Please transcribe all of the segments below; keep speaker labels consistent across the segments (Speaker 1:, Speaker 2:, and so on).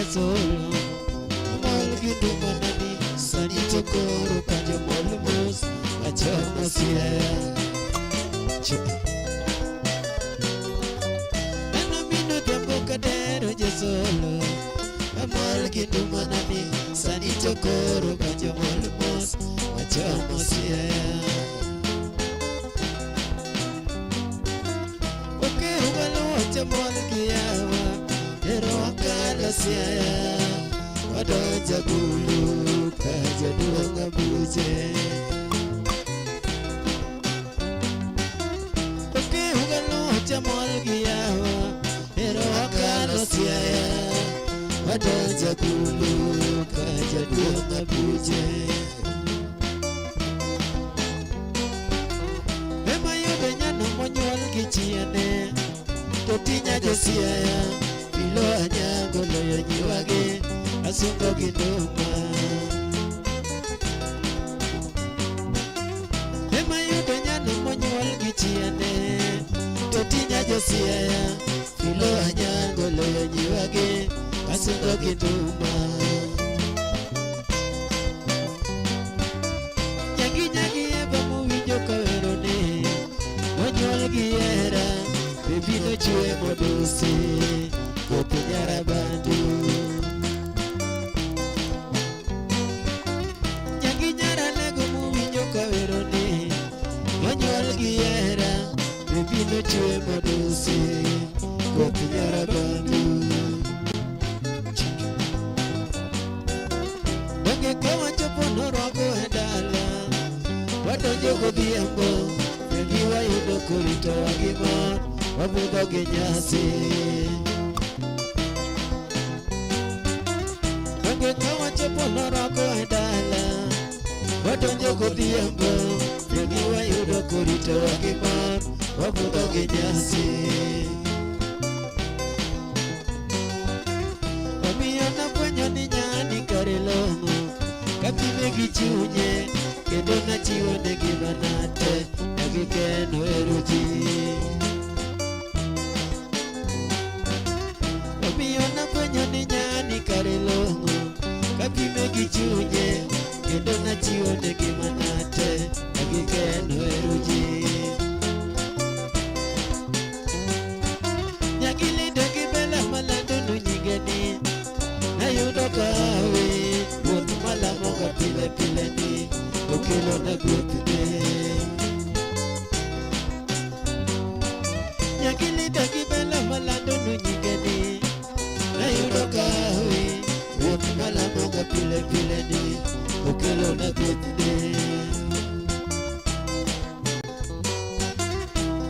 Speaker 1: jesolo amol gindu manani sani tokoro kanjo molmos achamo siaya nano mino dembo kadero jesolo amol gindu manani sani tokoro kanjo molmos achamo siaya mol kiyawa ero akala siaya wadoja gulu kaja duonga buje oke ugalo mol kiyawa ero akala siaya wadoja gulu kaja duonga buje ema yode nyano monyuol kichiane Totinya josiaya Pilo anyango loyo nyiwage Asungo ginduma Ema yudo nyano monyuol gichiane Totinya josiaya Pilo anyango loyo nyiwage Asungo ginduma Nyagi eba muwinjo kawerone Monyuol giera Bino chue modusi Kopi nyarabandu Nyangi nyara nego muwinjo kaweroni Monyuol giera Bino chue modusi Kopi nyarabandu Donge kawa chopo norogo edala Wadonjo godhiambo Nyangi wayudo kurito wagimon Wabudo genyasi Donge kawa chopo norako edala Wadonjo godhiambo Nyangi wayudo kurito wagimon Wabudo genyasi Omiyo nafwenyo ni nyani kare longo Kapime gi chunye Kendo nachiwo ne gimanate Nagikeno eroji Omiyo nafwenyo ni nyani kare longo Kapime gi chunye Kendo nachiwo ne gimanate Nagikeno eroji Nyakilinde gibela malando nunyigeni Nayudo kawe Wuoth malamo ka pile pile ni Okelo na gwethne Nyakilinde gibela malando nunyigeni Nayudo kawe Wuoth malamo ka pile pile ni Okelo na gwethne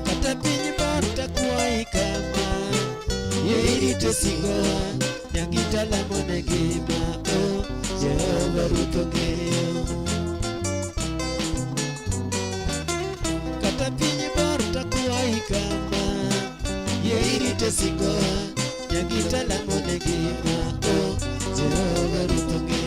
Speaker 1: Kata piny bor takwai kama Yeirito singowa Nyangi talamo ne gima O Jehova Ruth ong'eyo Kata piny bor takwai kama Yeirito singowa Nyangi talamo ne gima O Jehova Ruth ong'eyo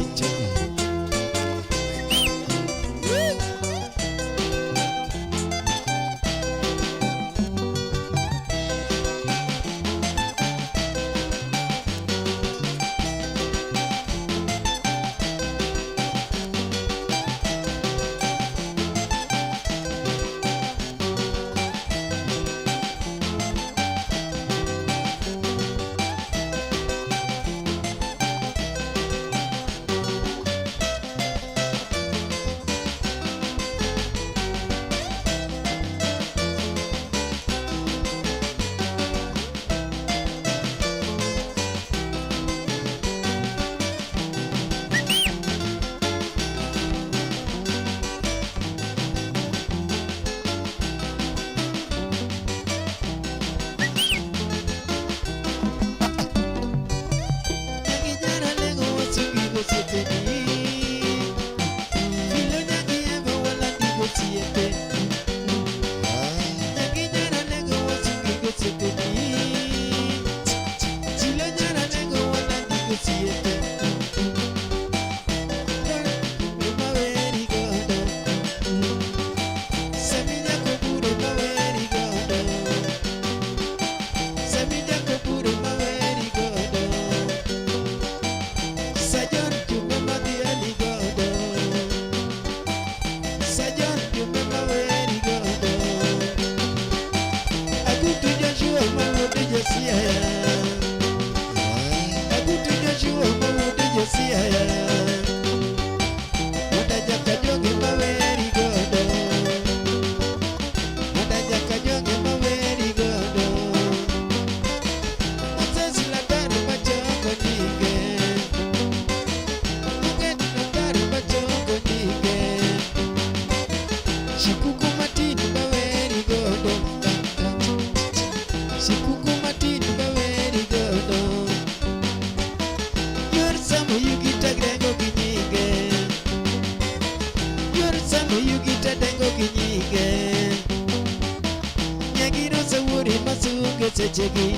Speaker 1: sechegi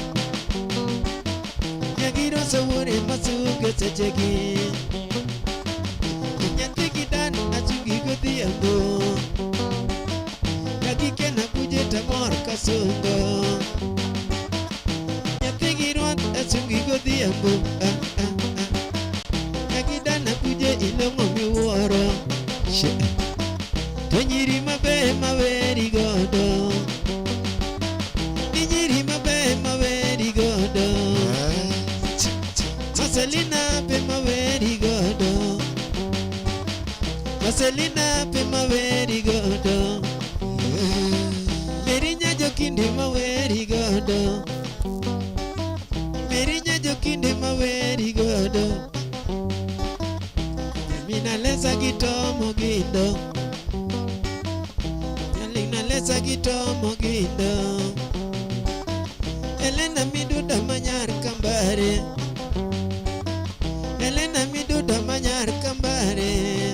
Speaker 1: Nyagiro sawore masuge sechegi Nyathi gidan achugi godhiambo Nyagike na kuje tamor kasungo Nyathi giruat achugi godhiambo Nyagidan akuje ilongo miwuoro To nyiri mabe maweri godo Nyiri mabe maweri godo Maselina pe maweri godo Maselina pe maweri godo Merinya jokinde maweri godo Merinya jokinde maweri godo Mina lesa gitomo gindo Nyalina lesa gitomo gindo Elena miduda manyar kambare Elena miduda manyar kambare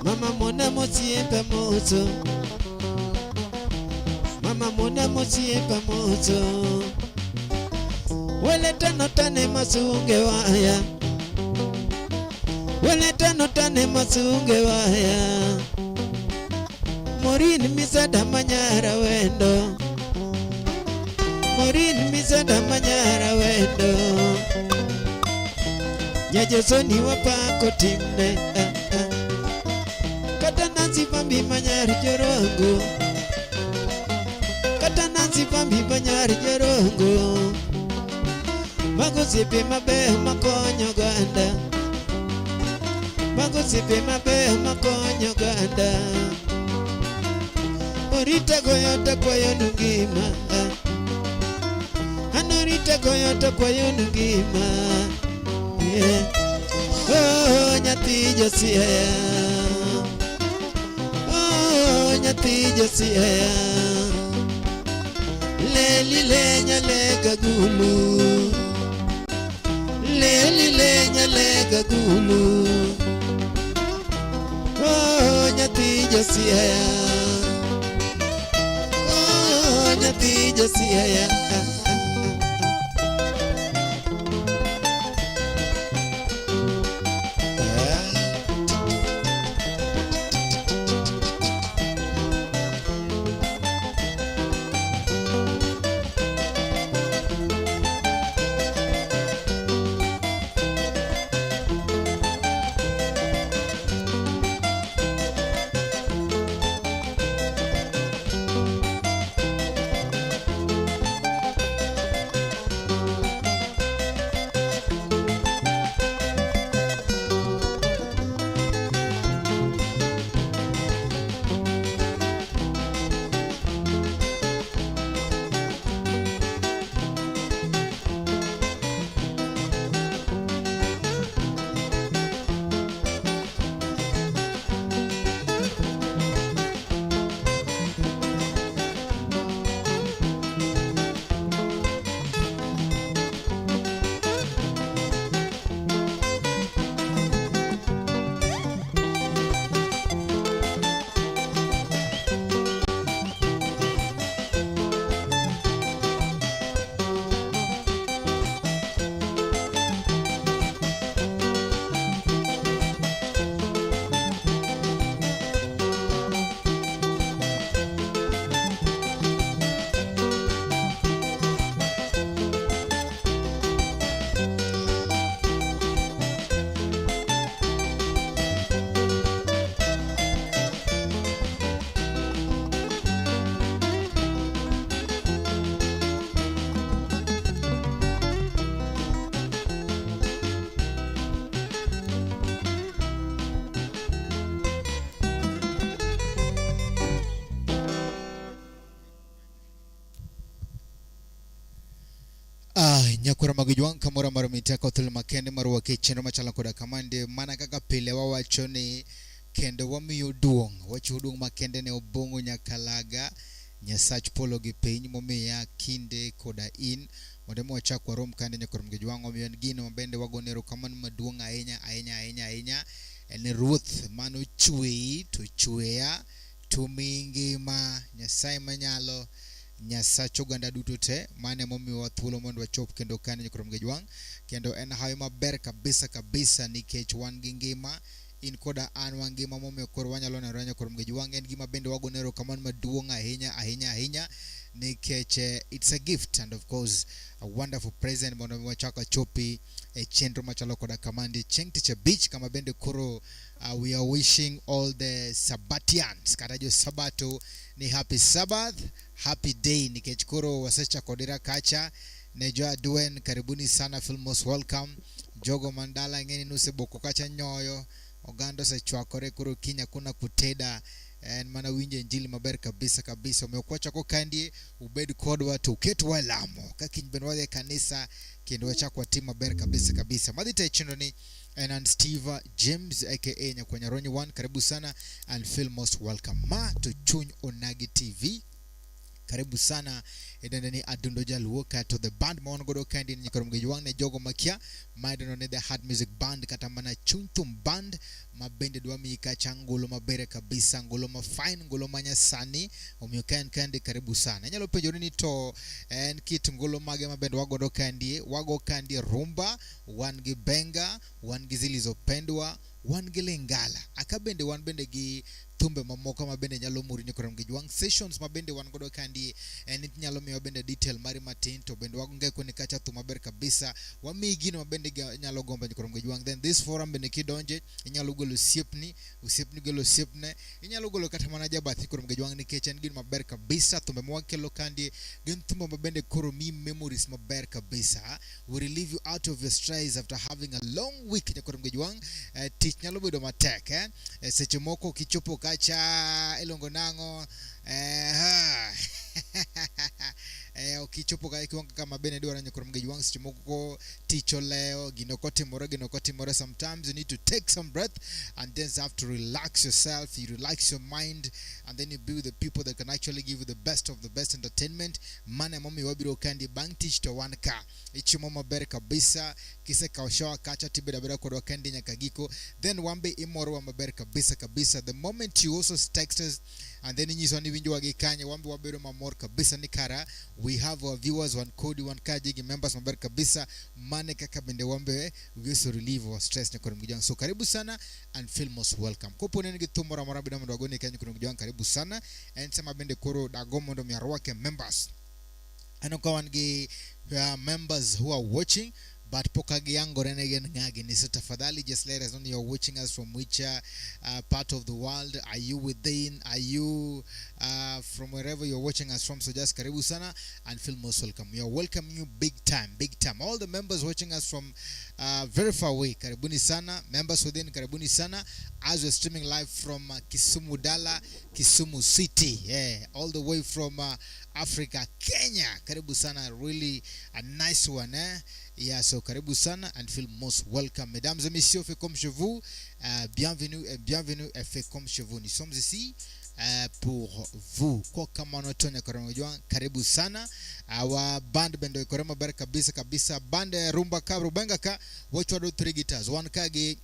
Speaker 1: Mama mona mosiempa mozo Mama mona mosiempa mozo Wele tano tane masunge waya Wele tano tane masunge waya Morin misada manyara wendo Morin misada manyara wendo Nyajosoni wapako timne Kata nansi pambi manyar jorongo Kata nansi pambi manyar jorongo Mago sipe mabe makonyo ganda Mago sipe mabe makonyo ganda Orita goyota kwa yonungima Anorita goyota kwa yonungima Oh nyati josia Oh nyati josia Leli lenya lega gulu Leli lenya lega gulu Oh nyati josia Oh nyati josia
Speaker 2: Nyakura magijwang kamora marumita kotul makende marwa kichenro machala koda kamande mana kaka pile wawachoni kendo wamiyo duong wacho duong makende ne obongo nyakalaga nyasach polo gi piny momiya kinde koda in mondo mo chakwa rom kande nyakura magijwang omiyo gino mabende wagonero kaman maduong ahinya en ruoth mano chwei to chweya to mingima Nyasaye manyalo Nyasacho ganda duto te mane momi wa thuolo mondo wachop kendo kane nyikrom gejwang kendo en hayo maber kabisa nikech wan gi ngima in koda an wan ngima momiyo koro wanyalo neno nyikrom gejwang en gima bende wagonero kamano maduong' ahinya nikech it's a gift and of course a wonderful present mondo wachaka chopi chenro machalo koda kamandi chieng' tich abich kama bende koro we are wishing all the Sabbatians kata jo Sabato ni happy Sabbath, happy day nikech koro wasecha kodira kacha ne jo adwen karibuni sana, feel most welcome. Jogo mandala ngeni nuse boko kacha nyoyo ogando se chwakore koro kinya kuna kuteda en mana winje injili maber kabisa umekuacha ko kandi ubed kodwa to ketwa lamo kakiny benwade kanisa kendo wacha kwa timu maber kabisa madita chino ni and Steve James aka Nyakwanya Ronyi 1 karibu sana and feel most welcome ma to Chuny Onagi TV karibu sana edendeni adundo jaluo to the band maon godo kandi ni korom gejwang ne jogo makia maideno ne the hard music band kata mana chuntum band mabende dwami ikacha ngolo mabere kabisa ngolo mafine ngolo manyasani omiyo kandi karibu sana nyalo penjo ni to en kit ngolo mage mabende wagodo kandi rumba wan gi benga wan gi zilizopendwa wan gi lingala akabende wan bende gi thumbe mamoko mabende nyalo muri nyikorom gejwang sessions mabende wan godo kandi en nyalo miyo bende detail mari matin to bende wagonge koni kacha thum maber kabisa wami gino mabende nyalo gomba nyikorom gejwang then this forum bende kidonje nyalo golo siepni golo siepne nyalo golo kata mana jabathi korom gejwang nikech en gino maber kabisa thumbe mwakelo kandi gin thumbe mabende koro mi memories maber kabisa we relieve you out of your stress after having a long week nyikorom gejwang tich nyalo bedo matek seche moko kichopo kacha elongo nango okichopo kama bene dwara nyikorom gejwang seche moko ticho leo gino kotimore sometimes you need to take some breath and then you have to relax yourself, you relax your mind and then you be with the people that can actually give you the best of the best entertainment mane momi wabiro kandi bang teach to 1K ichimo maber kabisa kise kaoshawa kacha tibeda beda kwa kandi nyakagiko then wambe imoro wa maber kabisa the moment you also text us and then inyiso ni winjo wagikanye wambe wabero mamor kabisa nikara we have our viewers 1 jigi members maber kabisa mane kaka bende wambe we also relieve our stress nyakoro mgijang so karibu sana and feel most welcome kopo nene gitumora morabida ndo wagone kanye nyakoro mgijang karibu sana and sema bende koro dagomo ndo miarwake members anokawan gi members who are watching but pokagi yango renegen ngagi ni so tafadhali just let us know you're watching us from which part of the world are you within, are you from wherever you're watching us from, so just karibu sana and feel most welcome. We are welcoming you big time all the members watching us from very far away karibuni sana, members within karibuni sana as we're streaming live from Kisumu Dala, Kisumu City, all the way from Africa, Kenya. Karibu sana, really a nice one, so karibu sana and feel most welcome. Mesdames et messieurs, fait comme chez vous, bienvenue et fait comme chez vous. Nous sommes ici pour vous. Kwa kama notonya korongojwa, karibu sana. Our band bendo ikorema ber kabisa band rumba kabru benga ka watch wado 3 guitars, 1K gi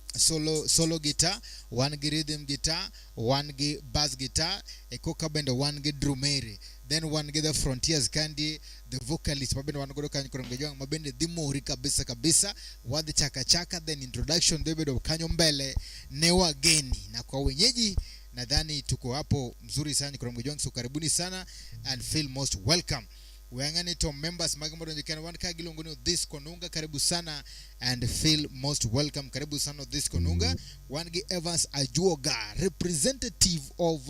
Speaker 2: solo guitar, 1 gi rhythm guitar, 1 gi bass guitar, ekoka bendo 1 gi drumere, then 1 gi the frontiers kandi the vocalist mabende wanogodo kanyo korongojwa mabende dimori kabisa wadi chaka then introduction debedo kanyo mbele ne wageni na kwa wenyeji nadhani tuko hapo mzuri sana korongojwa so karibuni sana and feel most welcome. Weangani to members magamodo njikana 1K gilongoni this konunga karibu sana and feel most welcome. Karibu sana this konunga. Wangi Evans Ajuoga, representative of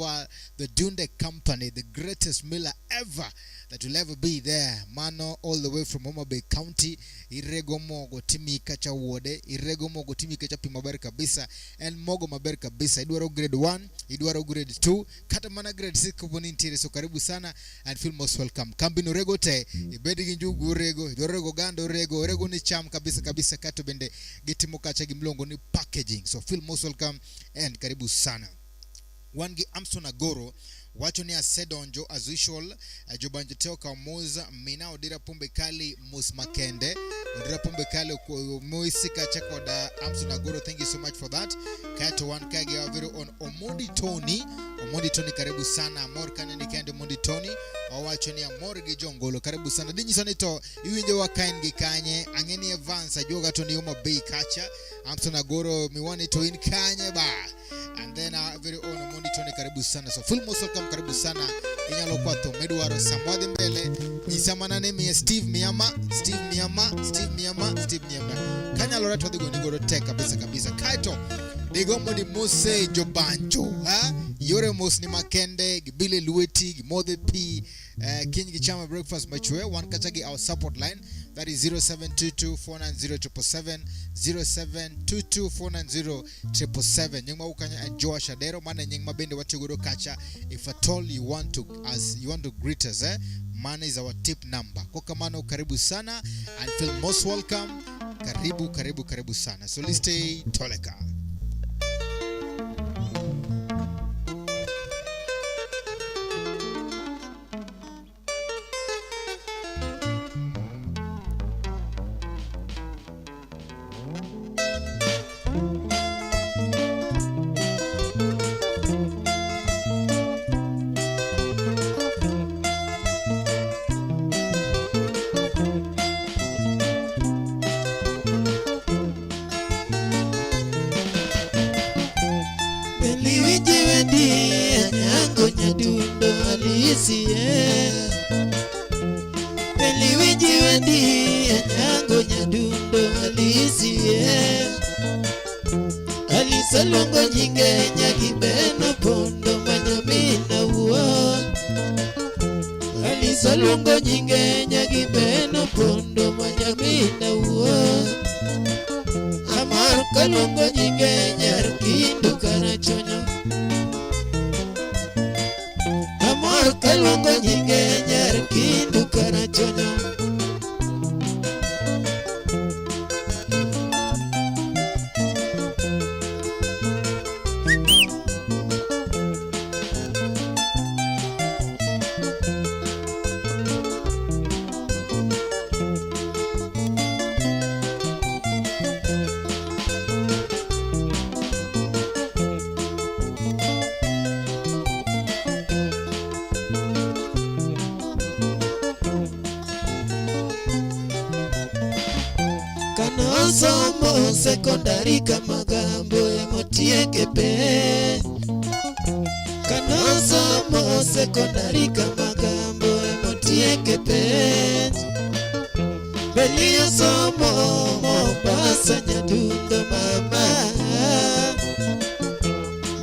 Speaker 2: the Dunde Company, the greatest miller ever that will ever be there. Mano all the way from Homa Bay County. Irego mogo timi kacha wode, irego mogo timi kacha pimaber kabisa and mogo maber kabisa. Idwaro grade 1, idwaro grade 2, kata mana grade 6 kuboni ntire. So karibu sana and feel most welcome. Kambino rego te, ibedi ginjugu rego, idwaro gando rego ni cham kabisa kato bende gitimo kacha gimlongo ni packaging. So feel most welcome and karibu sana. Wangi Amson Agoro wacho ni asedonjo as usual jobanjo teo kamoza mina odira pombe kali mus makende Ondra pombe kale moisika chekoda Amson Agoro, thank you so much for that. Kato one kage avero on Omondi Tony karibu sana. Amor kanani kende Omondi Tony wawacho ni Amor Gijongolo karibu sana. Dinyi sonito iwinje wakain gikanye angeni Evans ajoga to ni uma bei kacha Amson Agoro miwani to in kanye ba. And then very own Omondi Tony karibu sana. So full most welcome karibu sana. Inyalo kwato Medwaro Samwade mbele Nisamana name Steve Miyama Kanya lora to digo nigoro tech kabisa Kaito digo modi Mose Jobancho Yore Mos ni Makende Gibile Lueti Gimode P King Gichama Breakfast Machue one kachagi our support line that is 0722-490-777 0722-490-777 Nyingma ukanya enjoy Shadero mana nyingma bende wachiguro kacha. If at all you want to greet us Mana is our tip number. Kokamano karibu sana and feel most welcome. Karibu sana. So let's stay Toleka.
Speaker 1: Alisalongo nyinge nyagibeno pondo manyamina uo Alisalongo nyinge nyagibeno pondo manyamina uo Amar kalongo nyinge nyarkindu karachonyo Amar kalongo nyinge nyarkindu karachonyo Somo sekondari kamagambo emotieke pe Kana somo sekondari kamagambo emotieke pe Belia somo Mombasa nyadundo mama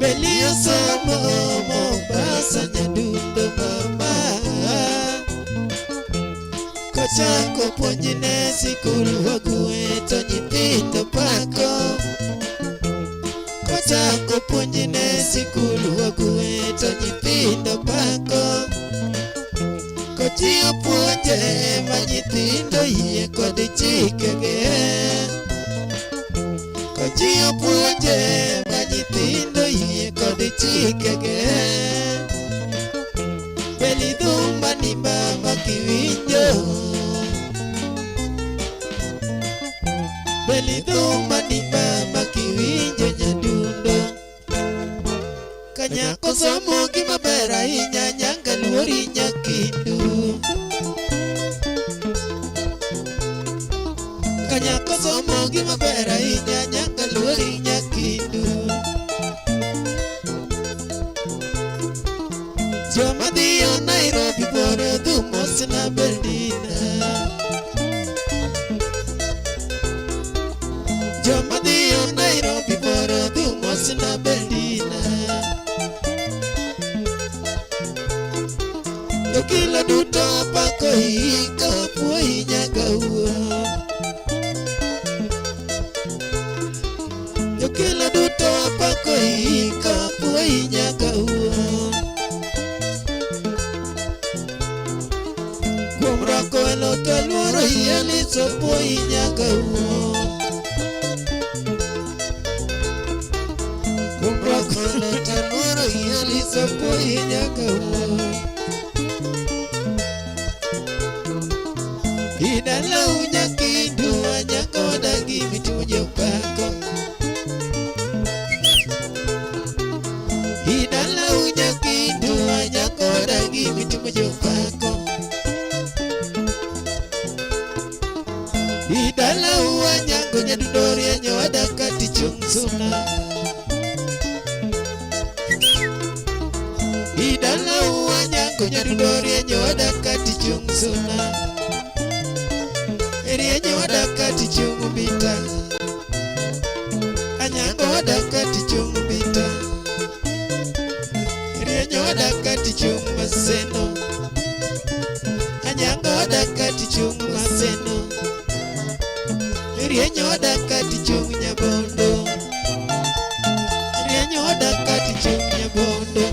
Speaker 1: Belia somo Mombasa nyadundo mama Kochako ponjine sikulu wakueto nyithindo pako Kochako ponjine sikulu wakueto nyithindo pako Kochio ponje ma nyithindo yie kod chikege Kochio ponje ma nyithindo yie kod chikege Beli dhumba ni mama kiwinjo Beli dhumba ni mama kiwinjo nyadundo Kanyako somo gimabera hinya nyanga luori nyakindu Kanyako somo gimabera hinya nyanga luori nyakindu Joma dhiyo Nairobi bore dhumos na Berdina Joma dhiyo Nairobi bore dhumos na Berdina Yokila duto pako hika puoi nyagaua Yokila duto pako hika puoi nyagaua Kumrako eloto luoro hieli sopo inyagaua Kumrako eloto luoro hieli sopo inyagaua Idala unyakindu chamo jopako. Idala uwa nyango nyadudori enyo adakati chung suna. Idala uwa nyango nyadudori enyo adakati chung suna. Eri enyo adakati chung bita. Anyango adakati chung bita. Eri enyo adakati chung maseno. Anyango adakati chung maseno. Rienyo dakati chung nyabondo. Rienyo dakati chung nyabondo.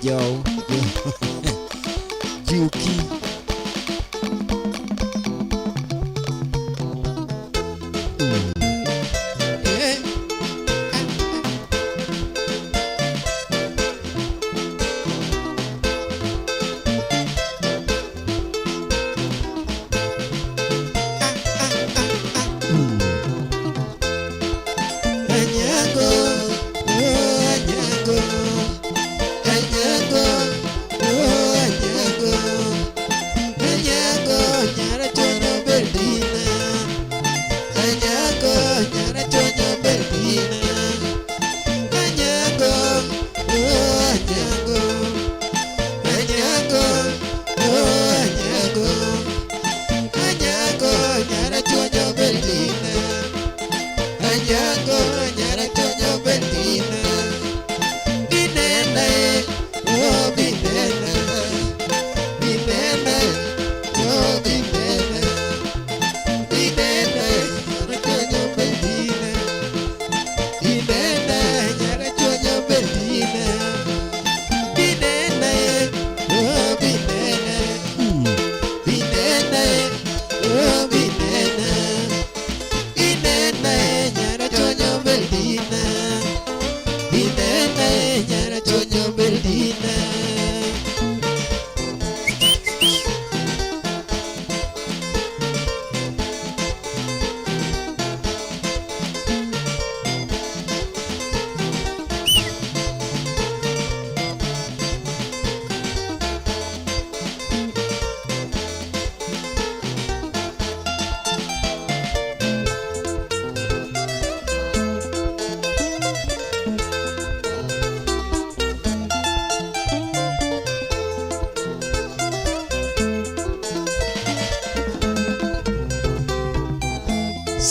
Speaker 1: Yo, Juki.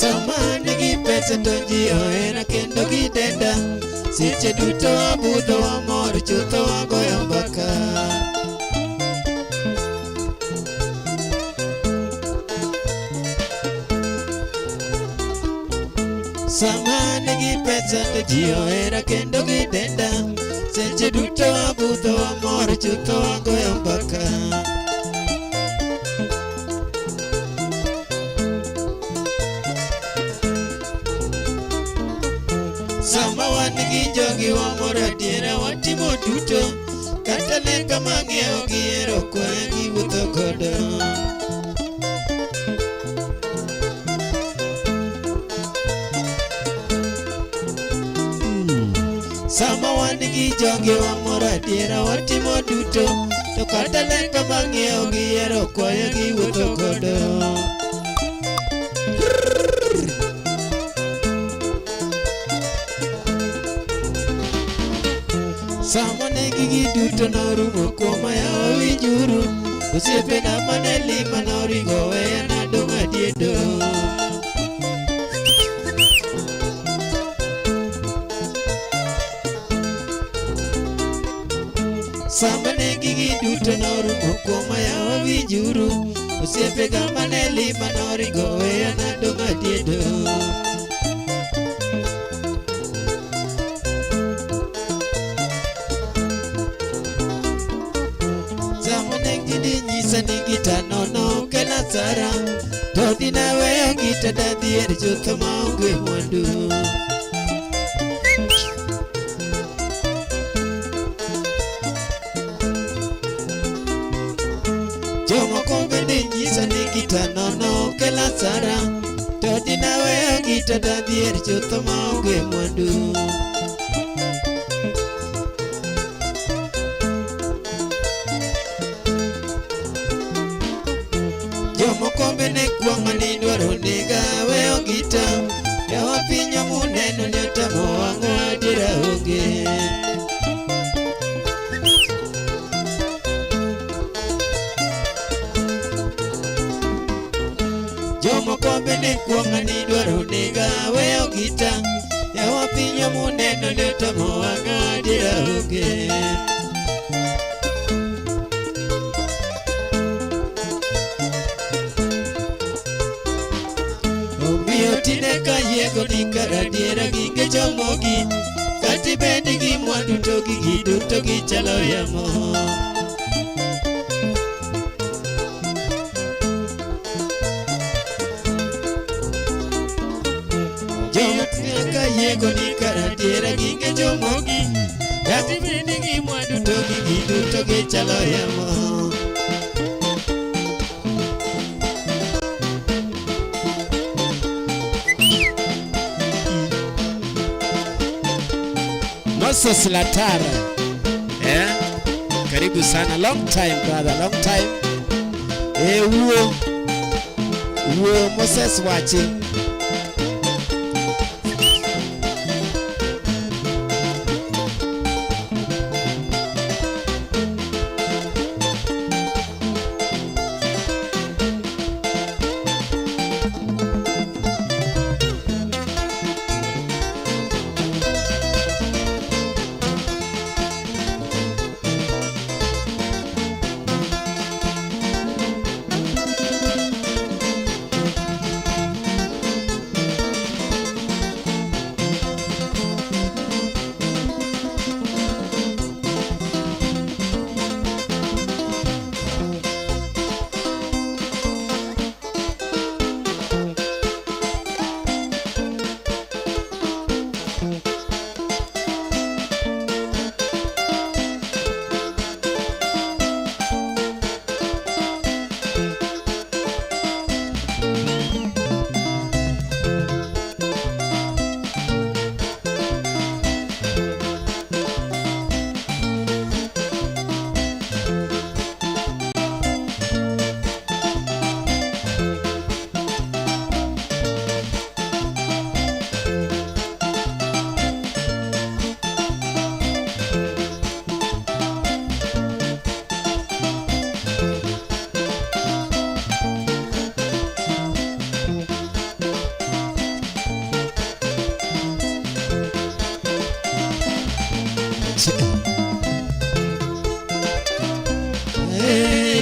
Speaker 1: Samani gi pesa tonji oera kendo gi denda. Seche duto abudho amor chutho agoyo mbaka. Samani gi pesa tonji oera kendo gi denda. Seche duto abudho amor chutho agoyo mbaka. Sama wan gi jogi wamor adiera watimo duto. Kata leka mang'iewo gihero kwaya giwuotho kodo. Sama wan gi jogi wamor adiera watimo duto. To kata leka mang'iewo gihero kwaya giwuotho kodo. Sama negi giduto norumo kuoma ya owinjuru. Osiepena mane lima noringo weya nadong' adiedo. duto norumo kuoma yawa winjuru. Osiepe ga mane lima norigo weya nadong' adiedo. Sama ne gini nyisa ni gita nono kela sara, to dina weyo gita dadhier chutho maonge mwandu. Jomoko bende nyisa ni gita nono kela sara, to dina weyo gita dadhier chutho maonge mwandu. Jomoko bende kwang'a ni dwaro nega weyo gita, yawa piny omuneno ni otamo wang'o adiera onge. Jomoko bende kwang'a ni dwaro nega weyo gita, yawa piny omuneno ni otamo wang'o adiera onge. Tine ka yego ni karadiera ginge jomogi, kati bendi gi mwandu to gigi duto gichalo yamo. Jomo tine ka yego ni karadiera ginge jomogi, kati bendi gi mwandu to gigi duto gichalo yamo. Moses Latara, karibu sana, long time brother, long time. Uo Moses watching.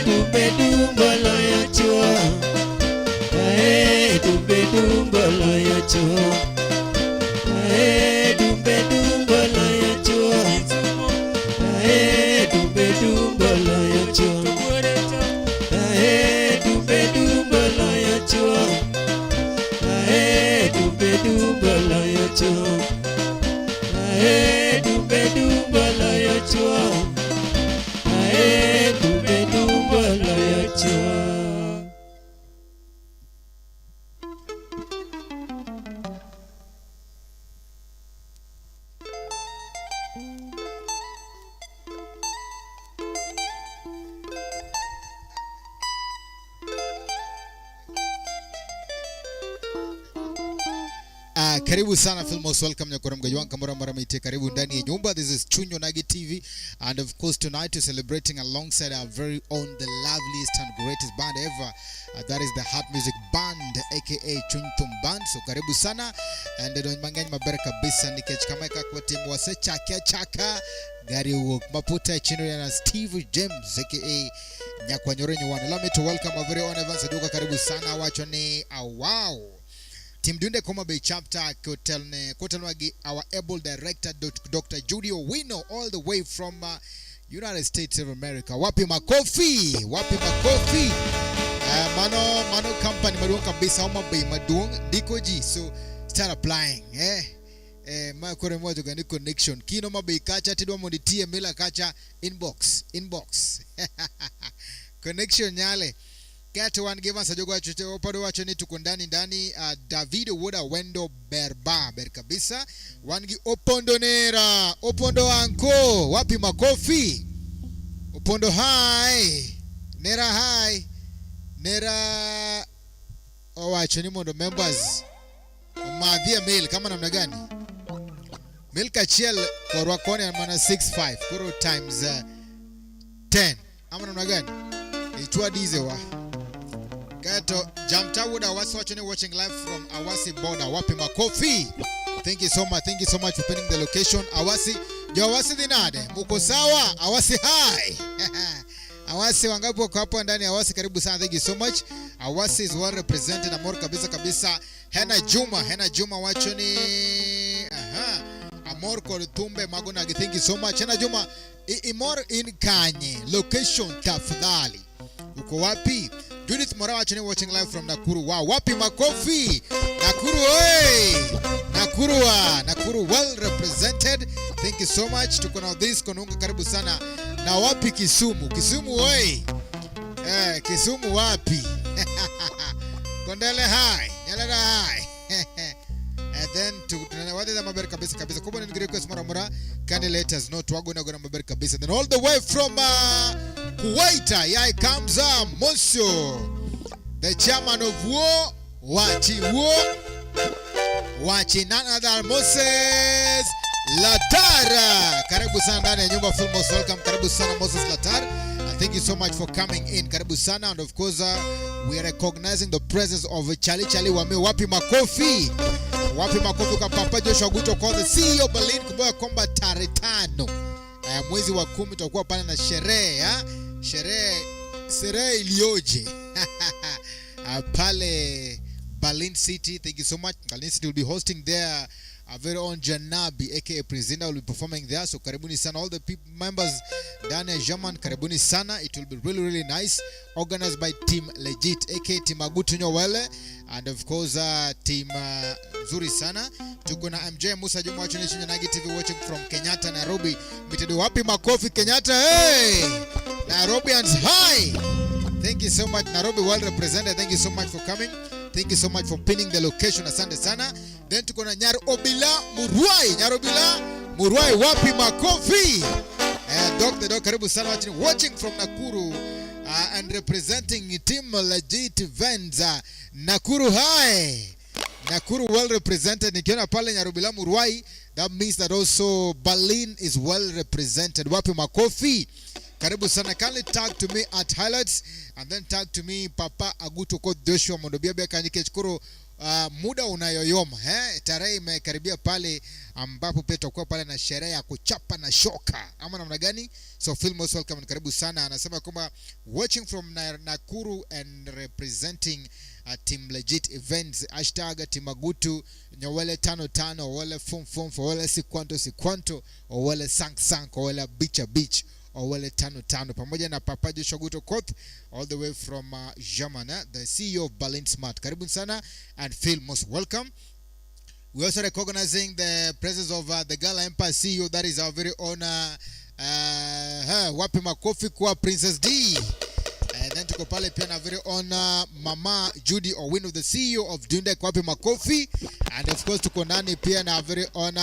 Speaker 1: Dumbe dumbo loyo chuo, dumbe dumbo loyo chuo, dumbe dumbo loyo chuo, dumbe dumbo loyo chuo, dumbe dumbo loyo chuo, dumbe dumbo loyo chuo, dumbe dumbo loyo chuo.
Speaker 2: Karibu sana Filmos, welcome nyakora mgajwan kamera maramite, karibu ndani ya nyumba. This is Chunyo Nagi TV, and of course tonight we're celebrating alongside our very own, the loveliest and greatest band ever. That is the Heart Music Band, aka Chuntum Band. So karibu sana, and don manganya mabara kabisa nikechkameka kwa timu wase chaka gari walk maputa chino ya Steve James aka Nyakwanyore Nywana. Allow me to welcome our very own Evans Aduka, karibu sana wachone wow. Team Dunde Koma Bay chapter Kotelwagi, our able director Dr. Judy Owino, all the way from United States of America. Wapi makofi mano company maduong kabisa Homa Bay maduong diko ji, so start applying ma kore moja gani connection kino mabai kacha tidwa monditie mila kacha inbox connection nyale Get one given sajogo achote opado wacho ni tuko ndani David Woda Wendo Berba Berkabisa wangi opondo nera opondo anko wapi makofi opondo hai nera wacho ni mondo members maadhia mail kama namna gani mail kachiel korwa kone mana 65 koro times 10 ama namna gani ichwa dize wa Gato Jamta Woda was watching live from Awasi border. Wapi makofi. Thank you so much for pinning the location. Awasi dinade. Muko sawa? Awasi hi. Awasi wangapi wako hapo ndani Awasi, karibu sana. Thank you so much. Awasi is well represented. Amor kabisa. Hena Juma wachoni. Amor Korutumbe Magonagi. Thank you so much. Hena Juma imor in Kanye. Location tafadhali. Uko wapi? Judith Mora watching live from Nakuru. Wow, wapi makofi. Nakuru Nakuru well represented. Thank you so much. Tuko na this konunga karibu sana. Na wapi Kisumu Kisumu wapi? Kondele hai. Nyalera hai. And then what is the maberi kabisa. Kubo ni request mara can you let us know tuwago na gona maberi kabisa. Then all the way from Kuwait, here comes Monsieur, the chairman of Wachi none other Moses Latara. Karibu sana ndani ya nyumba Filmos, welcome. Karibu sana Moses Latara, and thank you so much for coming in. Karibu sana, and of course we are recognizing the presence of Charlie Wame. Wapi makofi kwa Papa Joshua Guto, called the CEO Berlin. Kumbuka kwamba tarehe 5 mwezi wa 10 tutakuwa pale na sherehe ilioje pale Berlin City. Thank you so much. Berlin City will be hosting there. Our very own Janabi aka President will be performing there. So karibuni sana all the members ndani ya German, karibuni sana. It will be really nice. Organized by Team Legit aka Team Agutu Nyowele, and of course team nzuri sana. Tuko na MJ Musa Juma watching Chunyo Nagi TV, watching from Kenyatta, Nairobi. Mitedo wapi makofi Kenyatta, hey! Nairobians high. Thank you so much. Nairobi well represented. Thank you so much for coming. Thank you so much for pinning the location. Asante sana. Then tuko na Nyarobila Muruai wapi makofi. Dr. karibu sana watching from Nakuru and representing Team Legit Events. Nakuru high. Nakuru well represented. Nikiona pale Nyarobila Muruai, that means that also Berlin is well represented. Wapi makofi. Karibu sana. Kindly tag to me at highlights, and then tag to me Papa Aguto Kod Joshua Mondobia Kanyike Chukuru. Muda unayoyoma tarehe imekaribia pale ambapo pia tutakuwa pale na sherehe ya kuchapa na shoka ama namna gani. So Filmos welcome, karibu sana. Anasema kwamba watching from Nakuru and representing Team Legit Events, hashtag Team Agutu Nyowele 55 wale fom wale sikwanto wale sank wale beach wale 55 pamoja na Papa Joshua Guto Koth all the way from Germany, the CEO of Berlin Smart. Karibu sana and feel most welcome. We also recognizing the presence of the Gala Empire CEO, that is our very own wapi makofi kwa Princess D. Then tuko pale pia na very own Mama Judy Owino, the CEO of Dunde Kwapi Makofi, and of course tuko ndani pia na very own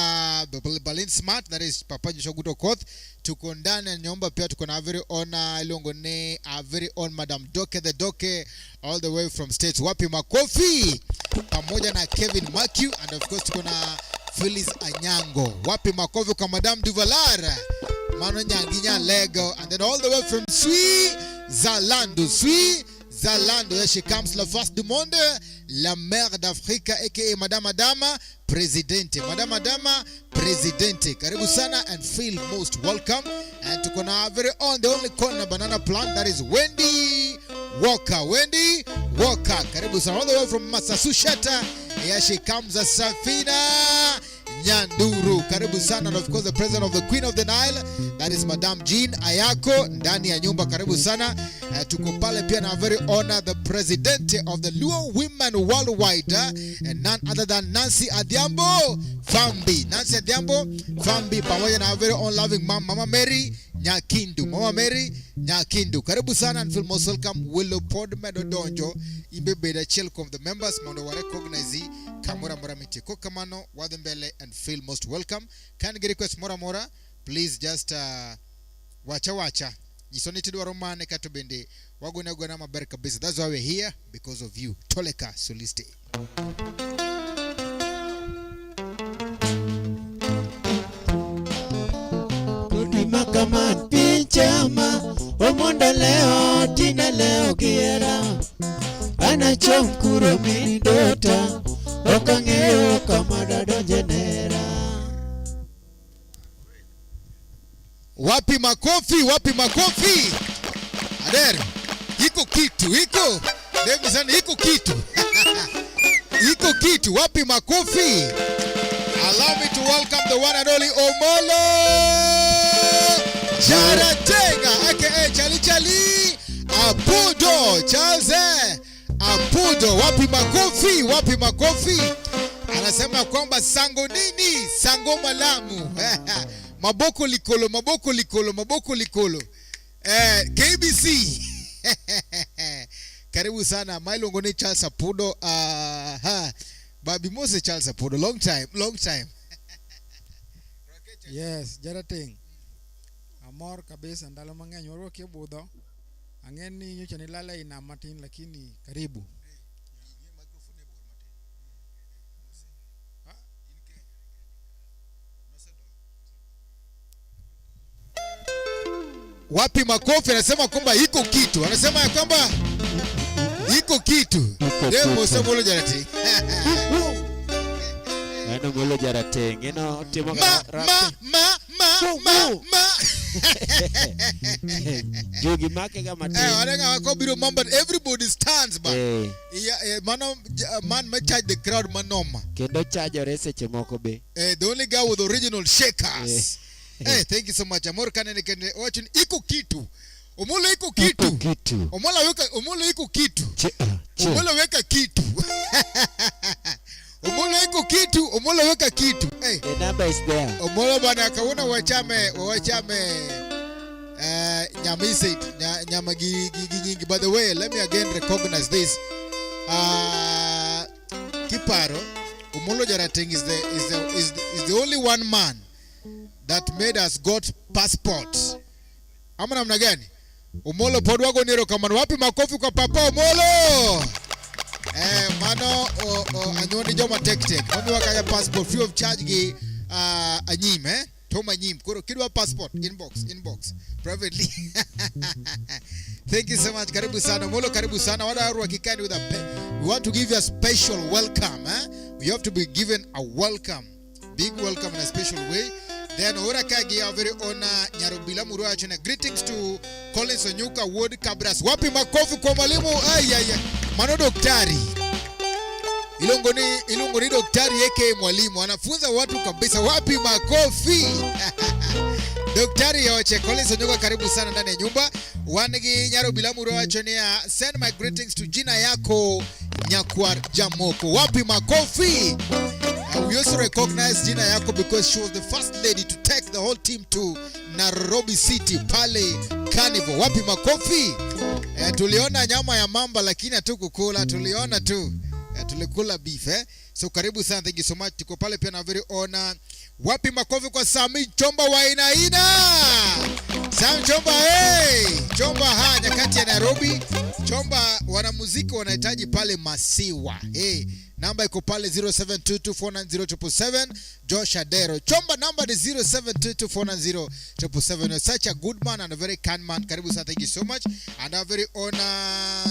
Speaker 2: Berlin Smart, that is Papa Jishoguto Koth. Tuko ndani ya nyumba pia tuko na very own Ilongone, very own Madam Doke the Doke, all the way from States. Wapi Makofi pamoja na Kevin Makiu, and of course tuko na Phyllis Anyango. Wapi Makofi kwa Madam Duvalar, Mano Nyanginya Lego, and then all the way from Switzerland, where she comes, la face du monde, la mère d'Afrique, aka Madame Adama Presidente. Madame Adama Presidente, karibu sana and feel most welcome. And to kona very on the only corner banana plant, that is Wendy Walker. Wendy Walker, karibu sana, all the way from Massachusetts. Here she comes, Safina Nyanduru, karibu sana, and of course the president of the Queen of the Nile, that is Madam Jean Ayako, ndani ya nyumba, karibu sana. Tuko pale pia na very honor the president of the Luo Women Worldwide, and none other than Nancy Adhiambo Fambi. Nancy Adhiambo Fambi pamoja na very own loving mom, Mama Mary Nyakindu. Mama Mary Nyakindu, karibu sana and feel most welcome. Willow Pod Medo Donjo Imbebe the Chelcom, the members Mondo wa recognize Kamora Mora Mitiko Kamano Wadembele, and feel most welcome. Can get request Mora, please just wacha Isoniti wa Romane Katubende Wagona Maber kabisa. That's why we're here, because of you. Toleka Soliste.
Speaker 1: Kudima kama pinchama Omonda leo tina leo kiera Anachomkuro mindota Okangeo kama dado jenera.
Speaker 2: Wapi Makofi, wapi Makofi. Ader, iko kitu, iko. Devi sana, iko kitu. Iko kitu, wapi Makofi. Allow me to welcome the one and only Omolo Jaratenga, aka Chali Apudo, Charles Apudo. Wapi Makofi, wapi Makofi. Anasema kwamba sango nini, sango malamu. Maboko likolo, maboko likolo, maboko likolo. KBC. Karibu sana. Mailongoni Charles Apudo. Babi Mose Charles Apudo. Long time, long time.
Speaker 3: Yes, Jarating. Amor kabisa ndalo mang'eny waruokie budho. Ang'eni nyocha nilala ina matin lakini karibu.
Speaker 2: Wapi Makofi anasema kwamba iko kitu. Anasema ya kwamba iko kitu. Leo Mose Molo Jarate.
Speaker 1: Ano Molo Jarate. Ngeno timo
Speaker 2: ma.
Speaker 1: Jogi make kama te.
Speaker 2: Wananga wako biro mamba, everybody stands ba. Man may charge the crowd manoma.
Speaker 1: Kendo charge rese chemoko be.
Speaker 2: The only guy with the original shakers. Hey, thank you so much. Amor kanene kende watching iko kitu. Omolo iko kitu. Omolo iko kitu. Omolo weka kitu. Omolo iko kitu, Omolo weka kitu. Hey.
Speaker 1: The number is there.
Speaker 2: Omolo bana kaona wachame nyamisi nyamagi nyingi. By the way, let me again recognize this. Kiparo Omolo Jarateng is the only one man that made us got passports. Ama namna gani? Omolo podwago nero kamano. Wapi Makofi kwa Papa Omolo? Mano anyoni joma tek. Mami wakaya passport free of charge gi anyim Toma nyim. Kuro kidwa passport inbox privately. Thank you so much. Karibu sana Omolo, karibu sana. Wada haru wakikani with we want to give you a special welcome. We have to be given a welcome. Big welcome in a special way. Then Orakagi are very honor Nyarobila Muruachana. Greetings to Collins Onyuka Wood Cabras. Wapi Makofi kwa mwalimu. Mano daktari. Ilongoni daktari yake mwalimu. Anafunza watu kabisa. Wapi Makofi. Daktari yaoche Collins Onyuka, karibu sana ndani ya nyumba. Wanegi Nyarobila Muruachana. Send my greetings to Jina Yako Nyakwar Jamoko. Wapi Makofi. We also recognize Jina Yako because she was the first lady to take the whole team to Nairobi City Pale Carnival. Wapi Makofi. Tuliona nyama ya mamba lakini hatukukula, tuliona tu. Tulikula beef So karibu sana, thank you so much. Tuko pale pia na very honor. Wapi makofi kwa Sami Chomba wa Inaina. Sami Chomba, Chomba nyakati ya Nairobi. Chomba wanamuziki wanahitaji pale masiwa. Namba iko pale 0722490777. Josh Adero. Chomba number is 0722490777. You're such a good man and a very kind man. Karibu sana, thank you so much. And our very honor,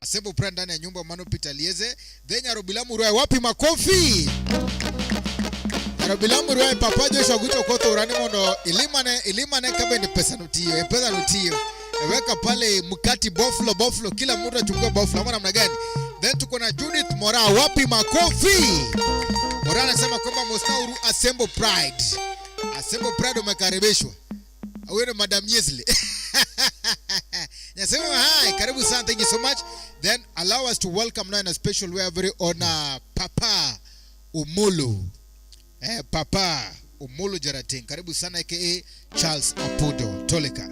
Speaker 2: Asembo Prand ndani ya nyumba Mano Peter Lieze. Then Yarobilamu Ruai, wapi makofi? Yarobilamu Ruai, Papa Joshua Gucho Koto Urani Mono. Ilimane kabe ni pesa nutiyo. Weka pale mkati buffalo. Kila mtu achukue buffalo. Mwana mnagani? Then tuko na Judith Mora, wapi makofi? Mora anasema kwamba Mostauru Asembo Pride. Asembo Pride umekaribishwa. Wewe Madam Yesley. Nasema hi, karibu sana, thank you so much. Then allow us to welcome now in a special way, very honor Papa Omolo. Papa Omolo Jarating. Karibu sana aka Charles Apudo Toleka.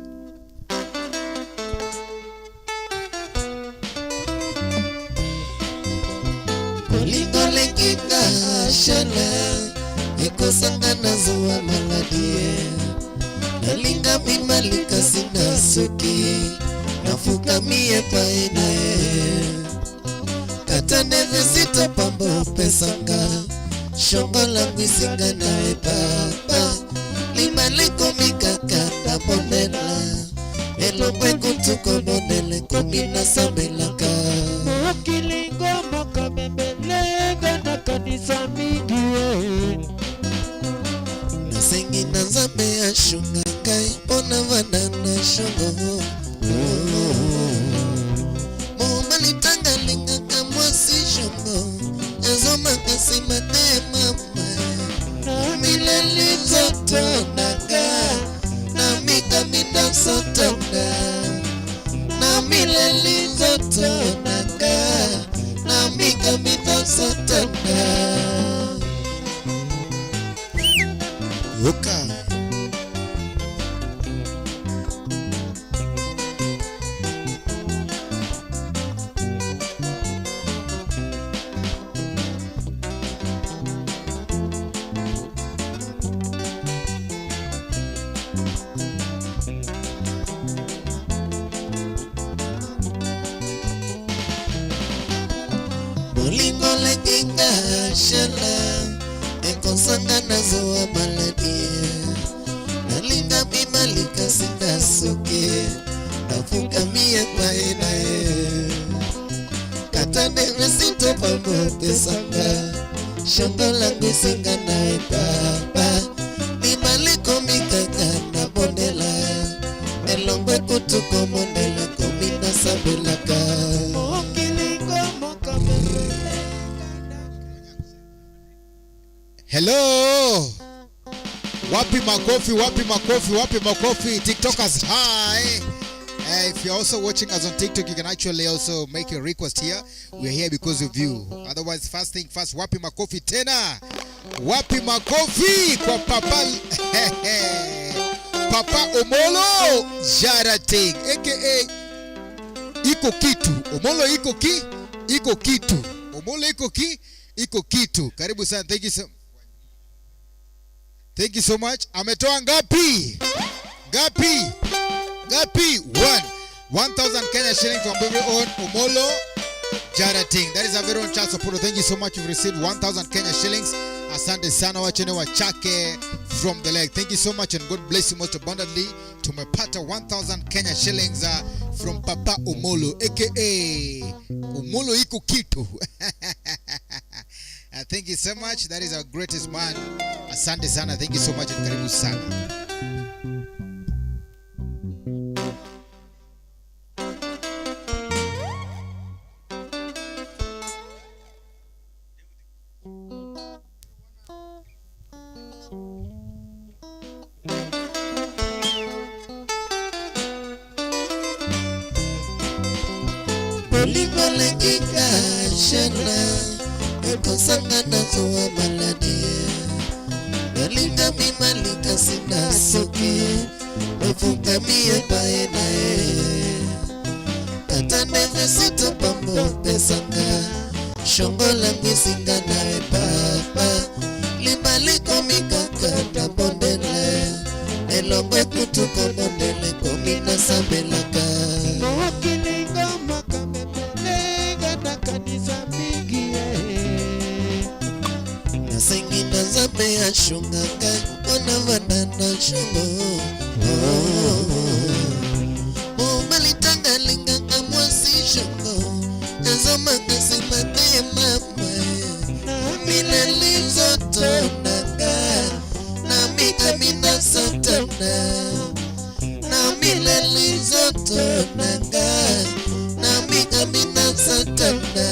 Speaker 1: Kolingole kinga shala eko sangana zuwa maladie. Nalinga mimalika sina suki nafuka mie paene. Kata neve sita pambo pesanga shongo langu isinga nae baba. Limaliko mikaka na bonela elokwe kutuko monele kumina sabelaka. Mokilingo moka memelega na kanisa midie. Nasengi na zambe ya shunga kai ona vanana shongo. Mumali tangalinga kamwasi shongo ezoma kasi mate mama. Na mileli zoto naga na mika mida soto na mileli zoto naga na mika mida soto Luka Bolingole kinga shala eko sangana zuwa maladie. Nalinga bimalika sinda suke nafuka mie paena. Kata neve sito pambo pesanga shongo langu singa nae baba. Bimaliko mikaka na bonela elongwe kutuko monela komina sabelaka.
Speaker 2: Hello. Wapi makofi. TikTokers, hi. If you're also watching us on TikTok, you can actually also make a request here. We're here because of you. Otherwise, first thing first, wapi makofi tena. Wapi makofi kwa Papa Omolo Jarating, aka Iko Kitu. Omolo Iko Kitu. Omolo Iko Kitu. Karibu sana, Thank you so much. Ametoa ngapi? 1,000 Kenya shillings from very own Omolo Jarating. That is a very own child support. Thank you so much. You've received 1,000 Kenya shillings. Asante sana wachene wachake from the leg. Thank you so much and God bless you most abundantly. Tumepata 1,000 Kenya shillings from Papa Omolo, aka Omolo Iko Kitu. Thank you so much. That is our greatest man. Asante sana. Thank you so much and karibu sana.
Speaker 1: Polingole kika shana eko sangana zuwa maladie. Nalinga mimalika sina suki nafunga mie paenae kata neve sita pambo pesanga shongola mwisinga nae papa libaliko mikakata bondele elongwe kutuko bondele komina sabelaka mwakilinga makamemelega na kanisa mingi nasengina zabe ya shunganga wana vanana shungo Malitanga linga kamwasi shungo Nazoma kasi mate mama Na mileli zoto nanga Na mika mina satana Na mileli zoto nanga Na mika mina satana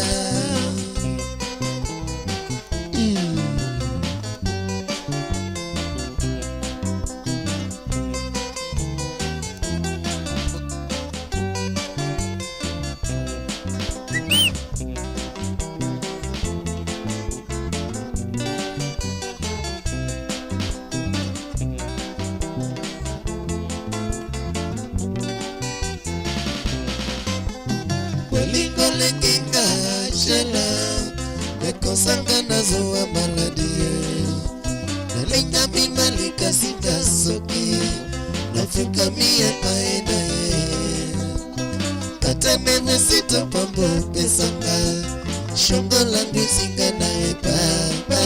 Speaker 1: Lingole kinga shela Ekosanga nazoa maladie Nalinga mimalika sita soki Nafuka mie paena Kata nene sita pambo pesanga Shongo langu singa na epapa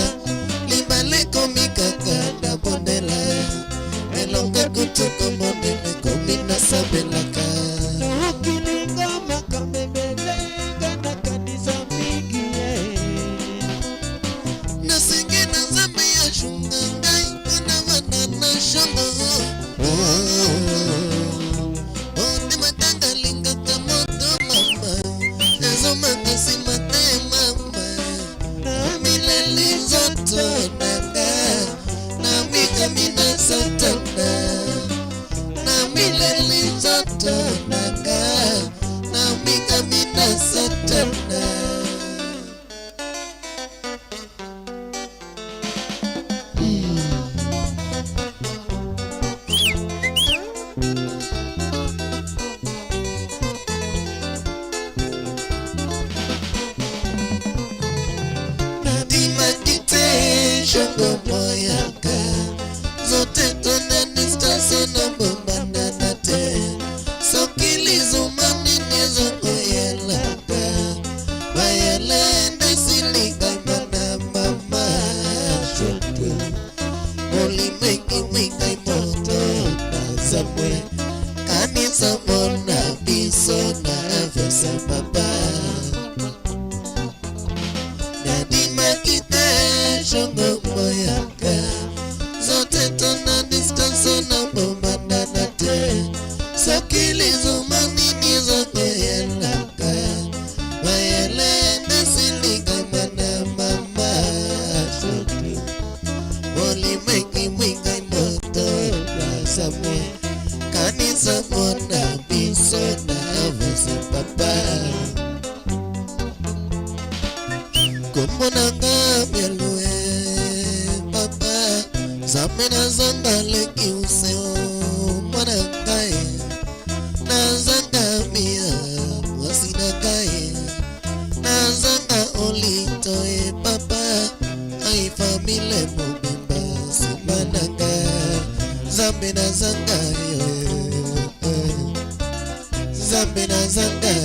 Speaker 1: Libaleko mikaka na bondela Elonga kutuko mondele komina sabelaka Nawakilinga makamebe Shongo moyaka zote tona nistasa na bombanda nate sokili zumani nizo koyelaka bayele ndesiliga mana mama shoto oli mengi mwinga imoto na zamwe kanisa mona biso na vese papa Shongo moyaka zote tona distance na bombanda nate sokili zumani nizo koyelaka bayele ndesiliga mana mama shoto Moli mengi mwinga imoto Rasamwe kanisa mona biso na vese papa Kumbonanga mielue papa Zamena zanga leki useo Mwanangae Na zanga mia Mwasinagae Na zanga olitoe papa Ai famile mobimba Simananga Zamena zanga Zamena zanga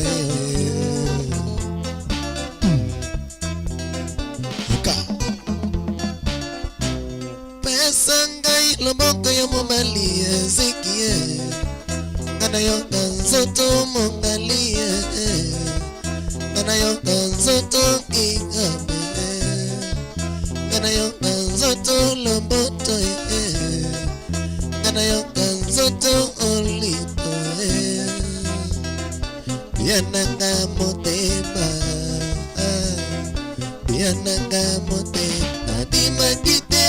Speaker 1: Sangai lomoko ya momalie zikie Ngana yoka nzoto mongalie Ngana yoka nzoto kingabe Ngana yoka nzoto lomboto Ngana yoka nzoto olito Biananga motema Biananga motema Adima kite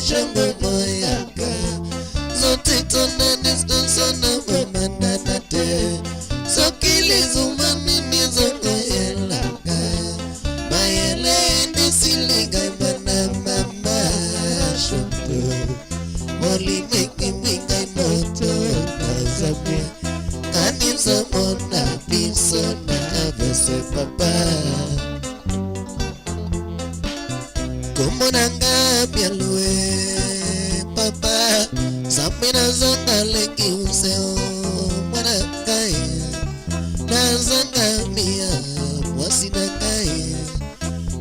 Speaker 1: Shongo moyaka zote tona distance na bomanda nate sokili zumani nizo koyelaka bayele ndesiliga mana mama shoto moli meki mwinga imoto mona biso na vese papa Kumonanga bialwe papa Samina zanga leki useo Mwanakai Nazanga mia Mwasinakai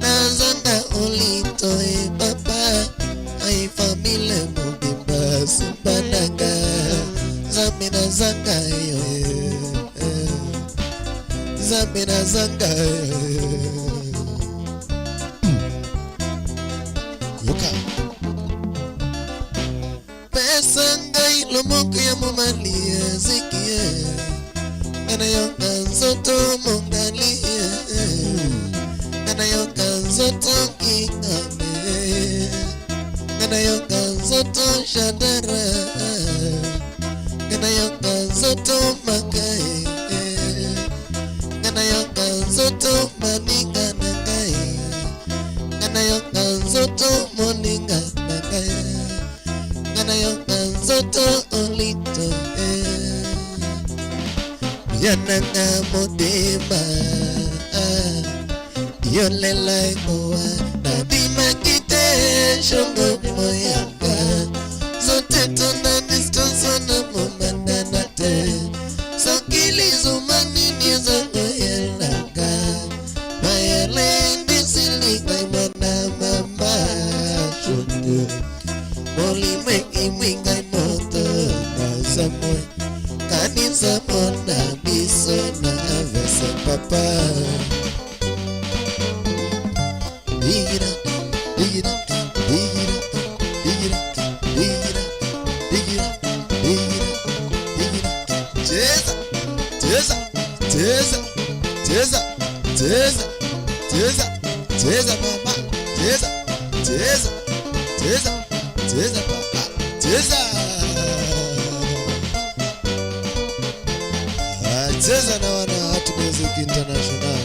Speaker 1: Nazanga olitoe papa Ai famile mubimba Simbananga Zamina zanga Zamina zanga Pesa ngai lomoke ya mumalia zikie Kana yonga nzoto mongalia Kana yonga nzoto kikame Kana yonga nzoto shadara Kana yonga nzoto makae Kana yonga nzoto maninga nangae Kana yonga nzoto moninga nangae Kana yonga nzoto olito Yananga modema Yolela ikoa Nadima kite shongo moyanga Zote tona distanso na momanda nate Sokili zumani nizongo yelanga Mayele ndisiliga imana mama shongo Moli mengi mwinga imoto na samwe Kanisa mona biso na vese papa Digira, digira, digira, digira, digira, digira, digira, digira Cheza, cheza, cheza, cheza, cheza, cheza, cheza mama Cheza, cheza, cheza, cheza papa Cheza Cheza na wana Heart Music International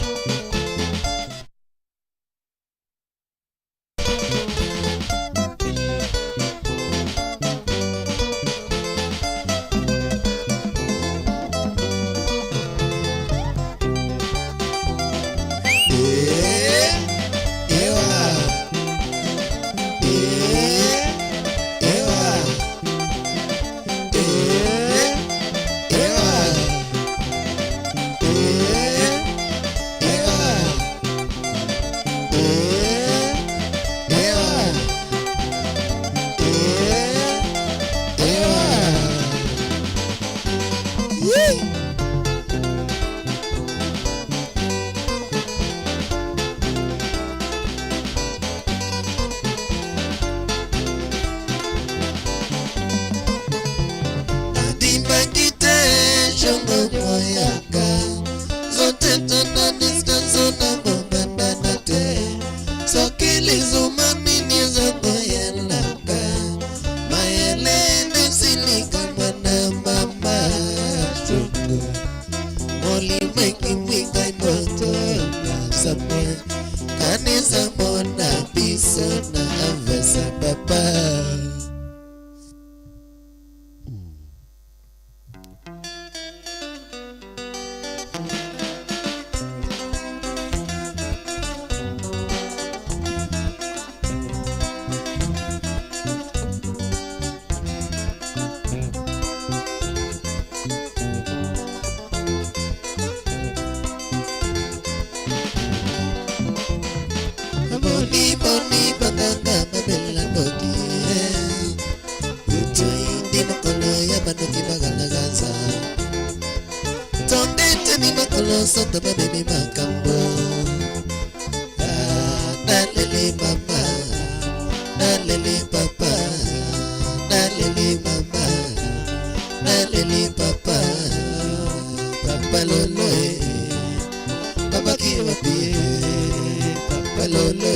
Speaker 1: Kanisa mona biso na vese papa Boni baganga mabela noki Utuindi makolo ya manuki magalagaza Tondete ni makolo soto baby makambo Nalele mama Nalele papa Nalele mama Nalele papa Papa lolo Papa kiwa pie Papa lolo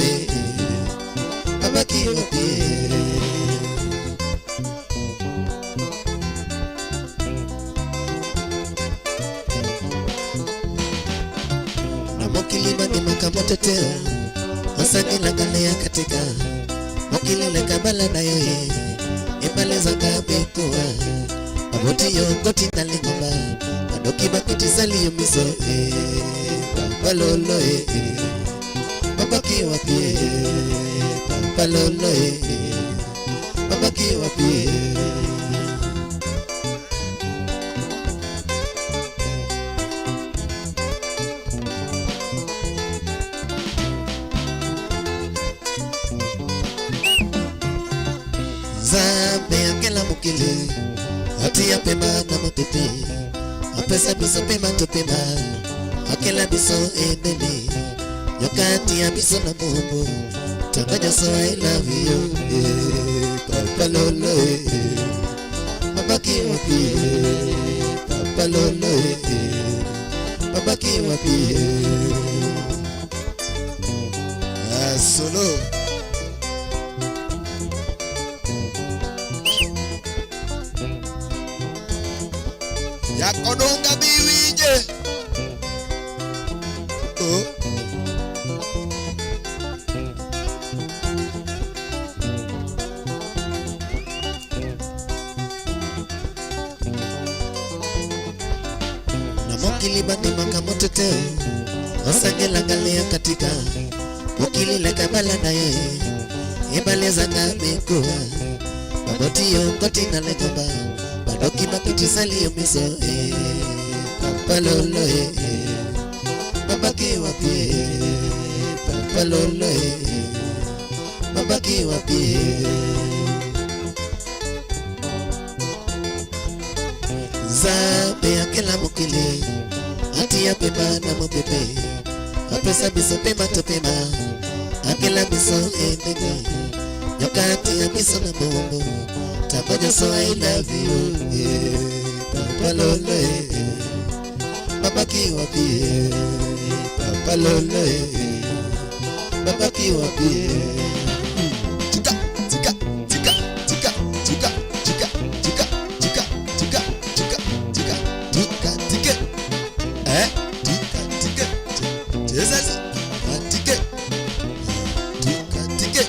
Speaker 1: Papa kiwa pie Na mokilima ni makamoteteo Osani langalea katika Mokilele kabala na yoye Imaleza kabekua Aboti yongoti na lingomba Badoki bakiti sali miso Papa lolo babaki wapi Papa lolo babaki wapi Zambe akela mukile Ati ya pema na mapepe Apesa biso pema to pema Akela biso endele Yokati ya biso na mombo Tangaja so I love you Papa lolo babaki wapi Papa lolo babaki wapi Solo Yakodonga biwije Namokili bani makamotete Osangela galia katika Mokili leka balanaye Ibaleza ngamekua Baboti yongoti na legamba Badoki bakiti sali miso Papa lolo babaki wapi Papa lolo babaki wapi Zambe akela mukile Ati ya pema na mupepe Apesa biso pema to pema Akela biso endege Nyokati ya biso na mombo Tabaja so I love you Papa lolo babaki wapi Papa lolo babaki wapi Tika tika tika tika tika tika tika tika tika tika tika tika tika tika tika Jesus tika tika tika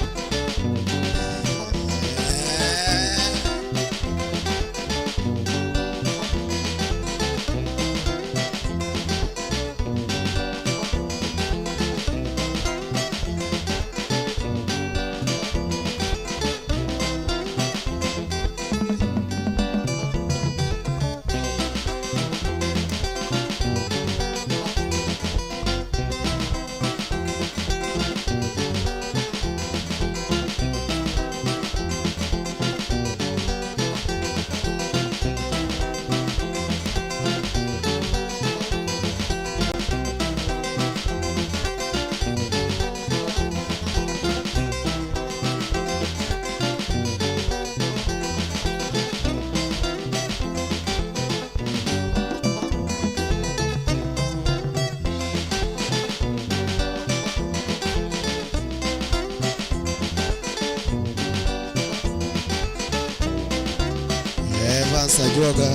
Speaker 1: Sajoga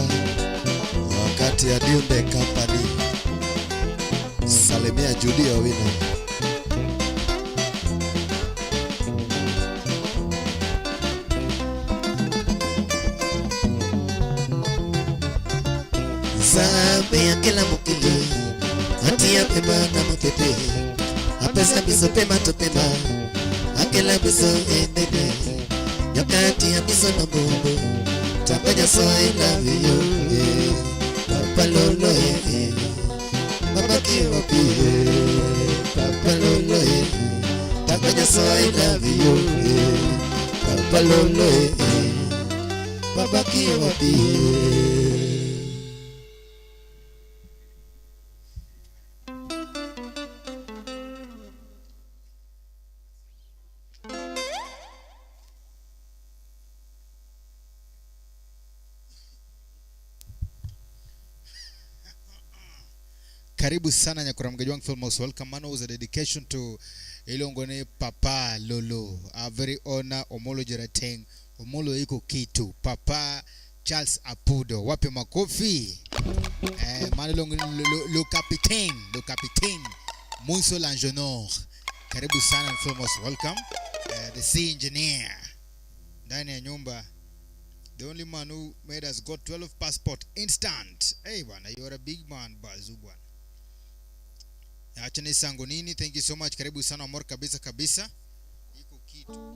Speaker 1: wakati ya Diunde Company Salimia Judy Owino Zambe ya kila mukili Ati ya pema na mapepe Apesa biso pema to pema Akela biso endede Nyokati ya biso na mombo Tabaja so I love you Papa lolo babaki wapi Papa lolo Tabaja so I love you Papa lolo babaki wapi
Speaker 2: Karibu sana Nyakura Mgejwang Filmhouse. Welcome man, was a dedication to Ilongone Papa Lolo. A very honor Omolo Jerateng. Omolo iko kitu. Papa Charles Apudo. Wapi makofi. Manilong le capitaine. Munso Langenor. Karibu sana Filmhouse. Welcome. The sea engineer. Ndani ya nyumba The only man who made us got 12 passport instant. Hey bwana, you are a big man bazu bwana. Acha ni sango nini. Thank you so much. Karibu sana Amor kabisa kabisa. Iko kitu.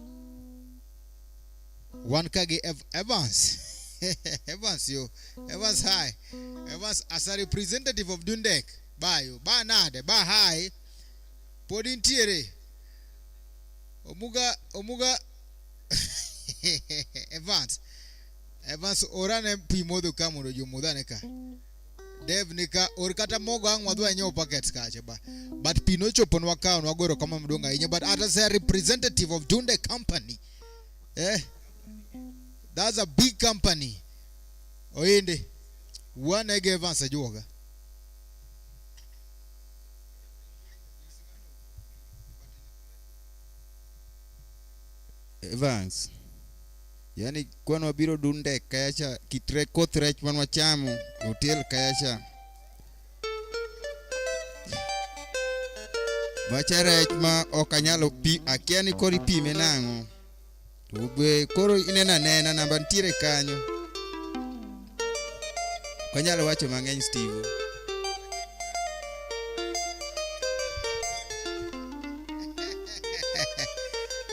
Speaker 2: 1K Evans. Evans yo. Evans hi. Evans as a representative of Dundek. Ba yo. Ba nade. Ba hi. Podintiere. Omuga. Evans orane pi modo kamuro yo mudaneka. Dev nika orikata mogo angwadwa enyo packets kache ba. But Pinocho ponwa kaon wagoro kama mdonga inye. But as a representative of Dunde company. That's a big company. Oinde. One ege Evans ajuoga.
Speaker 4: Evans. Yani kwano wabiro Dunde kayacha kitre kotrech manwa chamo hotel kayacha bacharech ma okanyalo pi akiani kori pi menango to be koro nena namba ntire kanyo kanyalo wacho mang'eny Steve.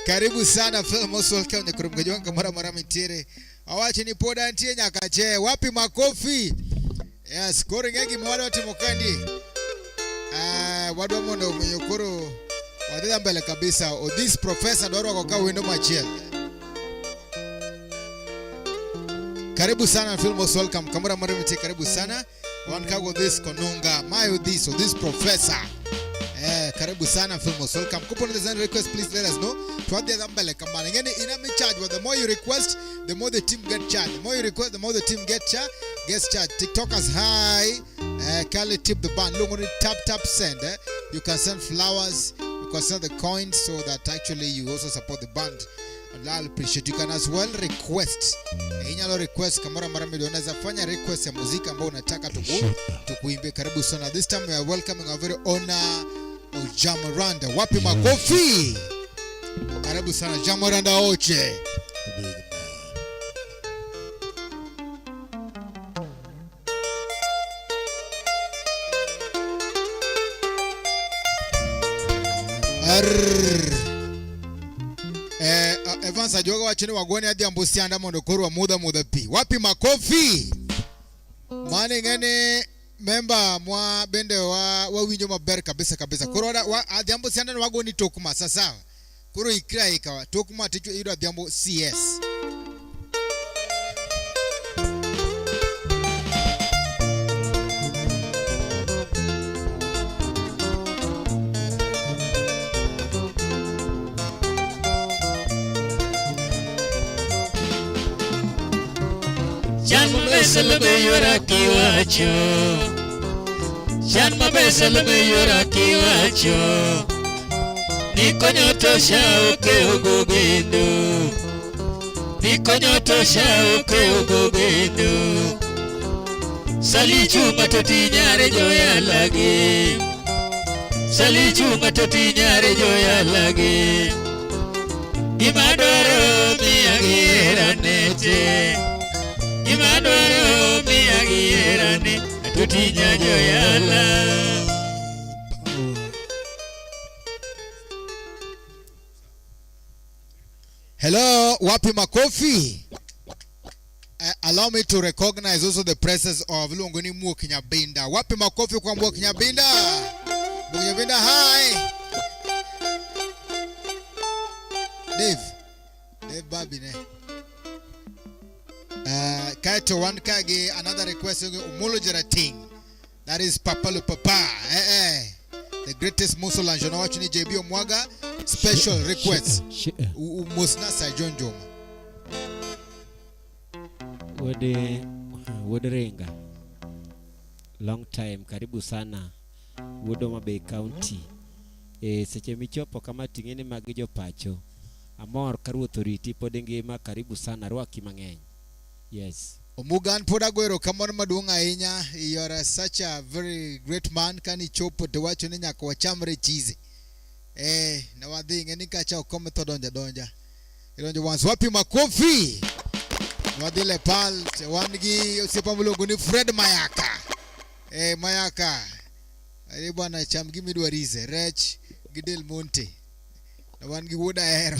Speaker 2: Karibu sana Filmos welcome ni kurumgajonga mara mitire. Awache ni poda ntie nyakache. Wapi makofi? Yes, kore ngegi mwada wati mokandi. Wadu mondo mnyokoro wadida mbele kabisa. O this professor doro wako wendo machia. Karibu sana Filmos welcome kamera mara mitire karibu sana. One kago this konunga. Mayo this or this professor. Karibu sana Filmos welcome. Coupon design request please let us know. Tuadhi dhambele kambana. Ngeni inami charge. The more you request, the more the team get charged. The more you request, the more the team gets charged. TikTokers high. Kali tip the band. Look on it, tap send. You can send flowers. You can send the coins so that actually you also support the band. And I'll appreciate. You can as well request. Inyalo request kamara mara milioni. Unaweza fanya request ya muziki ambao unataka tukuimbe. Karibu sana. This time we are welcoming our very honor Jamaranda. Wapi makofi? Karibu sana Jamaranda Oche. Evans ajoga wachini wagoni hadi ambusi anda mondokoro wa muda pi. Wapi makofi? Mane ngene member mwa bende wa winjo maber kabisa koro adhiambo sianda wago ni tokuma sasa koro ikra ikawa tokuma ticho ido adhiambo CS
Speaker 5: Besel me yora kiwacho Chan ma besel me yora kiwacho Nikonyo tosha oke ogogendo Nikonyo tosha oke ogogendo Salichu matoti nyare joya lagi Salichu matoti nyare joya lagi Imadoro miyagira nete Imadoro miyagirani tutinya joyala.
Speaker 2: Hello, wapi makofi? Allow me to recognize also the presence of Luongoni Mukinyabinda. Wapi makofi kwa Mukinyabinda? Mukinyabinda, hi. Dave Babine. Kaito 1K another request Umulo Jerating. That is Papalu Papa. The greatest Musolanjo na wachuni JB Omwaga special request. Musna Sajonjom.
Speaker 6: Wode Renga. Long time karibu sana. Wodoma Bay County. Seche michopo kama tingene magijo pacho. Amor karu authority podengema karibu sana rwaki mang'eny. Yes.
Speaker 2: Omugan Podagwero, come on Madunga Inya. You are such a very great man. Can you chop the watch on Inya kwa chamre cheese? Now I think any catch out comment donja. You don't want swapping my coffee. Wadile pal wan gi osiepa mluongo ni Fred Mayaka. Mayaka. Ari bwana cham gi midwarize rech gi Del Monte. Wan gi Wuda Hero.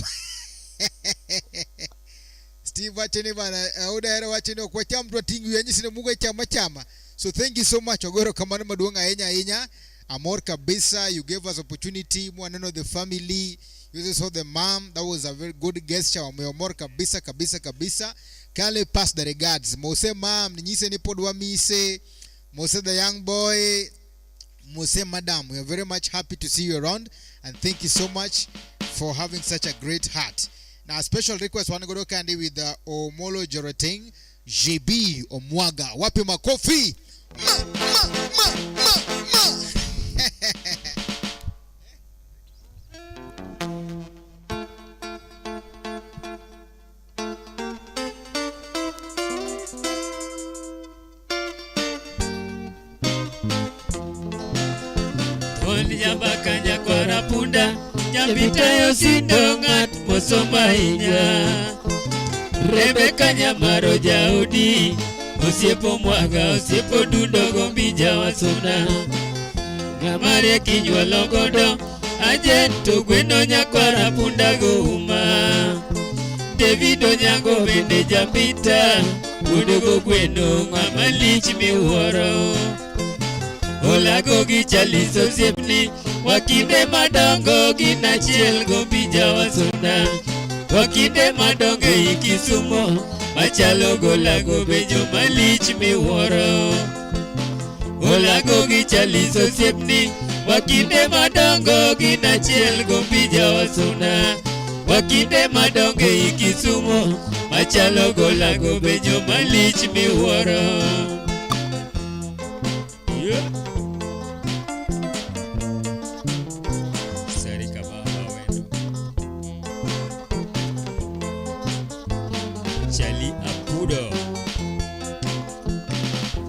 Speaker 2: Steve wacheni bana Wuda Hero wacheni kwa cham to tingu yenyi sine mugo chama. So thank you so much ogoro kamano maduong' ahinya. Amor kabisa, you gave us opportunity mwaneno the family. You just saw the mom. That was a very good gesture. Amor kabisa. Kale pass the regards. Mose mom, ninyise ni podwa mise. Mose the young boy. Mose madam. We are very much happy to see you around. And thank you so much for having such a great heart. Now a special request wanna go candy with the Omolo Joroteng. JB Omwaga. Wapi makofi. Ma.
Speaker 5: Jambakanya kwa rapunda nyambita yosindo ng'at mosoma hinya Rebeka Nyamaro Jaudi osiepo Mwaga osiepo Dundo Gombija wasona Ng'amare kinyuolo godo ajento gweno nyakwa rapunda gouma David Onyango bende jambita Wudogo gweno ng'ama lich miwuoro Olago gi chaliso siepni wakinde madongo ginachiel Gombija wasona wakinde madongo e Kisumo machalo golago bejo malich miwuoro Olago gi chaliso siepni wakinde madongo ginachiel Gombija wasona wakinde madongo e Kisumo machalo golago bejo malich miwuoro Chali Apudo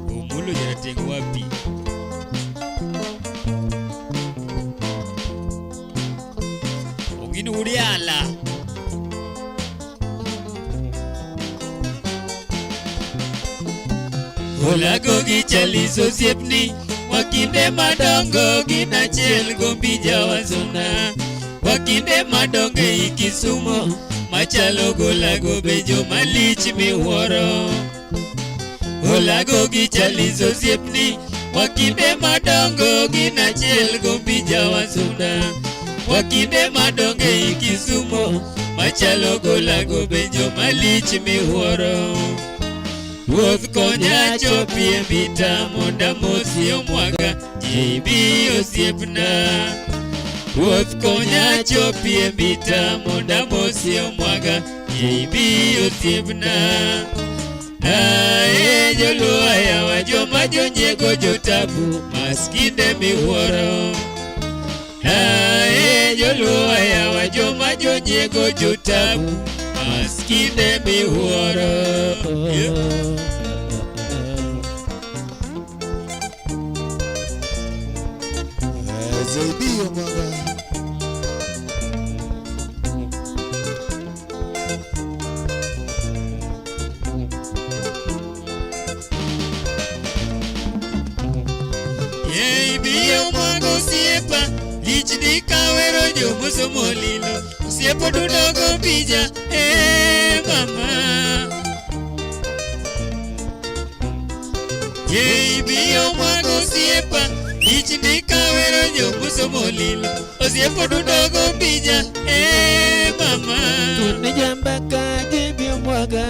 Speaker 5: Omolo Joroteng wapi Ongino Uriala Olago gi chaliso siepni wakinde madongo ginachiel Gombija wasona wakinde madongo e Kisumo machalo golago bejo malich miwuoro Olago gi chaliso siepni wakinde madongo ginachiel Gombija wasona wakinde madongo e Kisumo machalo golago bejo malich miwuoro Ruoth konya chopie mbita monda mosi Omwaga JB osiepna Ruoth konya chopie mbita monda mosi Omwaga JB osiepna Joluo yawa joma jonyego jotabu maskinde miwuoro Joluo yawa joma jonyego jotabu maskinde miwuoro
Speaker 1: JB Omwaga
Speaker 5: Osiepa lichni kawero jomosomo lilo osiepo Dundo Gombija mama JB Omwaga osiepa lichni kawero jomosomo lilo osiepo Dundo Gombija mama
Speaker 6: Tune jambaka JB Omwaga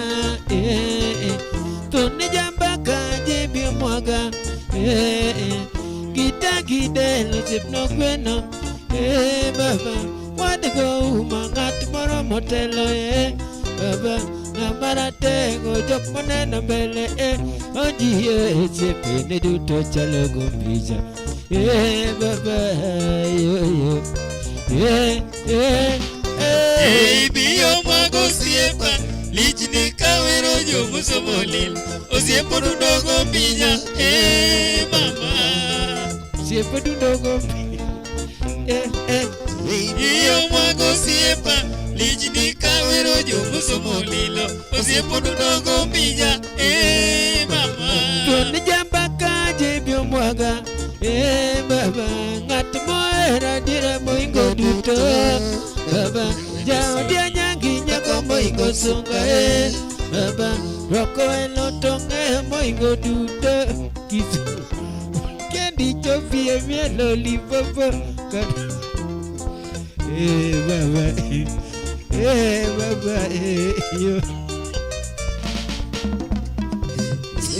Speaker 6: Tune jambaka JB Omwaga Gita gidelo sipno gweno baba wadigo uma ng'at moro motelo baba ng'amara tego jok moneno mbele ojiye siepene duto chalo Gombija baba yo
Speaker 5: JB Omwaga osiepa lichni kawero jomosomo lilo osiepo Dundo Gombija mama
Speaker 6: Osiepo Dundo Gombija
Speaker 5: Omwaga osiepa lijni kawero jomusomo lilo osiepo dogo mbija mama
Speaker 6: Tuon jambaka jebio mwaga baba ng'at mohera dira moingo duto baba jaodia nyangi nyako moingo sunga baba roko elotong'e moingo duto kisu kendi chofie mielo lipopo baba yo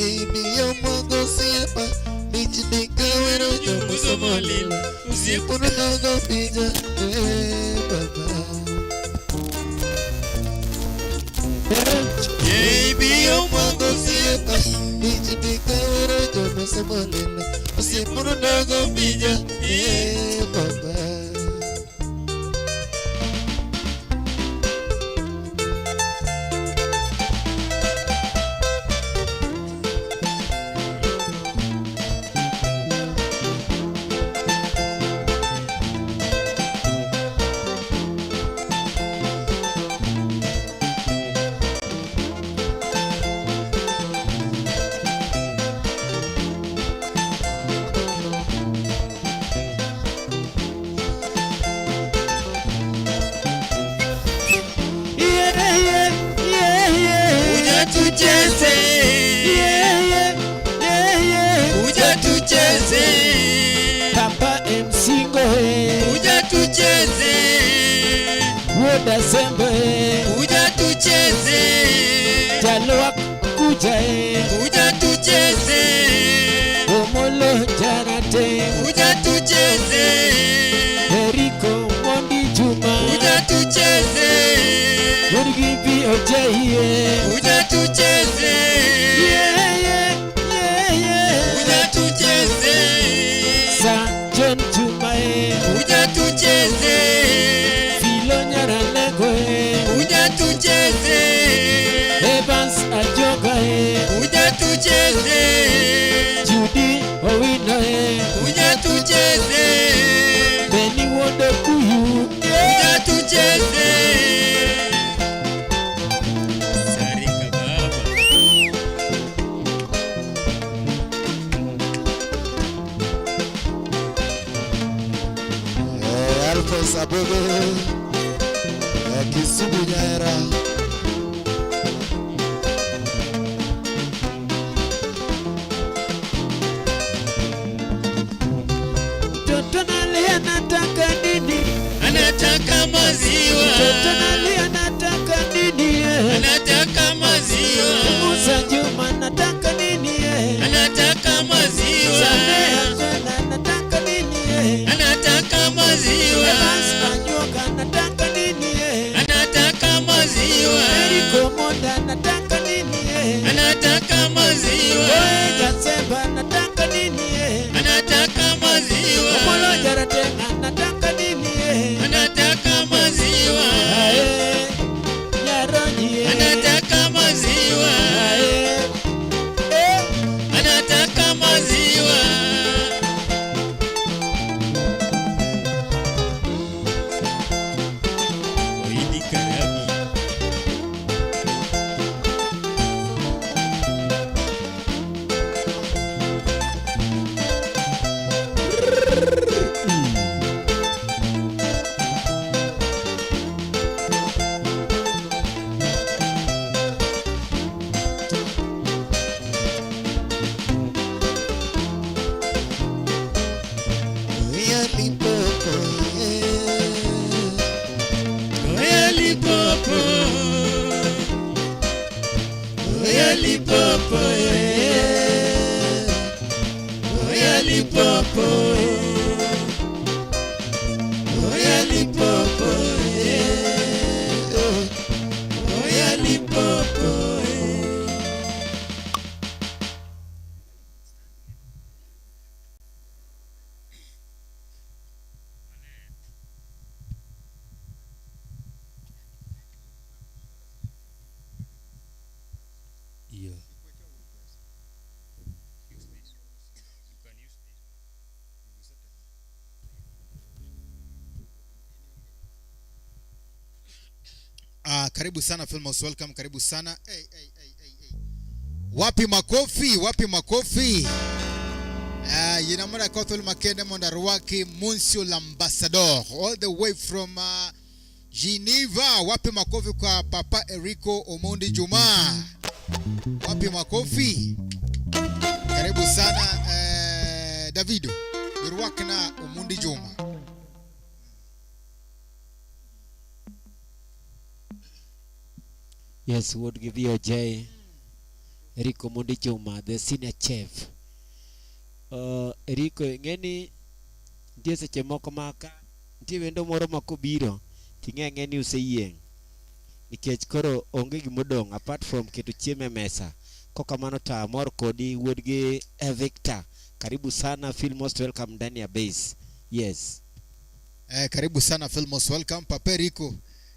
Speaker 1: Ibiyo mwago siepa lijni kawero jomusomo lilo osiepo dogo mbija baba
Speaker 5: ibiyo mwago
Speaker 1: siepa lijni kawero jomusomo lilo osiepo dogo mbija baba
Speaker 5: Uja tucheze
Speaker 6: Papa Msingo
Speaker 5: Uja tucheze
Speaker 6: Woda Sembo
Speaker 5: Uja tucheze
Speaker 6: Jalwa kuja
Speaker 5: Uja tucheze
Speaker 6: Omolo Jarate
Speaker 5: Uja tucheze
Speaker 6: Eriko Mondi Juma
Speaker 5: Uja tucheze
Speaker 6: Urgibi Ojaye
Speaker 5: Uja tucheze Uja tucheze
Speaker 6: Sa John Jumae
Speaker 5: Uja tucheze
Speaker 6: Filo Nyaralego
Speaker 5: Uja tucheze
Speaker 6: Evans Ajoga
Speaker 5: Uja tucheze
Speaker 6: Judy Owino
Speaker 5: Uja tucheze
Speaker 6: Beni Wondo Kuyu
Speaker 5: Uja tucheze Sarika baba
Speaker 1: Alphonse Abogo Kisumu Nyaera
Speaker 6: Toto nalia nataka nini
Speaker 5: anataka maziwa
Speaker 6: Toto nalia nataka nini
Speaker 5: anataka maziwa
Speaker 6: Musa Juma nataka nini
Speaker 5: anataka maziwa
Speaker 6: Samea Zona nataka nini
Speaker 5: anataka maziwa
Speaker 6: Evans Ajoga nataka nini
Speaker 5: anataka maziwa
Speaker 6: Eriko Monda nataka nini
Speaker 5: anataka maziwa
Speaker 6: Jasemba nataka nini
Speaker 5: anataka maziwa
Speaker 6: Omolo Jarate nataka nini
Speaker 5: anataka maziwa
Speaker 6: Nyaronyi
Speaker 5: anataka maziwa anataka maziwa Oidi Karabi
Speaker 1: Ya Limpopo
Speaker 5: Oya Lipopo Oya Lipopo Oya Lipopo Oya Lipopo Oya Lipopo
Speaker 2: Karibu sana Filmos, welcome, karibu sana. Hey. Wapi makofi, wapi makofi. Yinamara Kothul Makende Mondarwaki Monsieur l'Ambassadeur all the way from Geneva. Wapi makofi kwa Papa Erico Omondi Juma. Wapi makofi. Karibu sana Davido Irwaki na Omondi Juma.
Speaker 6: Yes, would give you a J. Erico Omondi Juma, the senior chef. Erico ngeni ndiye seche moko maka ndiye wendo moro makobiro tinge ngeni useyeng nikech koro onge gimodong apart from keto chiemo e mesa kokamano ta mor kodi wuodgi Victor. Karibu sana Phil, most welcome ndani ya base. Yes.
Speaker 2: Karibu sana Phil, most welcome Papa Erico.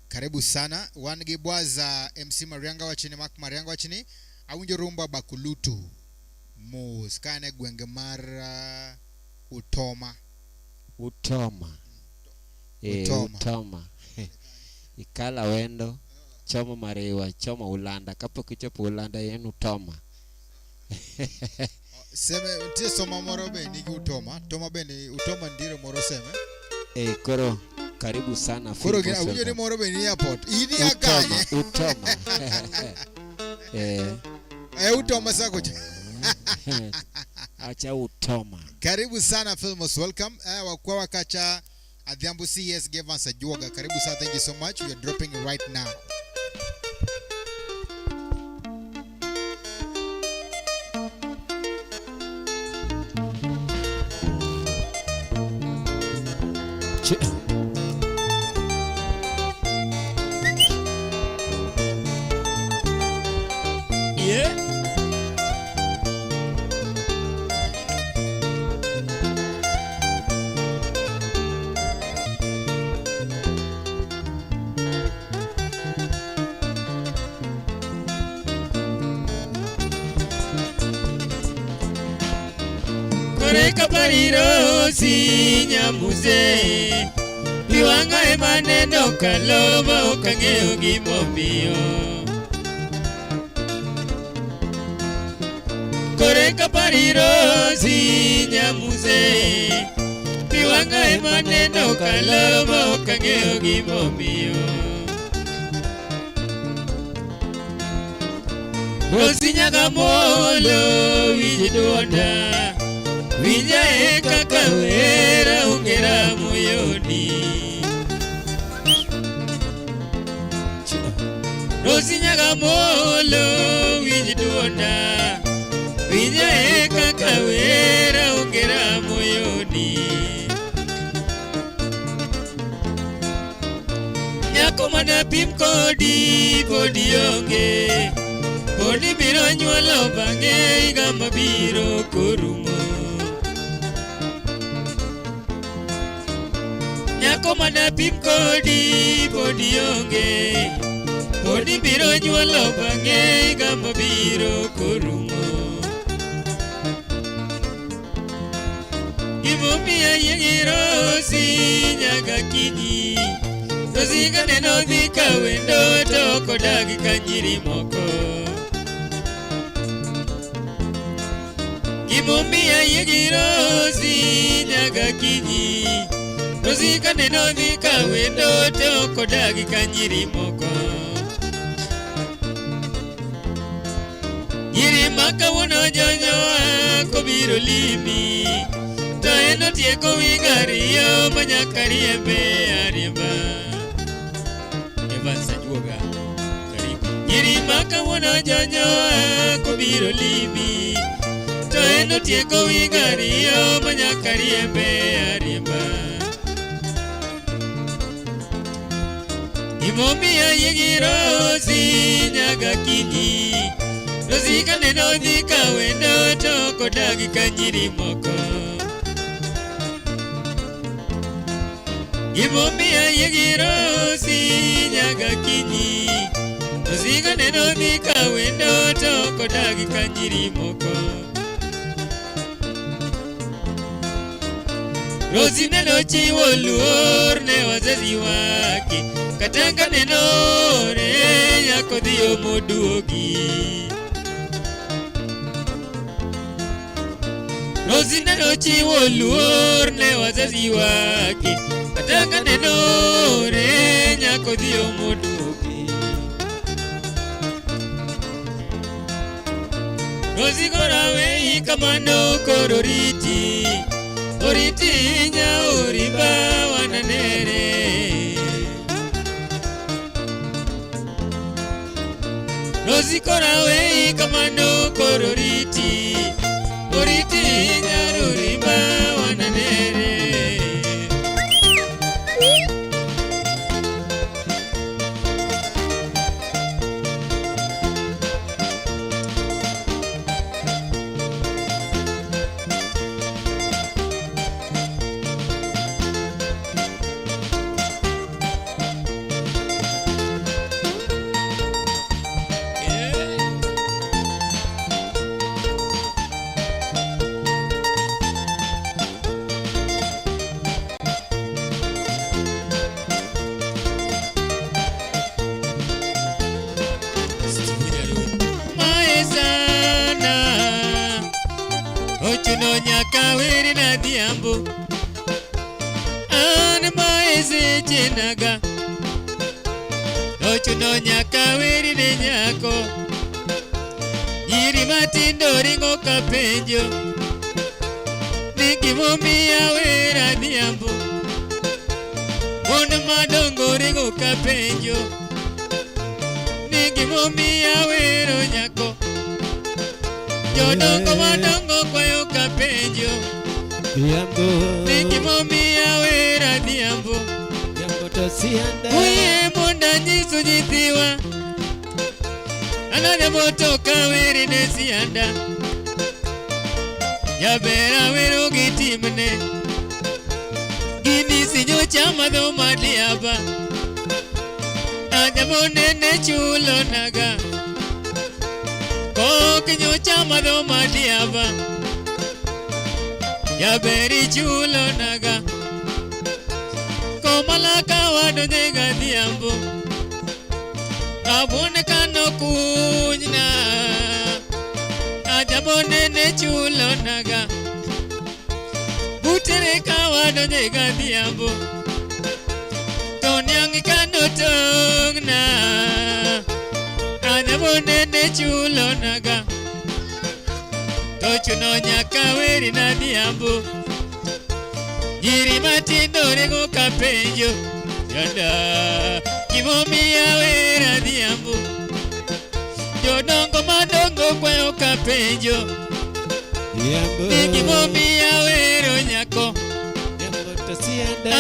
Speaker 2: Karibu sana wangi bwaza MC Marianga wachini Mark Marianga wachini awinjo rumba bakulutu muskane gwenge mar Utoma.
Speaker 6: Ikala wendo choma marewa choma Ulanda kapok ichopo Ulanda yen Utoma.
Speaker 2: Seme tie soma moro be nigi Utoma. Toma bende Utoma ndiro moro seme.
Speaker 6: Koro karibu sana
Speaker 2: Koro gina awinjo ni moro be ni airport. Ini akanye
Speaker 6: Utoma.
Speaker 2: Utoma sako.
Speaker 6: Acha Utoma.
Speaker 2: Karibu sana Filmos, welcome. Wakwa wakacha Adhiambo CS gave us a joga. Karibu sana, thank you so much. We are dropping it right now.
Speaker 5: Yeah. Koreka pariro si nyamuze Piwanga emaneno kaloba okangeo gimomio Koreka pariro si nyamuze Piwanga emaneno kaloba okangeo gimomio Rosinyaga molo wijiduonda Vinya eka kawera ungera moyoni Rosinyaga molo wijiduonda Vinya eka kawera ungera moyoni Nyako mana pim kodi podi onge Podi biro nyuolo bange igama biro korumo Nyako mana pim kodi podi onge Podi biro nyuolo bange igama biro korumo Gimomia yengiro si nyaga kinyi Rosinga neno dhika wendo toko dagi kanyiri moko Gimomia yengiro si nyaga kinyi Rosinga neno dhika wendo toko dagi kanyiri moko Yiri maka wono jonyoa kobiro limi To eno tieko wigariyo manyakari ebe ariba Evans Ajuoga karibu Yiri maka wono jonyoa kobiro limi To eno tieko wigariyo manyakari ebe ariba Gimomia yegiro si nyaga kinyi Rosinga neno dhika wendo toko dagi kanyiri moko Gimomia yegiro si nyaga kinyi Rosinga neno dhika wendo toko dagi kanyiri moko Rosi neno chiwo luor ne wazazi wake, katanga nenore nyako dhiyo moduogi. Rosi neno chiwo luor ne wazazi wake, katanga nenore nyako dhiyo moduogi. Rosi gorawe kamano koro riti, oriti nya oriba wananere. Rosi korawe kamano koro riti, oriti nya oriba wananere. Ochuno nyaka weri na diambo, an maese chenaga. Ochuno nyaka weri ne nyako, nyiri matindo ringo kapenjo, ni gimomiyo wera diambo. Mon madongo ringo kapenjo, ni gimomiyo wero nyako. Jodongo madongo kwayo kapenjo, ni gimomiyo wera diambo. Uye monda nyiso nyithiwa, anade motoka weri ne sianda. Jabera wero gitimne, gini sinyo chama dho madiaba. Adamone chulo naga, kokinyo chama dho madiaba. Jaberi chulo naga, komalaka wadonega diambo. Abone kano kunyna, ajabone ne chulo naga. Butere kawadonega diambo, tonyang kano tongna, ajabone ne chulo naga. Tochuno nyaka weri na diambo, nyiri matindo ringo kapenjo, yanda gimomiyo wera diambo. Jodongo madongo kwayo kapenjo, ni gimomiyo wero nyako.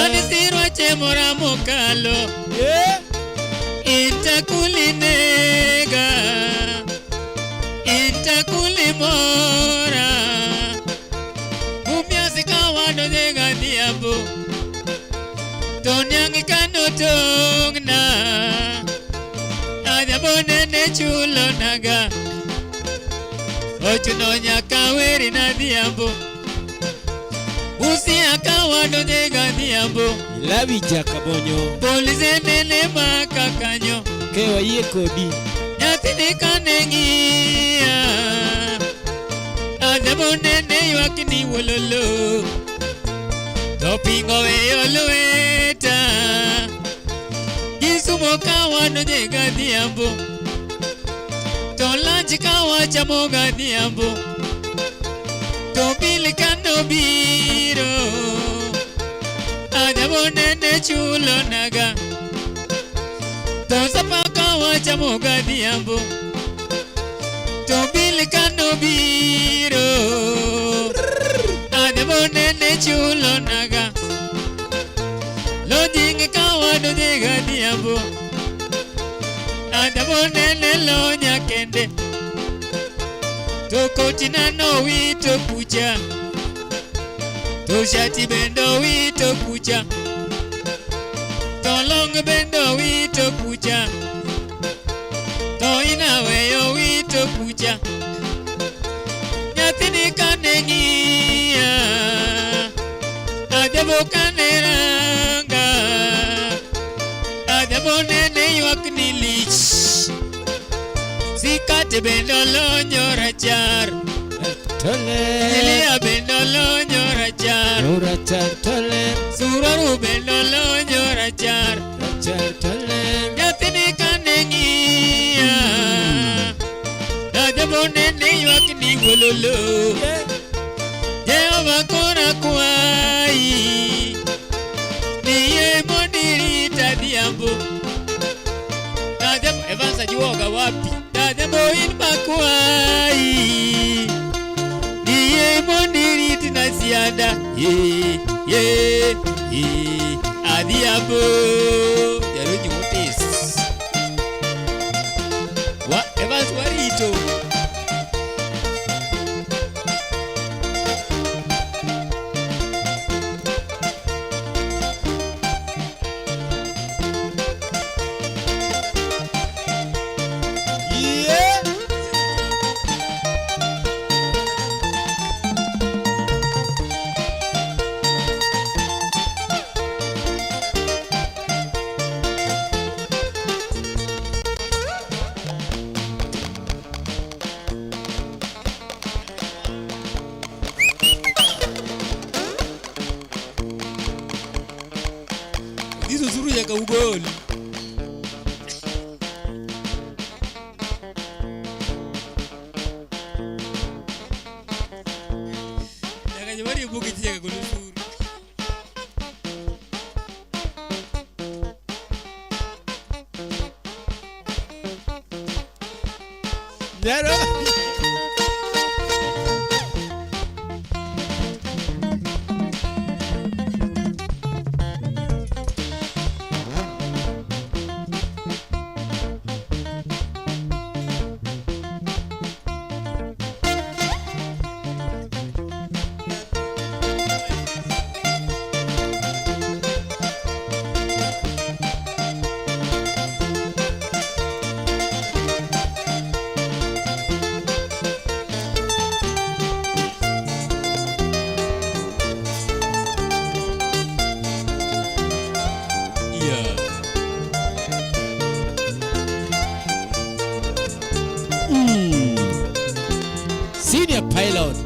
Speaker 5: Ani sirwa chemora mokalo, intakulinega, intakulimora. Umyasi kawadonega diambo, tonyang kano tongna, ajabone ne chulo naga. Ochuno nyaka weri na diambo, usi akawadonega diambo.
Speaker 6: Labi jakabonyo,
Speaker 5: Polise nene makakanyo,
Speaker 6: kewa ye kodi.
Speaker 5: nyathini kanengia, ajabone ne ywakni wololo. Topingo weyo lweta, gisumo kawadonega diambo, to lanchi kawachamoga diambo. To bili kano biro, ajabone ne chulo naga. To sapa kawachamoga diambo, to bili kano biro, ajabone ne chulo naga. Lojingi kawadonega diambo, ajabone ne lonya kende. To kotina no wito kucha, to shati bendo wito kucha, to long bendo wito kucha, to ina weyo wito kucha. Nyathini kanengia, Adebo kaneranga Adebo nene ywak ni lich Sikate bendo lonyo rachar
Speaker 6: Tole
Speaker 5: Elia bendo lonyo rachar
Speaker 6: Urachar tole
Speaker 5: Suraru bendo lonyo rachar
Speaker 6: Rachar tole
Speaker 5: Nyathini kanengia Adebo nene ywak ni wololo Jehova kona kwai Niye modiri tadhiambo Dadebo Evans ajuoga wapi Dadebo in makwai Niye modiri tinasiada Adhiambo Jaruji Mutis Evans warito Hizo zuru ya kaugoli Yakajamari mbuki tia kakuluzuru Jaro
Speaker 6: Senior pilot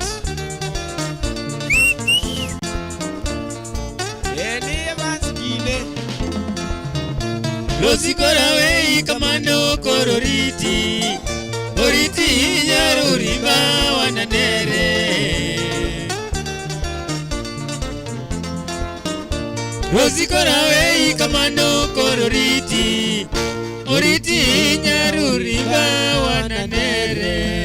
Speaker 6: Evans Gine
Speaker 5: Losikora wei kamano kororiti Oriti nyaruriba wananere Losikora wei kamano kororiti Oriti nyaruriba wananere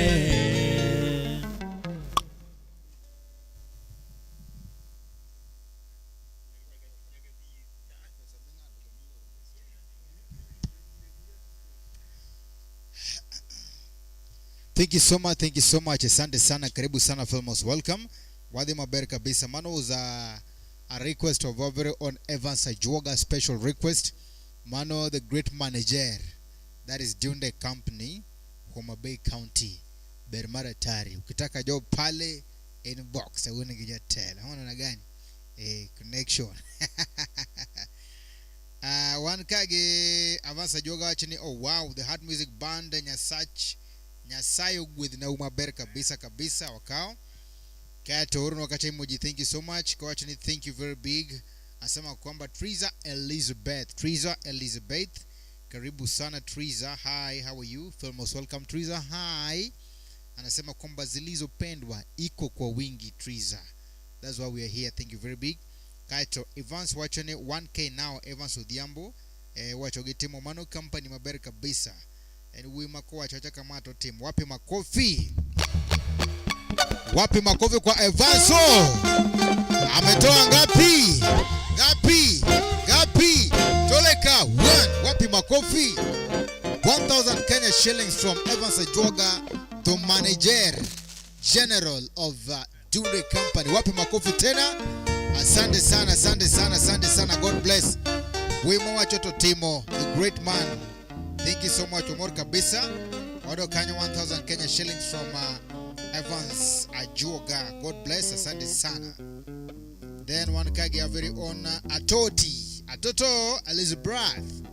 Speaker 2: Thank you so much, thank you so much. Asante sana, karibu sana Filmos. Welcome. Wadhi maber kabisa. Mano was a request of our very own Evans Ajuoga, special request. Mano, the great manager that is Dunde Company, Homa Bay County, Bermara Tari. Ukitaka job pale inbox, awuni gija tell. Hawana na gani? Connection. One kage Evans Ajuoga wachini, oh wow, the hard music band Nyasayo with Nauma Ber kabisa wakao. Kato Uruno wakati moji, thank you so much. Kwa wachini, thank you very big. Asema kwamba Triza Elizabeth. Karibu sana Triza. Hi, how are you? Filmos, welcome Triza. Hi. Anasema kwamba zilizopendwa iko kwa wingi Triza. That's why we are here. Thank you very big. Kaito Evans wachone 1K now. Evans Odhiambo. Wachoge timu Mano Company maber kabisa. And we mako wachacha kamato team. Wapi makofi kwa Evanso. Ametoa ngapi? Toleka 1. Wapi makofi? 1,000 Kenya shillings from Evans Ajuoga, the manager general of Dunde Company. Wapi makofi tena? Asante sana. God bless. Wimo wachoto timo, the great man. Thank you so much, Omar kabisa. Wado Kenya 1,000 Kenya shillings from Evans Ajuoga. God bless. Asante sana. Then one kagi our very own Atoto Elizabeth.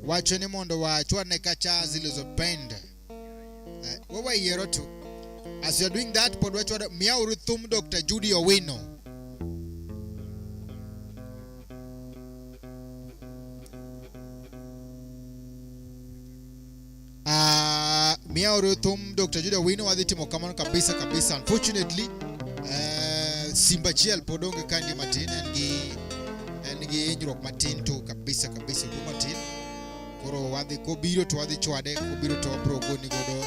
Speaker 2: Wacho ni mondo wachwa ne kacha zilizopenda. Wawa yero tu. As you're doing that, pod wachwa miauru thum Dr. Judy Owino. Miauru thum Dr. Judy Owino wadhitimo kamano kabisa. Unfortunately, Simba Chiel podonge kandi matin ngi injruok matin to kabisa matin. Koro wadhi kobiro to wadhi chwade, kobiro to brogo ni godo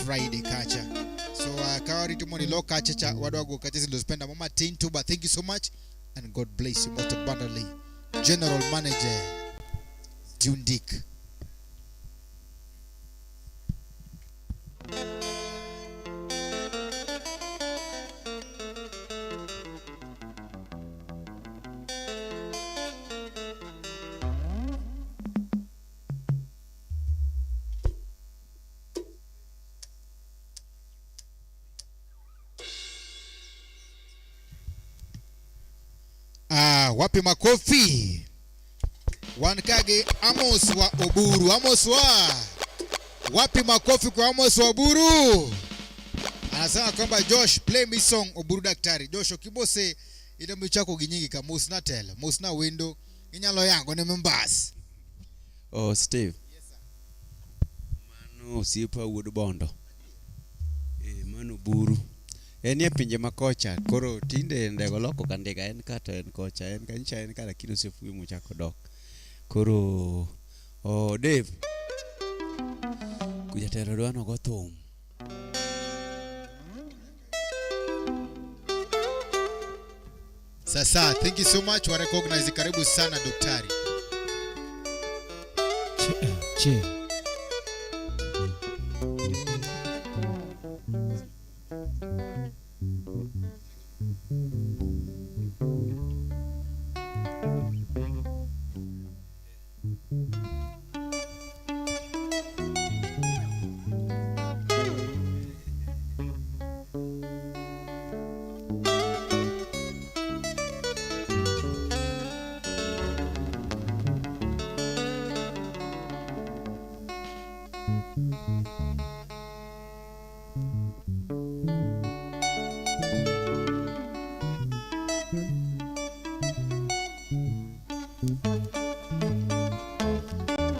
Speaker 2: Friday kacha. So kawari tumoni lo kacha cha wadwa go kacha zilizopenda mama tin to, but thank you so much and God bless you most abundantly. General Manager Jundik. Wapi makofi? Wankage Amos wa Oburu. Amos wa wapi makofi kwa Amos wa Oburu? Anasema kwamba Josh, play me song Oburu Daktari. Josh okibose ida michako ginyingi ka musna tell, musna window inyalo yango ne members.
Speaker 7: Oh Steve. Yes sir. Mano sipa wuod bondo. Mano Oburu. Enie pinje makocha koro tinde ndego loko kandika en kata en kocha en kancha en kala kino sefui muchako dok koro Dave kujatero dwano go thum
Speaker 2: Sasa thank you so much, wa recognize karibu sana daktari.
Speaker 6: Che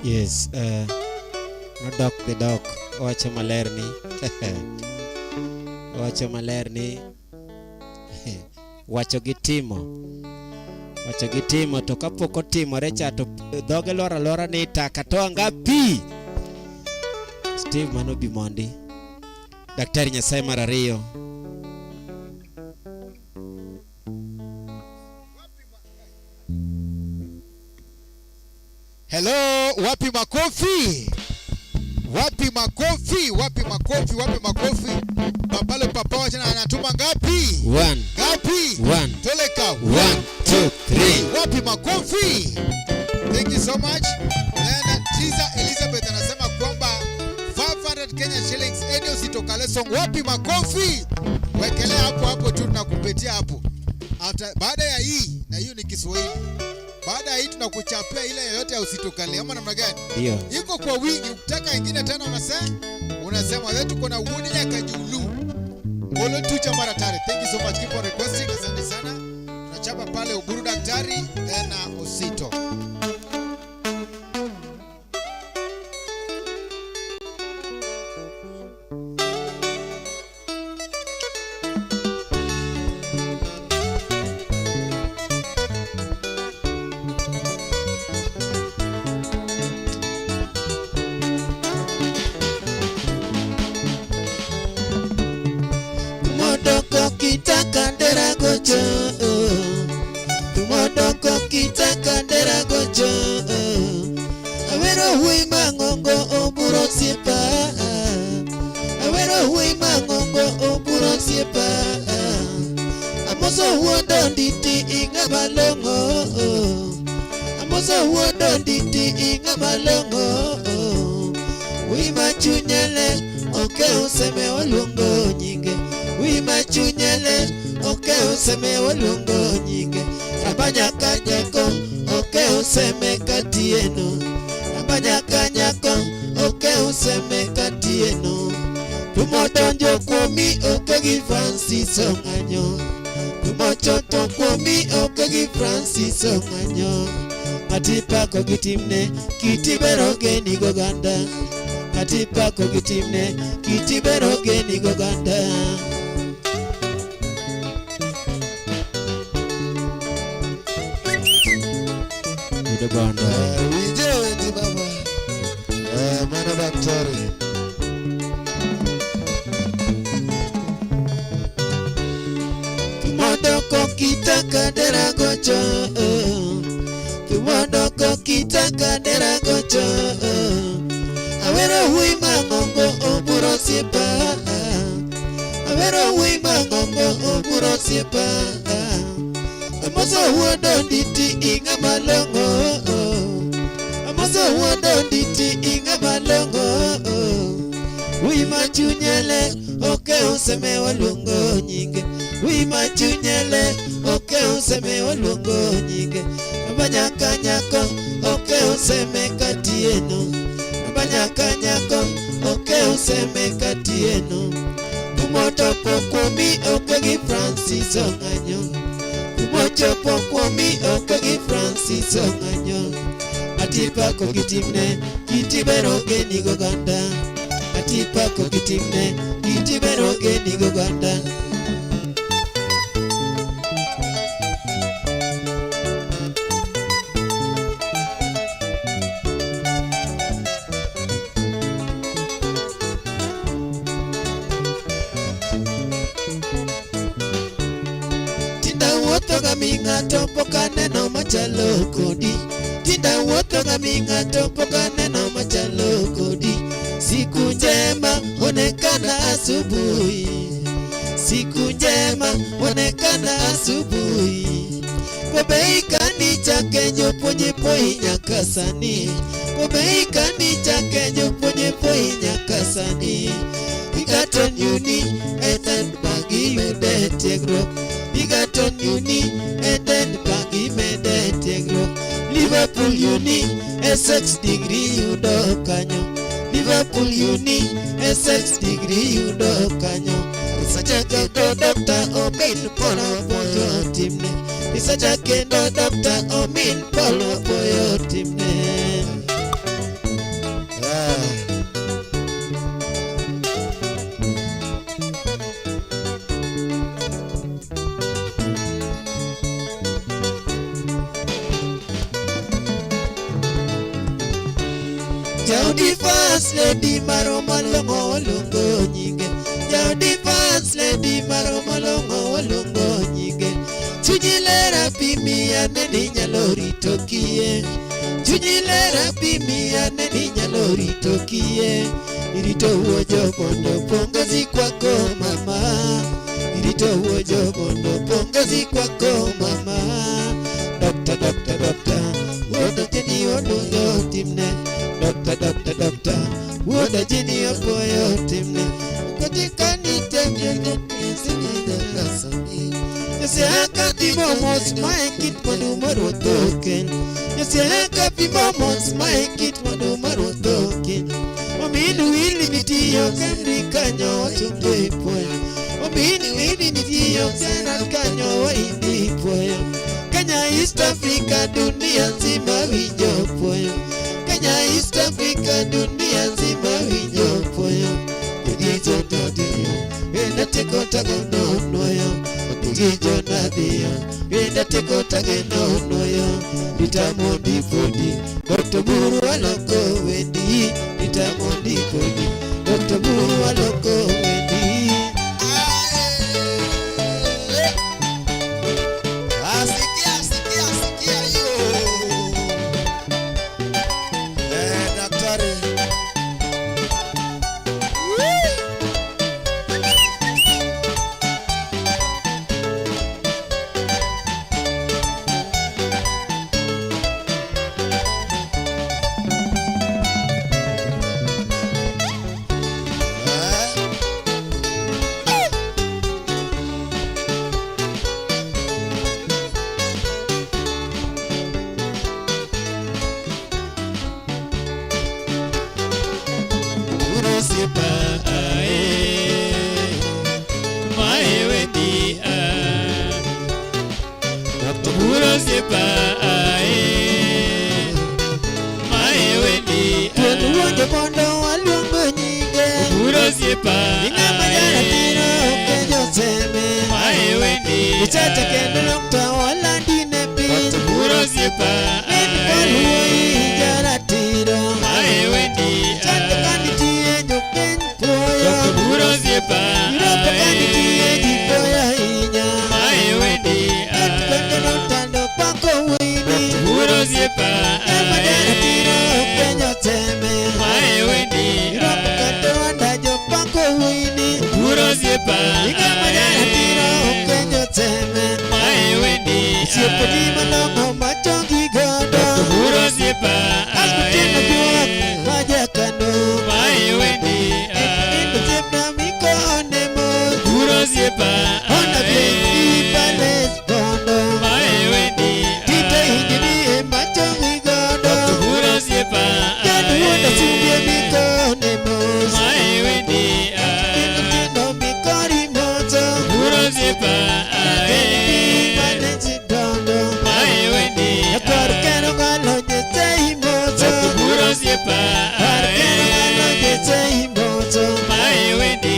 Speaker 6: Yes, no dog the dog. Wacha malerni. Wacha malerni. Wacho gitimo to kapoko timore cha to dhoge lora ni taka to ngapi? Steve Manobi Mondi. Daktari Nyasaye mar ariyo.
Speaker 2: Hello, wapi makofi? Wapi makofi? Babalo papa wacha anatuma ngapi?
Speaker 6: 1
Speaker 2: Ngapi?
Speaker 6: 1
Speaker 2: Toleka
Speaker 6: 1 2 3.
Speaker 2: Wapi makofi? Thank you so much. And Triza Elizabeth anasema kwamba 500 Kenya shillings eneo sitokale song. Wapi makofi? Wekelea hapo tu tunakupetia hapo. Baada ya hii, na hiyo ni Kiswahili. Baada ya hii tunakuchapia ile yoyote ya usitokale ama namna gani?
Speaker 6: Ndio.
Speaker 2: Iko kwa wingi, ukitaka ingine tena unasema wewe tuko na uoni nyaka julu. Ngolo tucha mara tare. Thank you so much, keep on requesting. Asante sana. Tunachapa pale Oburu Daktari na Osito.
Speaker 1: Tumodoko kitaka ndera gocho Awero hui mangongo oburo siepa Awero hui mangongo oburo siepa Amoso huondo nditi inga malongo Amoso huondo nditi inga malongo Wima chunyele oke useme olungo nyinge Wima chunyele oke useme waluongo nyinge abanya kanyako oke useme katieno abanya kanyako oke useme katieno tumodonjo kuomi oke gi Francis Ong'anyo tumochoto kuomi oke gi Francis Ong'anyo matipako gi timne kitibero geni goganda matipako gi timne kitibero geni goganda
Speaker 6: Udoganda
Speaker 1: Wijewe di baba Mano daktari Tumodoko kitaka dera gocho Tumodoko kitaka dera gocho Awero hui mangongo oburo siepa Awero hui mangongo oburo siepa Amoso huodo nditi inga malongo Amoso huodo nditi inga malongo Hui machunyele oke useme waluongo nyinge Hui machunyele oke useme waluongo nyinge Abanya kanyako oke useme katieno Abanya kanyako oke useme katieno Tumotopo kuomi oke gi Francis Ong'anyo Tumochopo kuomi oke gi Francis Ong'anyo Atipako gi timne kitibero geni goganda Atipako gi timne kitibero geni goganda Ng'ato poka neno machalo kodi Tinda wuotho gami ng'ato poka neno machalo kodi Siku njema onekana asubuhi Siku njema onekana asubuhi Kobe ikani chake joponye poi nyakasani Kobe ikani chake joponye poi nyakasani Igaton uni eten bagi mede tiegro Igaton uni eden bagi mede tiegro Liverpool uni Essex degree yudo kanyo Liverpool uni Essex degree yudo kanyo Isacha kendo Dr. Omin Polo Poyo timne Isacha kendo Dr. Omin Polo Poyo timne Jaudi fast lady maro malongo walungo nyinge Jaudi fast lady maro malongo walungo nyinge Chujilera pimi aneni nyalori tokie Chujilera pimi aneni nyalori tokie Irito uojo bondo pongozi kwako mama Irito uojo bondo pongozi kwako mama Doctor Woda jeni walungo timne Doctor, woda jini opoyo timne Katika nitemye sini de kasami Yase haka pimomos maekit manumaro token Yase haka pimomos maekit manumaro token Ominu hili nitiyo kendri kanyo wachunge poya Ominu hili nitiyo kendri kanyo wa indi poya Kenya East Africa dunia nzima winjo poya Kenya East Africa dunia nzima winyo poyo Tugijo nadiyo Wenda teko tage nonoyo Tugijo nadiyo Wenda teko tage nonoyo Nitamondi podi Dr. Buru waloko wendi Nitamondi podi Dr. Buru waloko wendi Sikia yo Daktari
Speaker 5: siepa mae wendi Oburo siepa mae wendi
Speaker 1: Tuonge mondo waluongo nyinge
Speaker 5: Oburo siepa
Speaker 1: Ing'ama jana tiro kenyo seme
Speaker 5: mae wendi
Speaker 1: Uchacha kendo nokta walandi ne piny
Speaker 5: Oburo siepa
Speaker 1: Nini waluoi jana tiro
Speaker 5: mae wendi
Speaker 1: Chante kandi tiye nyukin poyo
Speaker 5: Oburo siepa
Speaker 1: Iropo kandi tiye jipoya hinya
Speaker 5: mae wendi
Speaker 1: Kentu kende noktando pako wini
Speaker 5: Oburo siepa
Speaker 1: Ing'ama jana tiro kenyo seme
Speaker 5: mae wendi
Speaker 1: Iropo kende wandajo pako wini
Speaker 5: Oburo siepa
Speaker 1: Ing'ama jana tiro kenyo seme
Speaker 5: mae wendi
Speaker 1: Siepo di malongo machongi godo
Speaker 5: Oburo siepa
Speaker 1: Askutina juak majakano
Speaker 5: mae wendi
Speaker 1: Indo siepna miko onemo
Speaker 5: Oburo siepa
Speaker 1: Ona bendi pales bondo
Speaker 5: mae wendi
Speaker 1: Tita hingini e machongi godo
Speaker 5: Oburo siepa
Speaker 1: Kendo wanda sumbie miko onemo
Speaker 5: mae wendi
Speaker 1: Indo tindo miko rimozo
Speaker 5: Oburo siepa
Speaker 1: Kendi pales bondo
Speaker 5: mae wendi
Speaker 1: Yakor keno galo jese imozo
Speaker 5: Oburo siepa
Speaker 1: Yakor keno galo jese imozo
Speaker 5: mae wendi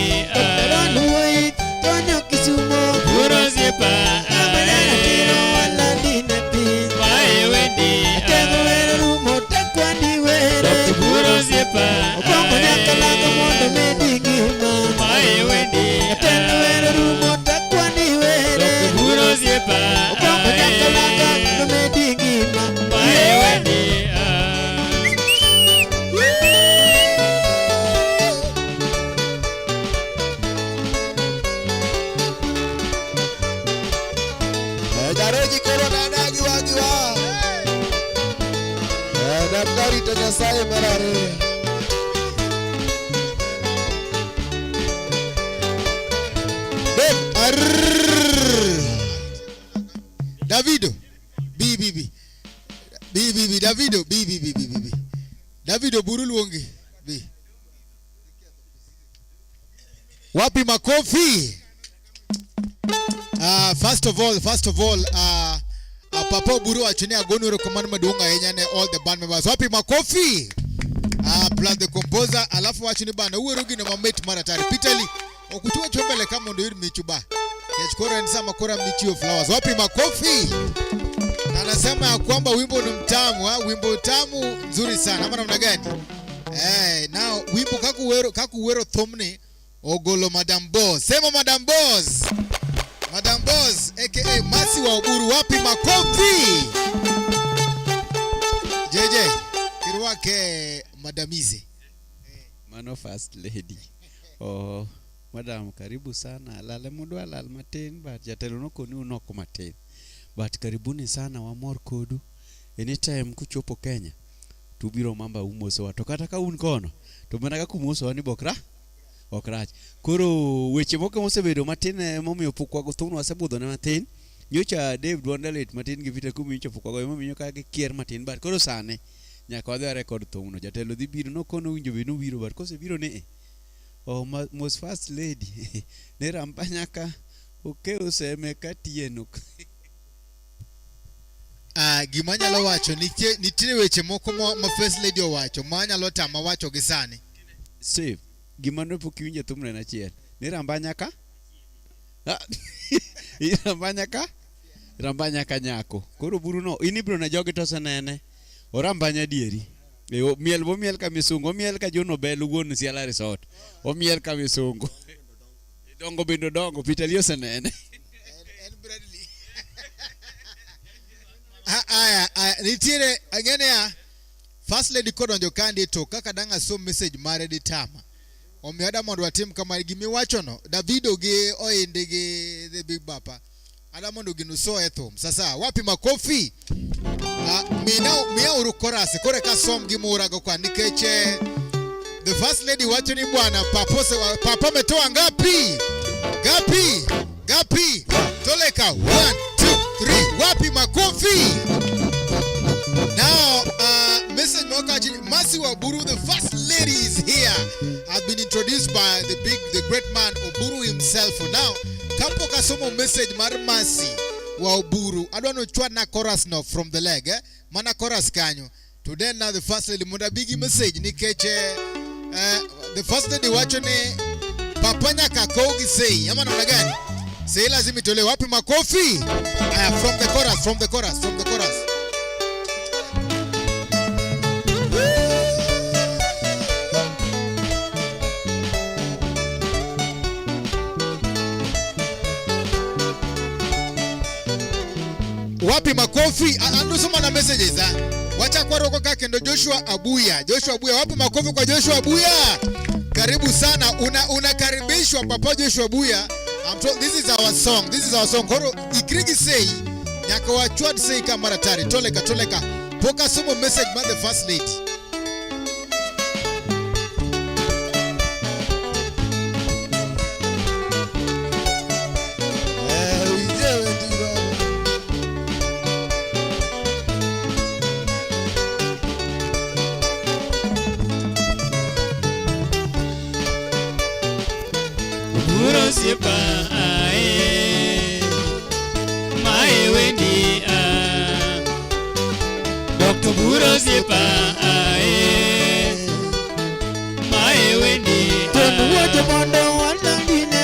Speaker 1: Ronuoi tonyo kisumo
Speaker 5: Oburo siepa
Speaker 1: Amanana tiro wala dine pi
Speaker 5: mae wendi
Speaker 1: Tengo wero rumo takwani were
Speaker 5: Oburo siepa
Speaker 1: Okongo nyaka lago mondo medigima
Speaker 5: mae wendi
Speaker 1: Tengo wero rumo takwani were
Speaker 5: Oburo siepa
Speaker 1: Okongo nyaka lago mondo medigima
Speaker 5: mae wendi
Speaker 2: Jaroji koro nana giwa daktari to Nyasaye marare Davido Davido buru luongi bi wapi makofi. First of all, Papa Buru achine agonu recommend madunga yenyane all the band members. Wapi makofi. Plus the composer alafu achine bana uwerugi na mamate mara tari. Pitali okutua chombele kama ndo yiri michuba. Kechukora nisama kora michio flowers. Wapi makofi. Na anasema ya kwamba wimbo ni mtamu, wimbo tamu nzuri sana. Ama namna gani? Now wimbo kaku wero thomni ogolo Madam Boss. Sema Madam Boss. Madam Boss aka Masi wa Oburu, wapi makofi. JJ kiruwake Madamize
Speaker 7: Mano first lady. Madam karibu sana. Lale mudu alal matin but jatelo noko ni unoko matin. But karibuni sana wa mor kodu. Anytime kuchopo Kenya tubiro mamba umoso watu kata ka un kono to manaka kumoso wani bokra okrach koro weche moko mosebedo matin momiyo pukwa go thuno asebudho na matin nyocha David Wandalet matin gi vita kumi nyocha pukwa go momiyo ka gi kier matin but koro sane nyaka wadhi record thuno jatelo dhi biro no kono winjo beno biro but kose biro ne most first lady ne rampanyaka okeo seme katieno
Speaker 2: gimanyalo wacho nitie weche moko ma first lady owacho manyalo tama wacho gi sani
Speaker 7: save gimano pokiwinje thumne na chiel ni rambanyaka rambanyaka nyako koro buru no inibro na jogi to senene orambanya dieri miel bo miel ka misungo miel ka jono bel wuon siala resort o miel ka misungo dongo bendo dongo pitalio senene
Speaker 2: nitiere angene ya first lady kodonjo kandi to kaka danga so message mare di tama omiada mondo watim kama gimi wachono Davido gi oinde gi the big bapa ada mondo ginu so ethom sasa wapi makofi. Mia urukorase kore ka som gi murago kwa nikeche the first lady wacho ni bwana papa metoa ngapi toleka 1 2 3 wapi makofi. Now, Message Mokaji, Masi wa Oburu, the first lady is here. I've been introduced poka somo message mar Mercy wa Oburu. Adwano chwa na chorus no from the leg mana chorus kanyo. Today now the first lady muda bigi message nikeche the first lady wacho ni papanya kakogi say ama namna gani? Say lazima itolewe wapi makofi? From the chorus. Wapi makofi? Andusoma na messages wacha kwa roko kake ndo Joshua Abuya wapi makofi kwa Joshua Abuya? Karibu sana, unakaribishwa papa Joshua Abuya. This is our song koro ikrigi say nyaka wachwad say kamara tari toleka poka somo message by the first lady.
Speaker 5: Sipa Mae Wendy Dr. Buro Sipa Mae Wendy
Speaker 1: Tonu wote mondo wala dine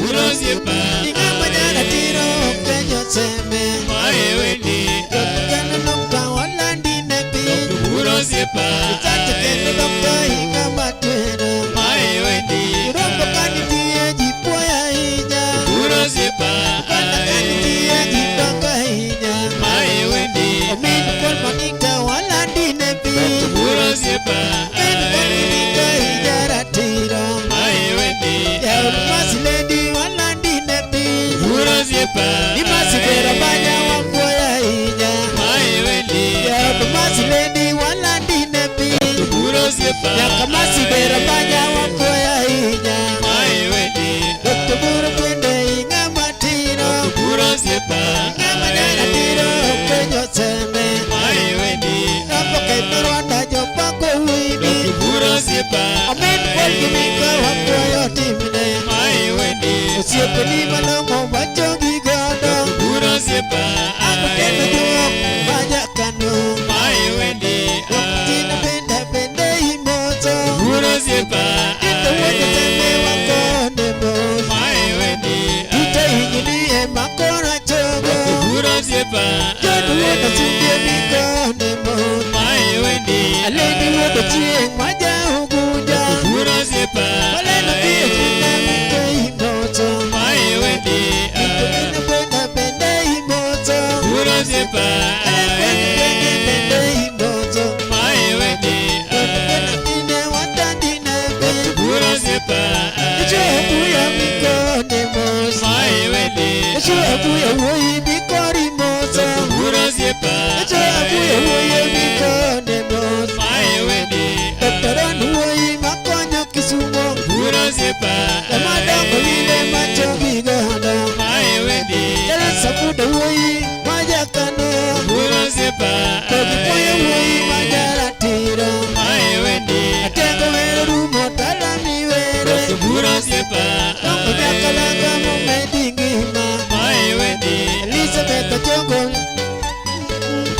Speaker 5: Buro Sipa
Speaker 1: Ingamanya tiro kenyo seme
Speaker 5: Mae Wendy
Speaker 1: Kena nokta wala dine pi
Speaker 5: Dr. Buro Sipa
Speaker 1: Kata kena nokta ingamatwena
Speaker 5: Mae Wendy
Speaker 1: Rombo kani tiye jipoya hinya
Speaker 5: Buro Sipa
Speaker 1: Kata kani tiye jitonga hinya
Speaker 5: Mae Wendy
Speaker 1: Ominu kwa manika wala dine pi
Speaker 5: Buro Sipa
Speaker 1: Ominu kwa manika hijara tiro
Speaker 5: Mae Wendy
Speaker 1: Ya ulumasi lady wala dine pi
Speaker 5: Buro Sipa
Speaker 1: Nimasi vera banya wapoya hinya
Speaker 5: Mae Wendy
Speaker 1: Ya ulumasi lady wala dine pi
Speaker 5: Buro Sipa
Speaker 1: Ya kamasi vera banya wapoya hinya
Speaker 5: Mae Wendy
Speaker 1: Dr. Buro kwende inga matiro
Speaker 5: Buro Sipa
Speaker 1: Inga manana tiro kenyo seme
Speaker 5: Mae Wendy
Speaker 1: Rampo kendo Rwanda jopako wini
Speaker 5: Buro Sipa
Speaker 1: Amen kwa kimika wapoya timine
Speaker 5: Mae Wendy
Speaker 1: Usiepe ni malongo wachogi godo
Speaker 5: Buro Sipa
Speaker 1: Ako kendo juo maja kanu
Speaker 5: Mae Wendy
Speaker 1: Wakina benda bende imoto
Speaker 5: Buro Sipa
Speaker 1: Ito wende teme wakone mo
Speaker 5: Mae Wendy
Speaker 1: Ito hingilie makora chogo
Speaker 5: Buro Sipa
Speaker 1: Jodu wende sungie mikone mo
Speaker 5: Mae Wendy
Speaker 1: Aleni wende chie maja huguja
Speaker 5: Buro Sipa
Speaker 1: Waleno pia chune mike imoto
Speaker 5: Mae Wendy
Speaker 1: Ito wende benda bende imoto
Speaker 5: Buro Sipa
Speaker 1: Aleni wende bende imoto
Speaker 5: Mae Wendy
Speaker 1: Jodu wende kine watandine be
Speaker 5: Buro Sipa
Speaker 1: Icho hukuya mikone mo
Speaker 5: Mae Wendy
Speaker 1: Icho hukuya woi mikori moto
Speaker 5: Buro Sipa
Speaker 1: Icho hukuya woi mikone mo
Speaker 5: Mae Wendy
Speaker 1: Doktoran woi makonyo kisumo
Speaker 5: Buro Sipa
Speaker 1: Lamadongo lile macho gigodo
Speaker 5: Mae Wendy
Speaker 1: Jala sabuda woi majakano
Speaker 5: Buro Sipa
Speaker 1: Kogi poyo woi majaratiro
Speaker 5: Mae Wendy
Speaker 1: Atengo wero rumo talami were
Speaker 5: Buro Sipa
Speaker 1: Tongo jakalanga mumedingima
Speaker 5: Mae Wendy
Speaker 1: Elizabeth Ojongo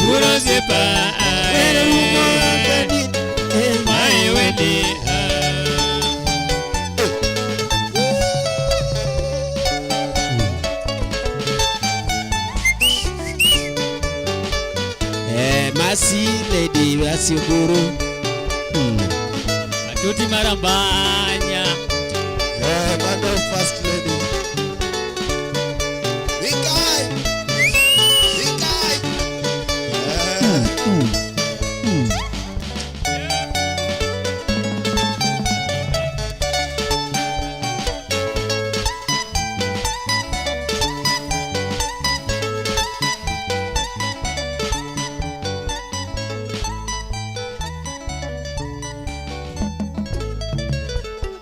Speaker 5: Buro Sipa
Speaker 1: Wero rumo akadin
Speaker 5: Mae Wendy
Speaker 6: Mercy lady Mercy Oburu.
Speaker 5: Atuti marambanya
Speaker 1: Madam First Lady Vikai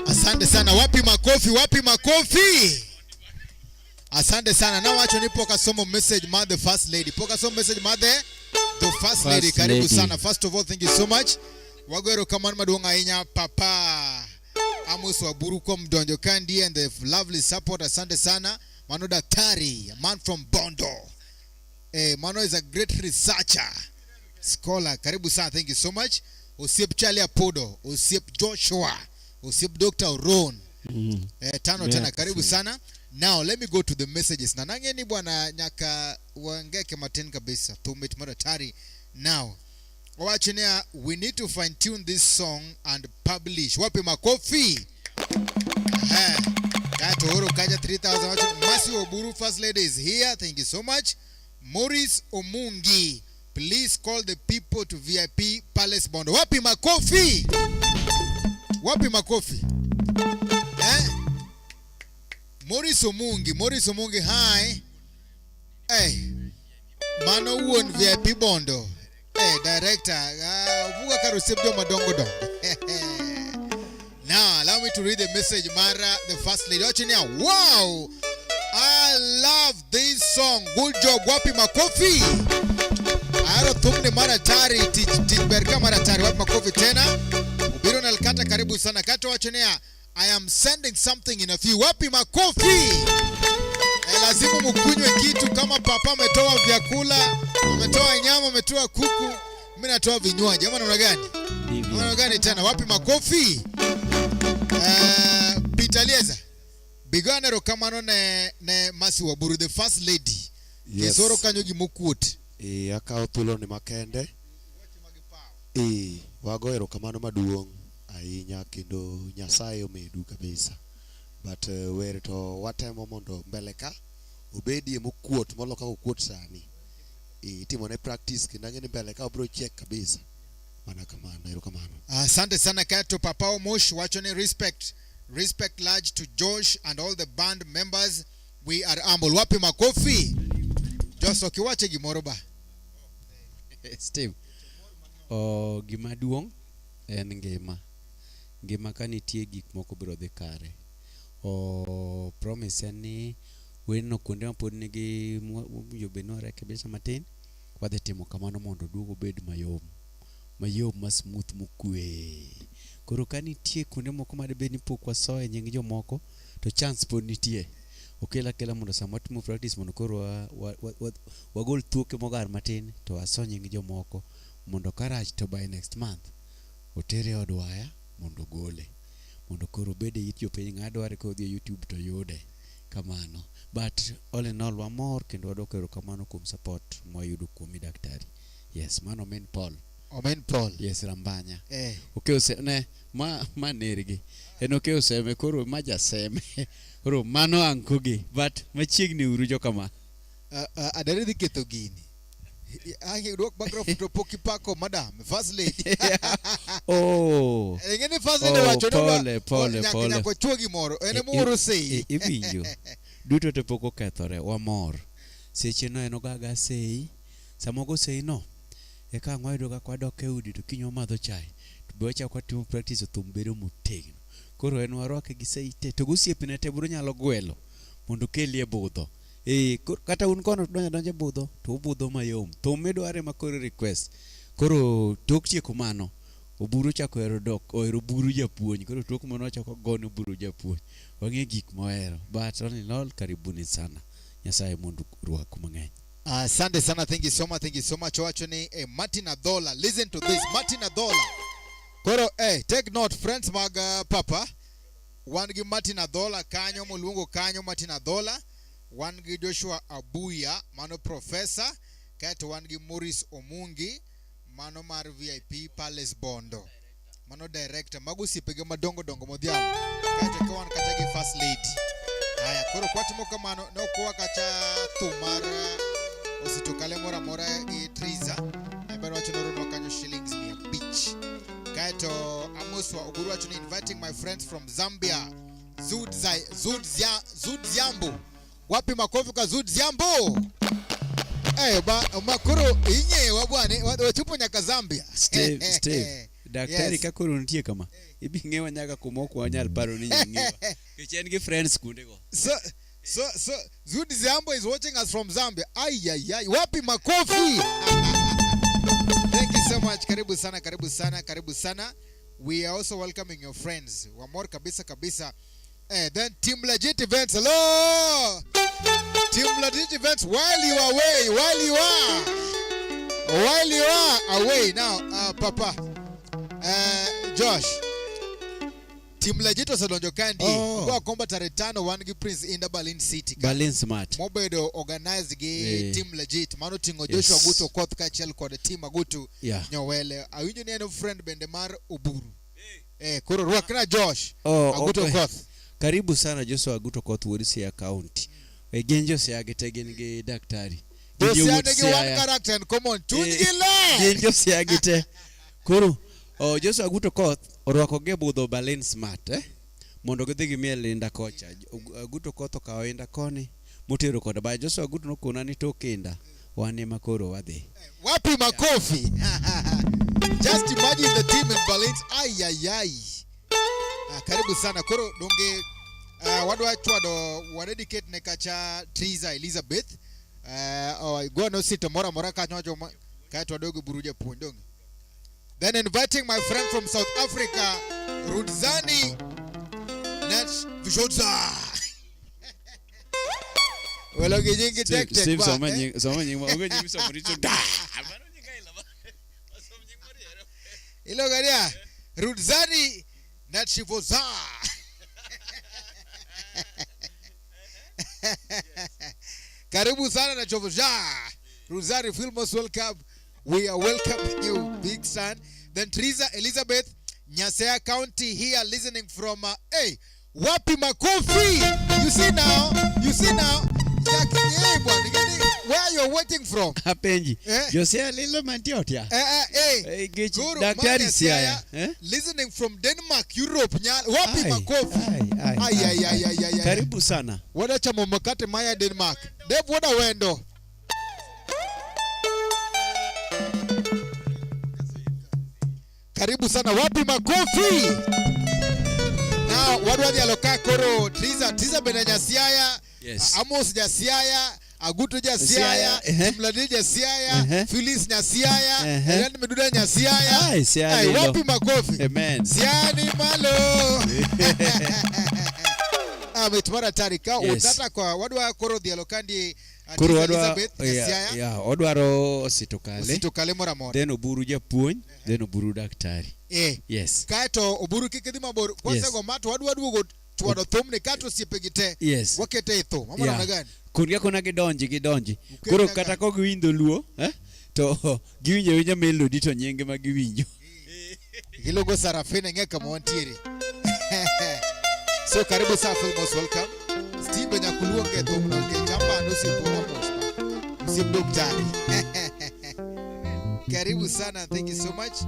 Speaker 2: Asante sana, wapi makofi? Asante sana. Now wacho nipo kasomo message ma the first lady. Poka somo message ma the first lady. Karibu
Speaker 6: lady.
Speaker 2: sana. First of all, thank you so much. Wagwero kamani maduonga inya papa Amos Waburu kwa mdonjo kandi and the lovely support. Asante sana. Mano daktari, a man from Bondo. Mano is a great researcher, scholar. Karibu sana, thank you so much. Osiep Charlie Apodo, Osiep Joshua, Osiep Dr. Ron. Tano tena, karibu sana. Now let me go to the messages. Na nangeni bwana nyaka wangeke maten kabisa. Tumit maratari. Now, wachenia, we need to fine tune this song and publish. Wapi makofi? Kato Horo Kaja 3000. Masi Oburu first lady is here. Thank you so much. Maurice Omungi, please call the people to VIP Palace Bondo. Wapi makofi? Wapi makofi? Maurice Omungi, hi. Hey, mano uon VIP Bondo. Hey, director, buga karusebdo madongo dong. Now, allow me to read the message, Mara, the first lady. Wow, I love this song. Good job, wapi makofi. Aro tumne mara tari, tijberka mara tari, wapi makofi tena. Ubiro nalkata karibu sana. Kato wachonea, I am sending something in a few. Wapi makofi. Lazimu mkunywe kitu kama papa ametoa vyakula, ametoa nyama, ametoa kuku, mimi natoa vinywaji. Jamani una gani? Una gani tena? Wapi makofi? Pitalieza. Biganero kamano ne Masi Waburu, the first lady.
Speaker 8: Yes.
Speaker 2: Kesoro kanyogi mukut.
Speaker 8: Akao tulo ni makende. Wagoero kamano maduong. Ahinya kendo Nyasaye omedu kabisa. But where to what time mondo mbeleka obedi mokuot moloka okuot sani. Timone practice kinangeni mbeleka obro check kabisa. Mana kamano, ero kamano.
Speaker 2: Asante sana Kato Papa Omosh, wachone respect large to Josh and all the band members. We are humble. Wapi makofi. Joso kiwache gimoroba.
Speaker 7: Steve. Gimaduong en ngima kanitie gik moko biro dhi kare. Promise ni weno kuonde mapod nigi yobenore kabisa matin, wadhi timo kamano mondo duogo bed mayom ma smooth mokwe. Koro kanitie kuonde moko madebed ni pok wasoe nying jomoko, to chance pod nitie. Okela mondo sama timo practice mondo koro wagol thuoke mogar matin to waso nying jomoko mondo karach to by next month otere odwaya mondo gole. Mondo koro bede it jopiny ng'adware kodhi YouTube to yude kamano. But all in all wamor kendo wadokero kamano kuom support mwayudo kuom daktari. Yes, mano men Paul.
Speaker 2: Amen Paul.
Speaker 7: Yes, Rambanya. Ose ne ma nergi. Eno seme koro maja seme. Koro mano ankogi, but machiegni uru jo kama.
Speaker 2: Adere dhi ketho gini. Angi dok background to poki pako madam first lady. Ngene first lady wacho
Speaker 7: pole.
Speaker 2: Nyako chuogi moro. Ene moro sei.
Speaker 7: Ibinjo. Duto te poko kethore wamor. Seche no eno gaga sei. Samogo sei no. Eka ng'wedo ga kwadok e udi to kinyo madho chai. To be wacha kwatimo practice thum bedo motegno. Koro en warwake gi sei te to gosiepne te biro nyalo gwelo mondo kelie budho. Kata un kono donje budho to ubudho mayom. To medware makoro request. Koro tok tieko mano oburu chako ero dok oero buru japuonj. Koro tok mano chako gono buru japuonj. Wang'e gik moero. But all in all karibuni sana. Nyasaye mondo ruaku mang'eny.
Speaker 2: Asante sana, thank you so much. Wachoni Martin Adola, listen to this. Martin Adola. Koro take note friends maga papa. One gi Martin Adola kanyo mulungo kanyo Martin Adola. One gi Joshua Abuya mano professor. Kato one gi Maurice Omungi mano mar VIP Palace Bondo. Mano director magusi pege madongo modhial. Kato kwa one katagi first lady. Haya koro kwatimo kamano no kwa kacha tumara ositukale mora i Triza. Embero wachonoro no kanyo shillings near beach. Kato Amoswa Oguru wachoni inviting my friends from Zambia. Zud Ziambo. Wapi makofi kwa Zud Ziambo? Makoro inye wabwane wachupo nyaka Zambia.
Speaker 7: Steve. Daktari kakoro nitie kama. Ibi ngewa nyaka kumoko wanyal paro ni ngewa. Kichen gi friends kunde go.
Speaker 2: So Zud Ziambo is watching us from Zambia. Ay. Wapi makofi? Thank you so much. Karibu sana. We are also welcoming your friends. Wamor kabisa. Then Team Legit Events. Hello. Team Legit Events. While you are away now, Papa, Josh. Team Legit osedonjo kandi kwa komba tarehe 5 One Prince in the Berlin City.
Speaker 7: Berlin Smart.
Speaker 2: Mobedo organized Team Legit. Mano tingo Joshua Aguto Koth kachel kod team Aguto Nyowele. Awinjo ni eno friend bende mar Oburu. Koro ruakna Josh Aguto Koth.
Speaker 7: Karibu sana Joshua Aguto Koth Woodsia County. Genjo siagete gi daktari.
Speaker 2: Genjo one character and common tunjile.
Speaker 7: Genjo siagete. Koro Joshua Aguto Koth orwako ge budho Berlin Smart mondo gidhi gimie linda kocha. Aguto Koth okawainda koni motero kod ba Joshua Aguto nokona ni tokinda wane makoro wadhi.
Speaker 2: Wapi makofi. Just imagine the team in Berlin. Ay. Karibu sana koro donge wadwa chwado wadedicate ne kacha Triza Elizabeth. Go no sit mora kanyo ka twadogo buruje pondong. Then inviting my friend from South Africa, Rudzani Nats Vijodza. Well, okay, you take
Speaker 7: Steve someone
Speaker 2: Hello, Garia. Rudzani Nats Vijodza. Karibu sana na Chovja. Rudzani, feel most welcome. We are welcoming you, big son. Then Triza Elizabeth, Nyasea County here listening from, Wapi Makofi. You see now. Where you're waiting from?
Speaker 7: Hapenji. Josea Lilo Mantiotia.
Speaker 2: Daktari Siaya. Listening from Denmark, Europe. Wapi Makofi. Ay.
Speaker 7: Karibu sana.
Speaker 2: Wada chamo makate maya Denmark. Dave wada wendo. Karibu sana, wapi makofi. Now wadwadi aloka koro Triza benanya siaya. Amos jasiaya, Aguto jasiaya, Mladi jasiaya, Phyllis jasiaya, Elan Meduda jasiaya. Ay, wapi makofi.
Speaker 7: Amen.
Speaker 2: Siani malo. Metumara tarika utata kwa wadwa koro dialokandi
Speaker 7: Kuru odwaro situkale
Speaker 2: mora.
Speaker 7: Then oburu japuonj, then oburu daktari. Yes.
Speaker 2: Kaito oburu kikidhi mabor. Kwase go mato wadwadugo chwado thumne kato siepegite.
Speaker 7: Yes.
Speaker 2: Wakete itho. Mama na gani?
Speaker 7: Kuria kona gidonji. Kuro kata ko giwindo luo, to giwinjo melody to nyenge ma giwinjo.
Speaker 2: Gilogo Sarafina ngeka montieri. So karibu sana, most welcome. Steve Nyakuluo ngeto mno ngechamba nusipona mospa. Usibdoktari. Karibu sana, thank you so much.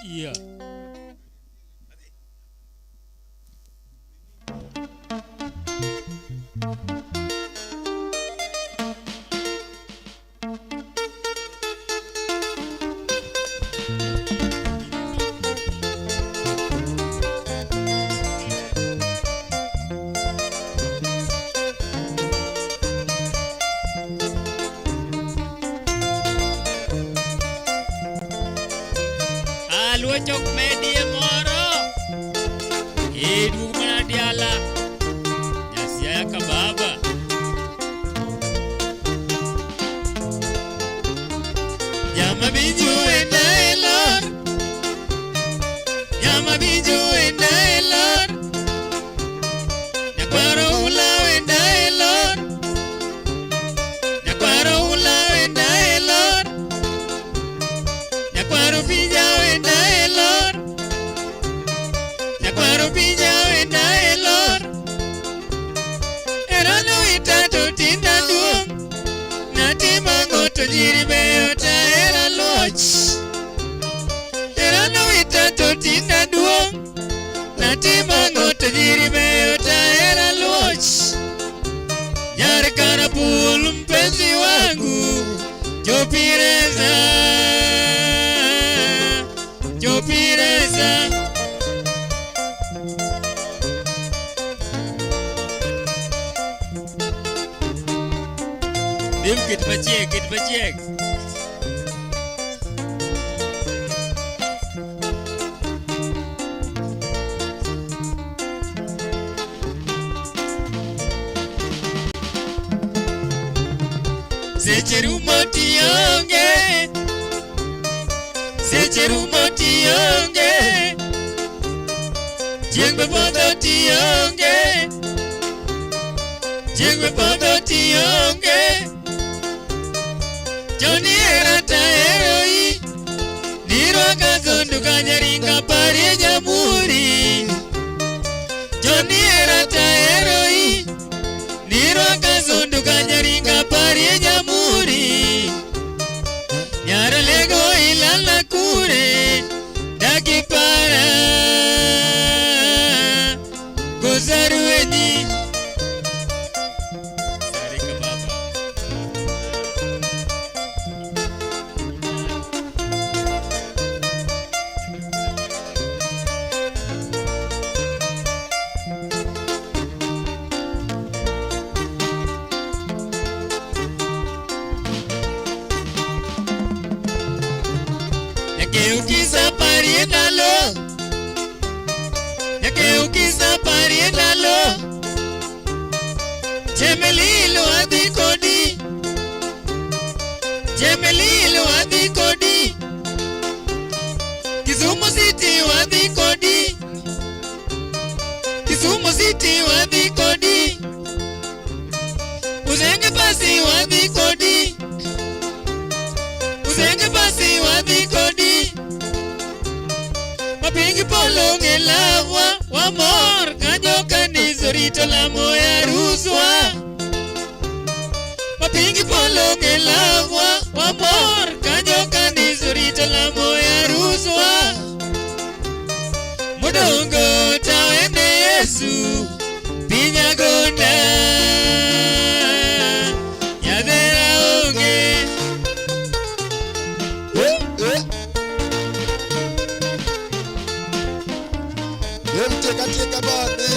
Speaker 5: Yeah. Chok medie moro dug mana diala Nyasiaya kababa Yama biju endailor Nyakwaro ula endailor Nyakwaro pija endailor Nyakwaro pija endailor Erano itato tinda duong Natima ngoto jiribe yota era loch Erano itato tinda duong Natima ngoto jiribe yota era loch Nyare karapul mpenzi wangu Jopireza Dim kit pachiek. Secherumo tionge Jengbe podo tionge Joni erata eroi Niro kazundu kanyaringa pari jamuri Joni erata eroi Niro kazundu kanyaringa pari jamuri Nyara lego ilala kure Daki para Gozaru enyi Sarika baba Ukisa parienda lo Jemelilo adikodi Kisumu City wadikodi Uzenge pasi wadikodi Mapingi polo ngelawa Wamor kanyo kanizo rito la moya ruswa Mapingi polo ngelawa Wamor kanyo kanizo rito la moya ruswa Mudongo tawende Yesu Pinya gonda Yadera onge
Speaker 8: Teka bane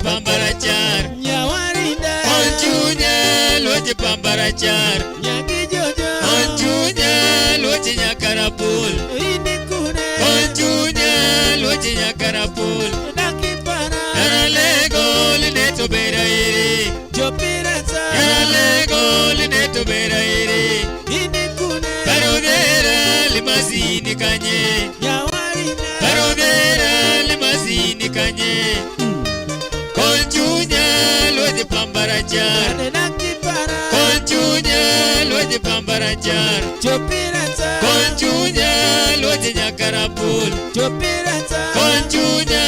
Speaker 5: Pambarachar
Speaker 6: Nyawarinda
Speaker 5: Onchunya loje pambarachar
Speaker 6: Nyagi jojo
Speaker 5: Onchunya loje nyakarapul
Speaker 6: Inikune
Speaker 5: Onchunya loje nyakarapul
Speaker 6: Daki para
Speaker 5: Yaralego lineto bera iri
Speaker 6: Chopirasa
Speaker 5: Yaralego lineto bera iri
Speaker 6: Inikune
Speaker 5: Parodera limazini kanye
Speaker 6: Nyawarinda
Speaker 5: Parodera limazini kanye Konchunya loje pambarachar
Speaker 6: Daki para
Speaker 5: Konchunya loje pambarachar
Speaker 6: Chopirasa
Speaker 5: Konchunya loje nyakarapul
Speaker 6: Chopirasa
Speaker 5: Konchunya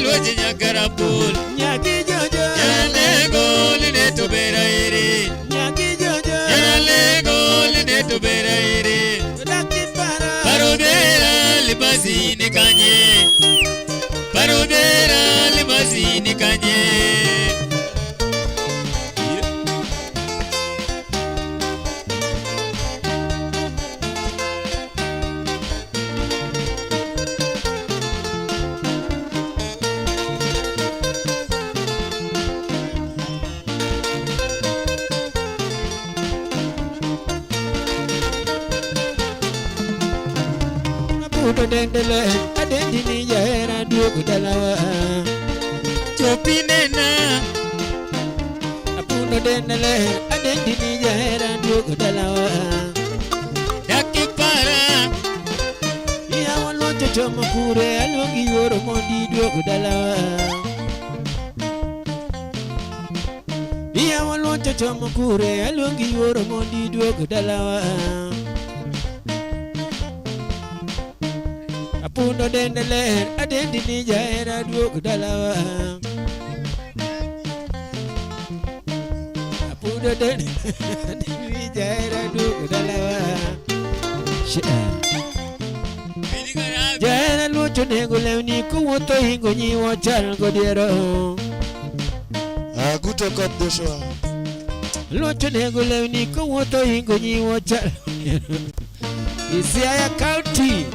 Speaker 5: loje nyakarapul
Speaker 6: Nyagi jojo
Speaker 5: Yaralego lineto bera iri
Speaker 6: Nyagi jojo
Speaker 5: Yaralego lineto bera iri
Speaker 6: Daki para
Speaker 5: Parodera limazini kanye Parodera limazini kanye
Speaker 6: Puto dendele Adendini jahera duogu dalawa
Speaker 5: Chopinena
Speaker 6: Puto dendele Adendini jahera duogu dalawa
Speaker 5: Daki para
Speaker 6: Iya walocho chomo kure Alongi yoro mondi duogu dalawa Iya walocho chomo kure Alongi yoro mondi duogu dalawa Puno dendele Adendini jahera duogu dalawa Apudo den ni jaira du dalawa jaira lucho nego lewni kuwuotho hingo nyiwo chal godiero
Speaker 8: Guto kod Joshua.
Speaker 6: lucho nego lewni kuwuotho hingo nyiwo chal Isiaya County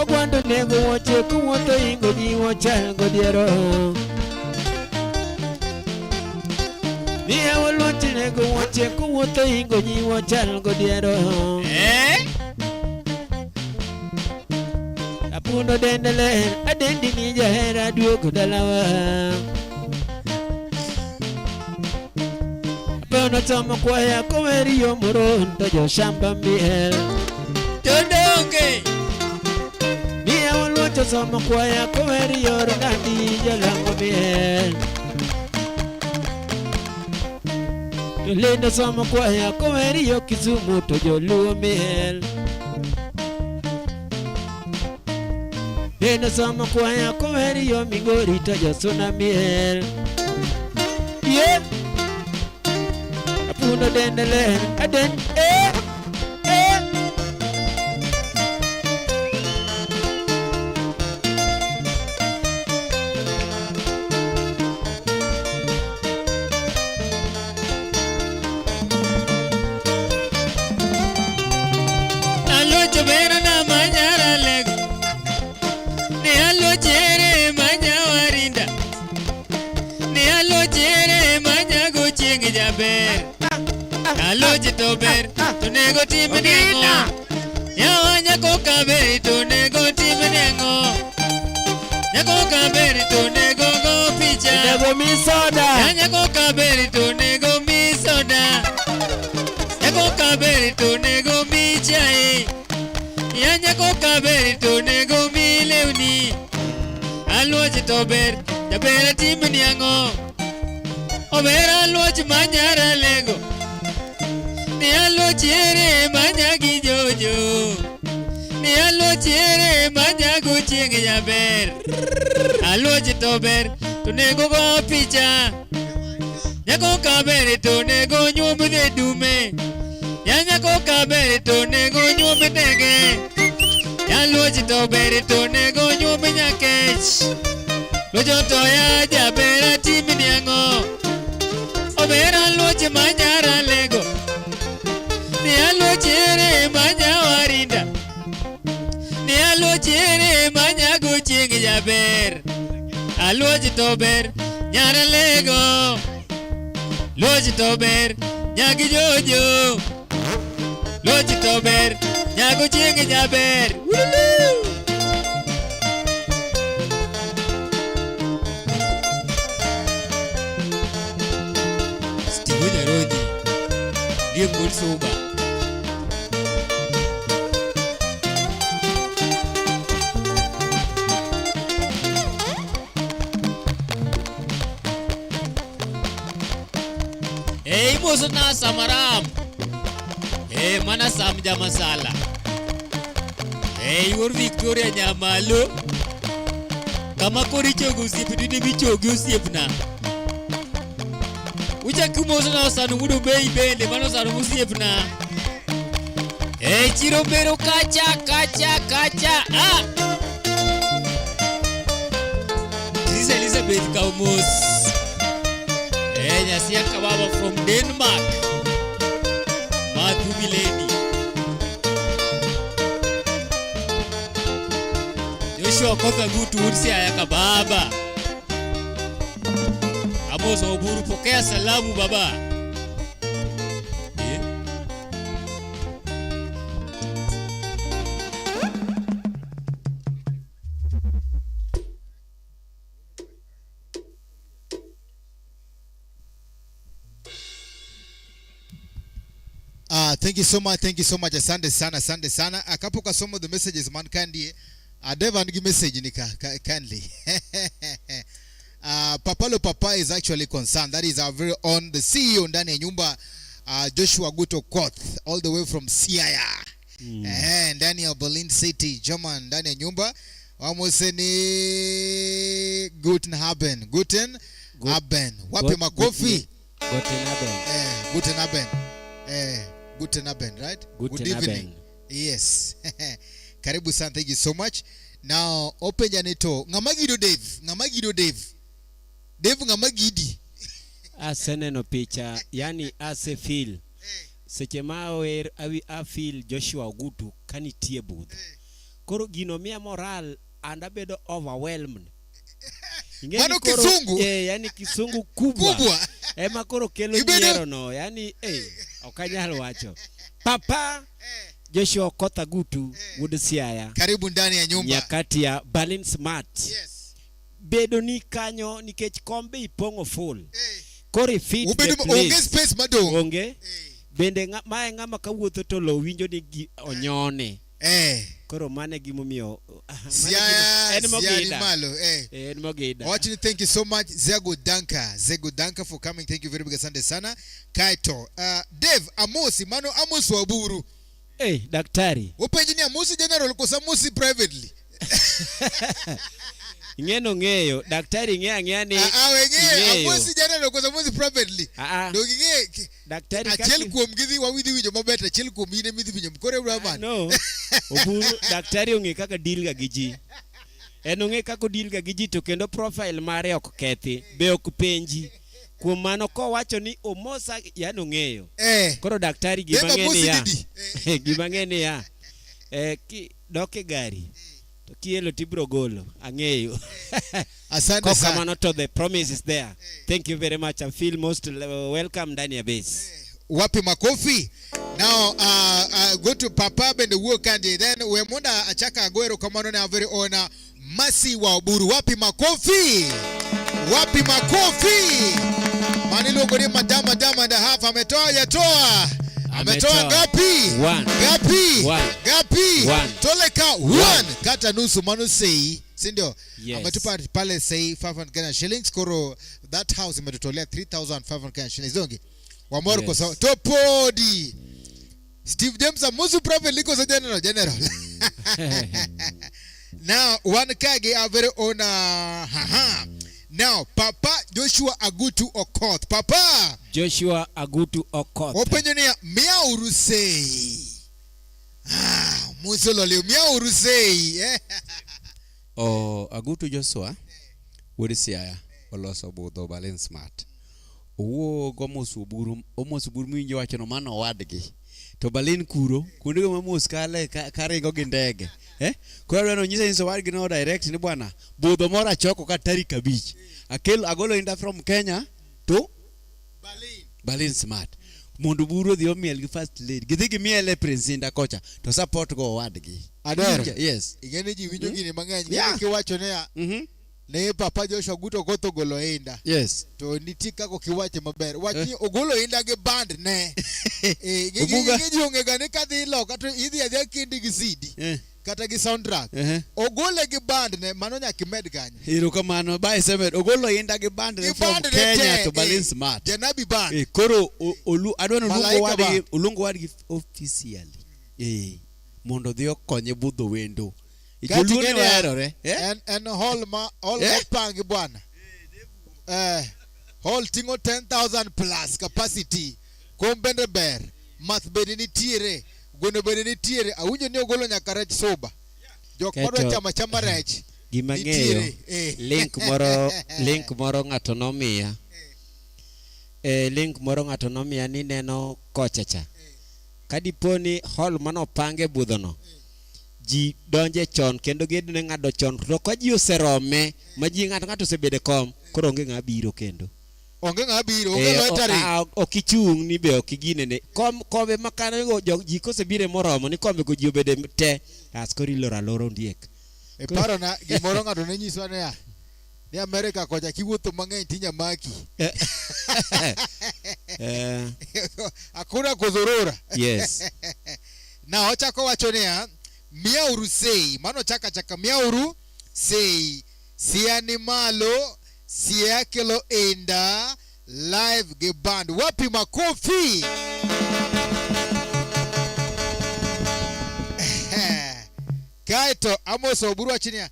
Speaker 6: Ogwando nego woche kuwuotho hingo nyiwo chal godiero Mia waloche nego woche kuwuotho hingo nyiwo chal godiero Apundo dendele adendi ni jahera duogo dalawa Apundo tomo kwaya koweri yomoron to jo shamba miel Todonge Mia waloche tomo kwaya koweri yor nandi jalango miel Lendo somo kwaya koweri yo Kisumu to jo luo miel Lendo somo kwaya koweri yo Migori to jo suna miel Yeah Apundo dendele aden Aloje tober to nego time nengo Yawanya koka beri to nego time nengo Yakoka beri to nego go picha Nego mi soda Yanya koka beri to nego mi soda Yakoka beri to nego mi chai Yanya koka beri to nego mi lewni Aloje tober jabera time nengo Obera aloje manyara lego Ni alo chere manyagi jojo Ni alo chere manyago chingi jaber Alo chitober tunego go picha Nyako kabere tunego nyumde dume Nyako kabere tunego nyumde nege Alo chitober tunego nyumde nyakech Lojo toya jabera timi nyango Obera loche manyara lego Ni alo chere manya warinda Ni alo chere manya guchingi jaber Alo chitober nyara lego Lo chitober nyagi jojo Lo chitober nyago chingi jaber Woo! Stigo Rodi Dia good soba Hey Musuna Samaram Hey mana Samja Masala Hey ur Victoria Nyamalo Kama kori chogu usip Dini bichogu usipna Ucha kumusuna sanu mudu bei bende Mano sanu musipna Hey Chirombero kacha Ah This is Elizabeth Kaumus Nyasia Kababa from Denmark Mathu Milady Joshua Koka Gutu Ursi Ayaka Baba Amos Oburu pokea salamu baba
Speaker 2: Thank you so much. Asante sana. A couple of some of the messages man candy. Deva give message nika kindly. Papalo Papa is actually concerned. That is our very own the CEO ndani ya nyumba Joshua Guto Koth all the way from Siaya. Ndani ya Berlin City, German ndani ya nyumba. Wamoseni Guten Haben. Wape makofi.
Speaker 6: Guten Abend.
Speaker 2: Guten Abend. Guten Abend, right?
Speaker 6: Guten
Speaker 2: Good evening.
Speaker 6: Abend.
Speaker 2: Yes. Karibu sana, thank you so much. Now, open Janito. Ngamagido Dave. Ngamagido Dave. Dave ngamagidi.
Speaker 6: Asene no picha, yani ase feel. Seche mawer awi a feel Joshua Ogutu kanitie booth. Koro gino mia moral anda bedo overwhelmed.
Speaker 2: Mano kisungu?
Speaker 6: Yani kisungu kubwa. Ema koro kelo nyiero no, yani okanyal wacho. Papa Joshua Okoth Agutu Wood Siaya.
Speaker 2: Karibu ndani ya nyumba.
Speaker 6: Nyakati ya Berlin Smart.
Speaker 2: Yes.
Speaker 6: Bedo ni kanyo nikech kombe ipongo full. Kori fit
Speaker 2: the place. Onge space madong.
Speaker 6: Onge. Bende mae ngama kawuotho to lo winjo ni onyone. Koro mane gimomiyo
Speaker 2: Siaya malo.
Speaker 6: En mogeda.
Speaker 2: Watching, thank you so much Zego Danka for coming. Thank you very much. Asante sana. Kaito. Dave Amosi mano Amos Waburu.
Speaker 6: Daktari.
Speaker 2: Openji ni Amosi general kosa Amosi privately.
Speaker 6: Ng'eyo daktari ng'eya ni
Speaker 2: Amosi general kosa Amosi privately. Do ng'e
Speaker 6: daktari
Speaker 2: achel kuom gidhi wawidhi winjo maber achel kuom ine midhi winjo kore Brahman.
Speaker 6: No. Oburu daktari ong'e kaka deal ga gi ji. En ong'e kaka deal ga gi ji to kendo profile mare ok kethi, be ok penji. Kuom mano ko wacho ni omosa yani ong'eyo. Koro daktari gima ng'eni ya. Ki doke gari. To kielo tibro golo ang'eyo.
Speaker 2: Asante sana.
Speaker 6: Kamano to the promise is there. Thank you very much. I feel most welcome ndani ya base.
Speaker 2: Wapi makofi. Now go to Papa and the work and then we munda achaka Aguero kamano na very honor Masi wa Oburu. Wapi makofi. Wapi makofi. Manilo ngoni madama and a half ametoa yatoa. Ametoa ngapi? Gapi? Toleka 1. Kata nusu manu sei. Sindio?
Speaker 6: Yes.
Speaker 2: Ametupa pale sei 500 Kenyan shillings. Koro that house imetutolea 3,500 Kenyan shillings. Zongi. Wamoro yes. Kosa. Topodi. Steve James Amusu Prophet Liko sa general. Now, one kage are very honor. Now, Papa Joshua Agutu Okoth. Papa
Speaker 6: Joshua Agutu Okoth.
Speaker 2: Open your name. Mia urusei. Musololi. Mia urusei.
Speaker 7: Agutu Joshua Wood Siaya oloso budho Berlin Smart. Owo gomosu buru minjo wacho no mano wadgi. To Berlin kuro kundi go mamos kale karingo gi ndege. Koro no nyisa inso wadgi no direct ni bwana. Budho mora choko ka tarik 5. Agolo inda from Kenya to Berlin Smart. Mondo buru dhi omiel gi first lady. Gidhi gi miele Prince Inda kocha to support go wadgi.
Speaker 2: Adero.
Speaker 7: Yes.
Speaker 2: Igene ji winjo gini mang'eny. Kiwacho ne ne Papa Joshua Agutu Okoth ogolo Inda.
Speaker 7: Yes.
Speaker 2: To niti kako kiwache maber. Wachi ogolo Inda ge band ne. Gigi onge gani kadhi loka to idhi adhi kindi gi CD. Kata gi soundtrack. Ogole gi band ne mano nyaka med kanyo.
Speaker 7: Hiro kamano ba semed ogolo Inda gi band ne from Kenya to Berlin Smart.
Speaker 2: Janabi band.
Speaker 7: Koro adwano ulungo wadgi officially. Mondo dhi okonye budho wendo. Ikoluone werore.
Speaker 2: En hall pangi bwana. Hall tingo 10,000 plus capacity. Kombende ber. Math bedi ni tiere. Gweno bedi ni tiere. Awinjo ni ogolo nyaka rech soba. Jok moro chama rech.
Speaker 6: Gima ng'eyo. Link moro ng'ato nomiya. Link moro ng'ato nomiya ni neno kochacha. Kadiponi hall mano pange budhono. Ji donje chon kendo gedne ng'ado chon to ko ji oserome ma ji ng'ato osebede kom koro onge ng'a biro kendo
Speaker 2: onge loitari
Speaker 6: okichung ni be okigine ne kombe makano go ji kosebire moromo ni kombe go ji obede te askori loro ondiek
Speaker 2: paro na gimoro ng'ato ne nyiswa ne ni America kocha kiwuotho mang'eny tinya maki akuna kozorora.
Speaker 6: Yes.
Speaker 2: Na ochako wacho ne Miauru sei, mano chaka miauru sei, siani malo, siakelo Inda, live ge band, wapi makofi. Kaito, Amos Oburu achinia,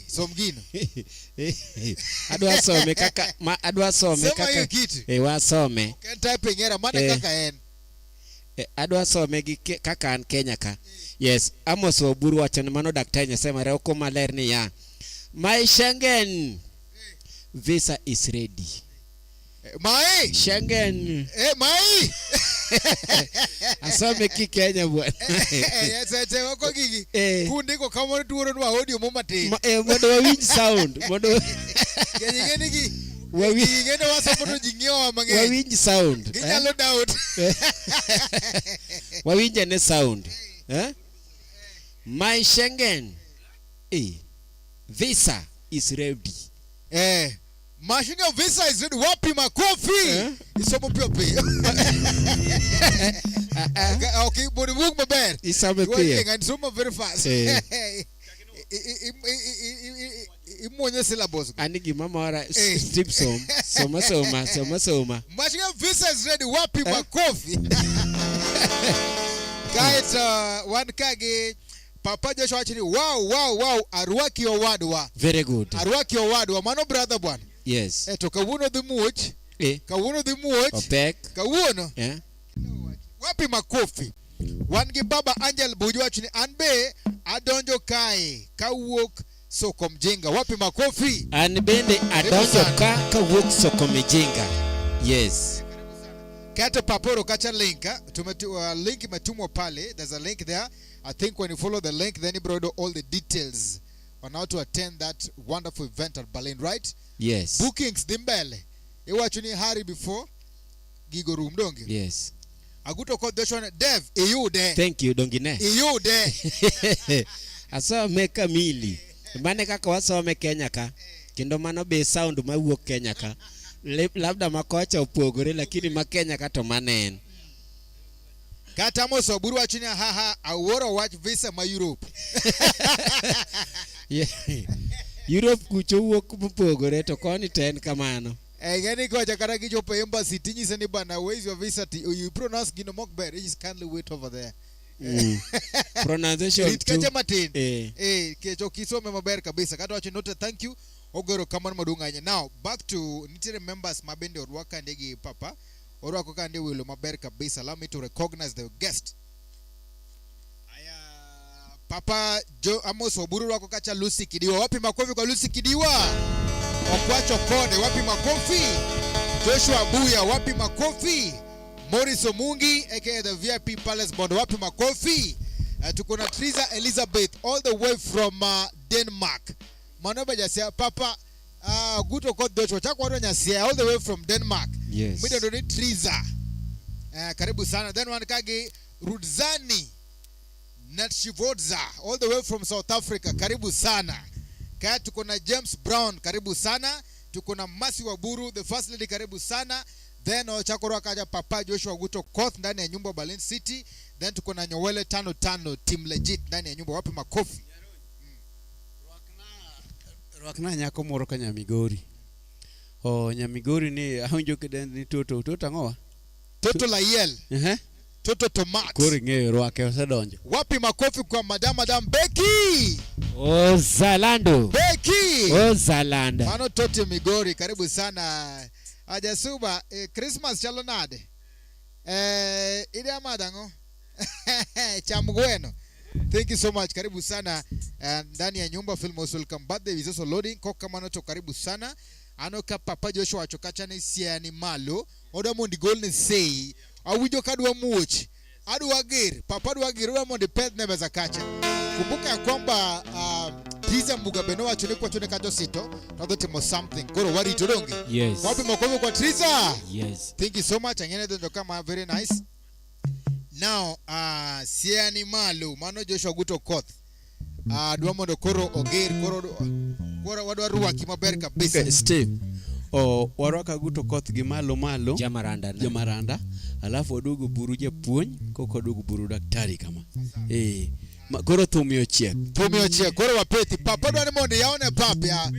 Speaker 2: Somgino.
Speaker 6: Adwa some kaka adwa some kaka. Wasome.
Speaker 2: Can type ngera mana kaka en.
Speaker 6: Adwa some gi kaka an Kenya ka. Yes, Amos Oburu wacho ni mano daktari nyasema reo ko maler ni ya. My Schengen visa is ready.
Speaker 2: Mai
Speaker 6: Schengen.
Speaker 2: Mai.
Speaker 6: Asome ki Kenya bwana.
Speaker 2: Sete wako gigi. Kundiko kama tuoro nwa audio momate.
Speaker 6: Mondo wawinj sound. Mondo
Speaker 2: Geni gi. Geni wasapoto jingio mang'eny.
Speaker 6: Wawinj sound.
Speaker 2: Ginyalo doubt.
Speaker 6: Wawinj ne sound. My Schengen visa is ready.
Speaker 2: Mashinga visa is ready. Wapi makofi? Isomo pia. Okay, but move my bed.
Speaker 6: Isomo pia.
Speaker 2: And isomo very fast. Imonye syllables.
Speaker 6: Anigi mama ora strip soma.
Speaker 2: Mashinga visa is ready. Wapi makofi? Guys, one kage Papa Joshua actually wow Arwaki Owadwa.
Speaker 6: Very good.
Speaker 2: Arwaki Owadwa mano brother bwana.
Speaker 6: Yes.
Speaker 2: To kawuno the much. Kawuno the much.
Speaker 6: Opek.
Speaker 2: Kawuno.
Speaker 6: Yeah.
Speaker 2: Wapi makofi. Wangi baba Angel Bujwa chini anbe adonjo kae kawuok soko mjinga. Wapi makofi.
Speaker 6: Anbende adonjo kawuok soko mjinga. Yes.
Speaker 2: Kata paporo kacha link. Link imetumwa pale. There's a link there. I think when you follow the link, then you brought all the details on how to attend that wonderful event at Berlin, right?
Speaker 6: Yes.
Speaker 2: Bookings dimbele. Ewa chuni hari before gigo room dongi.
Speaker 6: Yes.
Speaker 2: Aguto ko Joshua Dev you there.
Speaker 6: Thank you dongine.
Speaker 2: You there.
Speaker 6: Asome kamili. Mane kaka wasome Kenya ka. Kendo mano be sound mawuok Kenya ka. Labda makocha opogore lakini ma Kenya ka to manen.
Speaker 2: Kata Amos Oburu wachini aworo watch visa ma Europe.
Speaker 6: Yeah. Europe kucho wuok mopogore to koni ten kamano.
Speaker 2: Gani ko jakara gijo pe embassy tinyi seni bana where is your visa you pronounce gino mokber just kindly wait over there.
Speaker 6: Pronunciation
Speaker 2: it kaje matin.
Speaker 6: Kecho
Speaker 2: kisome maber kabisa. Kata wacho note thank you. Ogoro kamano madunga nya. Now back to nitire members mabende orwaka ndegi papa. Orwako kande wilo maber kabisa. Allow me to recognize the guest. Papa Amos Oburu wako kacha Lucy Kidiwa. Wapi makofi kwa Lucy Kidiwa? Okwacho Kone. Wapi makofi? Joshua Buya. Wapi makofi? Morris Omungi aka the VIP Palace Bond. Wapi makofi? Tukuna Triza Elizabeth all the way from Denmark. Manoba jasia Papa Guto Kot Joshua chakwa nyasia all the way from Denmark.
Speaker 6: Yes.
Speaker 2: Mida ndo ni Triza. Karibu sana. Then wanakage Rudzani Natshivodza all the way from South Africa. Karibu sana. Kaya tuko na James Brown. Karibu sana. Tuko na Masi Waburu the first lady. Karibu sana. Then chakoro kaja Papa Joshua Guto Koth ndani ya nyumba Berlin City. Then tuko na Nyowele 55 team legit ndani ya nyumba. Wapi makofi?
Speaker 7: Rwakna nyako moro ka Nyamigori. Nyamigori ni ahunjo kiden ni toto ngowa.
Speaker 2: Toto Layel. Toto Tomat.
Speaker 7: Kori ng'eyo rwake osedonjo.
Speaker 2: Wapi makofi kwa Madam Becky?
Speaker 6: Zalando.
Speaker 2: Becky.
Speaker 6: Zalanda.
Speaker 2: Mano Toto Migori. Karibu sana. Ajasuba Christmas chalo nade. Ile amadango. Chamgweno. Thank you so much. Karibu sana ndani ya nyumba film most welcome birthday is also loading koka mano to karibu sana. Anoka Papa Joshua chokacha ni siani malo. Oda mondi golden say awijo kadwa muoch adwa gir Papa adwa gir oda mondi pet nebe za kacha. Kumbuka ya kwamba Tiza Mugabe no wacho ni kwa chone kato sito tado timo something koro wari toronge.
Speaker 6: Yes.
Speaker 2: Wapi makofi kwa Triza?
Speaker 6: Yes.
Speaker 2: Thank you so much. Angene ndo kama very nice. Now siani malo mano Joshua Guto Koth dwa mondo koro oger koro wadwa ruaki maber kabisa.
Speaker 7: Okay, Steve. Warwaka Guto Koth gi malo Jamaranda. Alafu odugu buru japuonj koko odugu buru daktari kama. Koro thumio chiek.
Speaker 2: Koro wapeti Papa dwa ni mondo yaone papa ya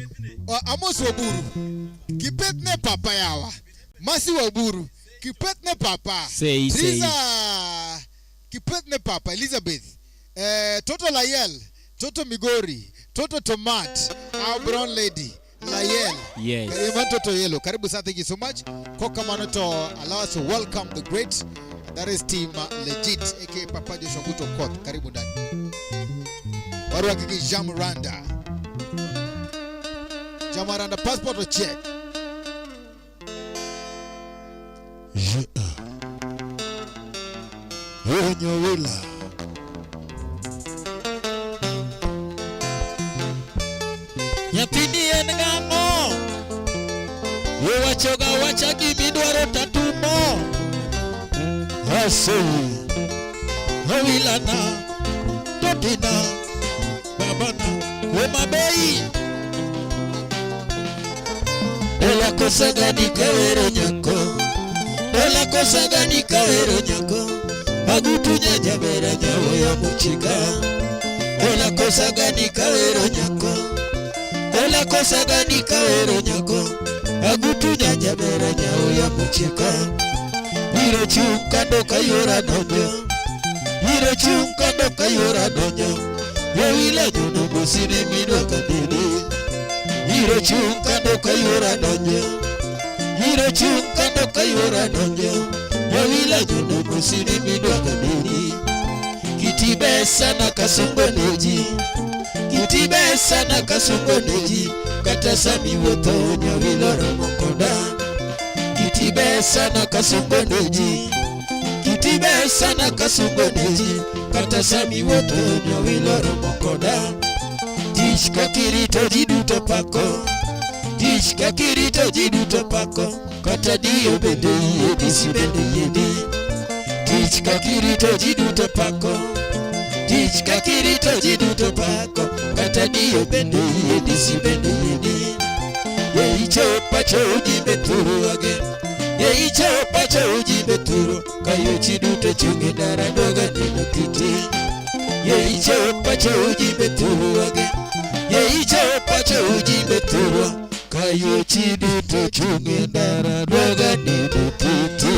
Speaker 2: Amos Waburu. Kipetne Papa yawa. Masi Waburu. Kipetne Papa. Triza. Kipetne Papa Elizabeth. Toto Layel. Toto Migori. Toto Tomat, our brown lady, Layel.
Speaker 6: Yes.
Speaker 2: Toto Yellow. Karibu sana, thank you so much. Kokamano to allow us to welcome the great, that is team Legit, aka Papa Joshua Guto Koth. Karibu ndani. Barua kiki Jamaranda. Jamaranda passport or check?
Speaker 8: Nyowila.
Speaker 9: Nyapini en ng'ang'o Wachoga wacha gimidwaro tatumo
Speaker 8: Ase.
Speaker 9: Owilana Totina Babana Omabei Dola kosa gani kawero nyako Dola kosa gani kawero nyako Agutunya jabera nyawo ya muchika Dola kosa gani kawero nyako Dola kosa gani kawero nyako Agutunya jabera nyawo ya muchika Hiro chunga doka yora donyo Hiro chunga doka yora donyo Yawila juno musini midoka didi Hiro chunga doka yora donyo Hiro chunga doka yora donyo Yawila juno musini midoka didi Kitibe sana kasumbo neji Kitibe sana kasumbo neji Kata sami woto nyawila ramokoda Kitibe sana kasumbo neji Kitibe sana kasumbo neji Kata sami woto nyawila ramokoda Tishka kirito jiduto pako Tishka kirito jiduto pako Kata diyo bende yedi si bende yedi Tishka kirito jiduto pako Tishka kirito jiduto pako Kata diyo bende yedi si bende yedi Yei chopa choji beturu again Yei chopa choji beturu Kayo chiduto chungi dara doga nino titi Yei chopa choji beturu again Yei chopa choji beturu Kayo chiduto chungi dara doga nino titi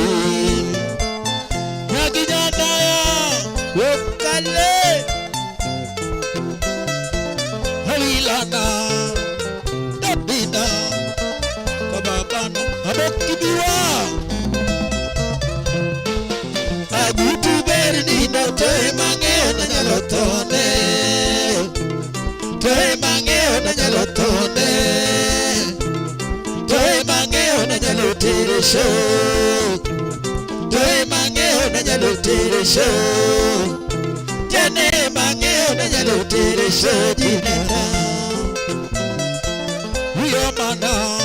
Speaker 9: Nyagi jandaya Wokale Hawilana Dabina Kababana Adokibiwa Agutu berni no toe mangeo na nyalotone Toe mangeo na nyalotone Toe mangeo na nyalotere show Toe mangeo na nyalotere show Jane mangeo na nyalotere show jinera Uyomana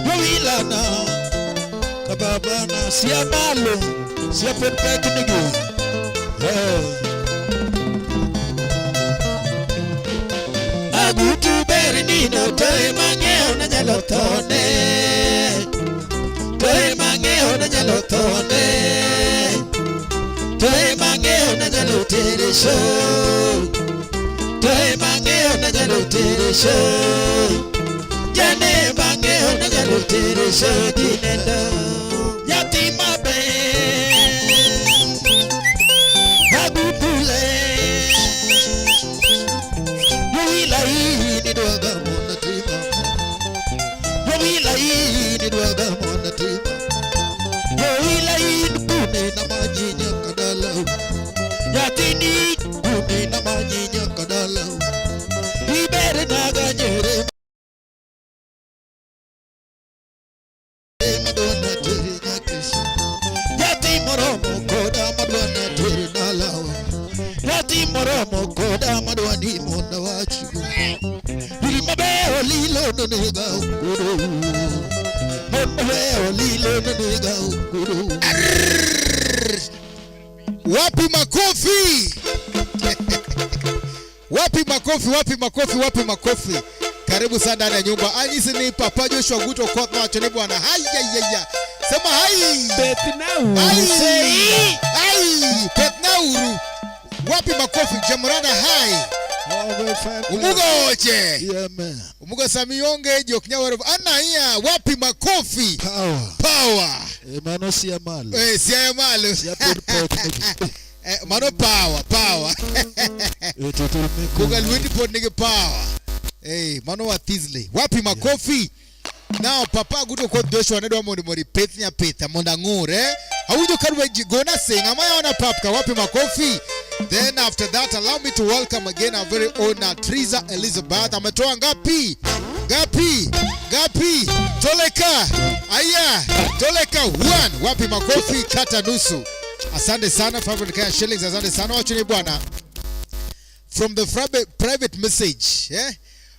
Speaker 9: Yowilana Kababana Siya malo Siya pepek nigo Agutu bernino Toe mangeo na nyalotone Toe mangeo na nyalotone Toe mangeo na nyalotere show Toe mangeo na nyalotere show Jane mangeo na nyalotere show jinenda Yatima be Agupule Yowila ini dwaga mona tima Yowila ini dwaga mona tima Yowila ini kune na majinya kadala Yatini kune na majinya kadala Ibere naga nyere Madonna tere nyakisha Yati moromo koda madonna tere nalawa Yati moromo koda madwani mona wachi Mabeo lilo nonega ukuru Mabeo lilo nonega ukuru
Speaker 2: Wapi makofi? Wapi makofi, wapi makofi, wapi makofi. Karibu sana ndani ya nyumba. Anyisi ni Papa Joshua Guto Koth na wachoni bwana. Hai ya ya. Sema hai.
Speaker 6: Petnauru.
Speaker 2: Hai. Petnauru. Wapi makofi? Jamaranda hai. Umugo oche.
Speaker 8: Yeah, man.
Speaker 2: Umugo samionge joknyaweru. Ana iya. Wapi makofi? Power.
Speaker 8: Mano siya malo.
Speaker 2: Siya malo.
Speaker 8: Siya pepek nigo.
Speaker 2: Mano power. Kuga lweti pod nigi power. Hey, mano wa Thisle. Wapi makofi? Now papa gudo ko Joshua ne do mondo mori peth nya peth monda ngure. Awujo karwe gona sing amaya ona papka wapi makofi? Then after that allow me to welcome again our very own Triza Elizabeth. Ametoa ngapi? Gapi. Toleka. Aya. Toleka 1. Wapi makofi kata nusu. Asante sana 500 shillings. Asante sana wachuni bwana. From the private message,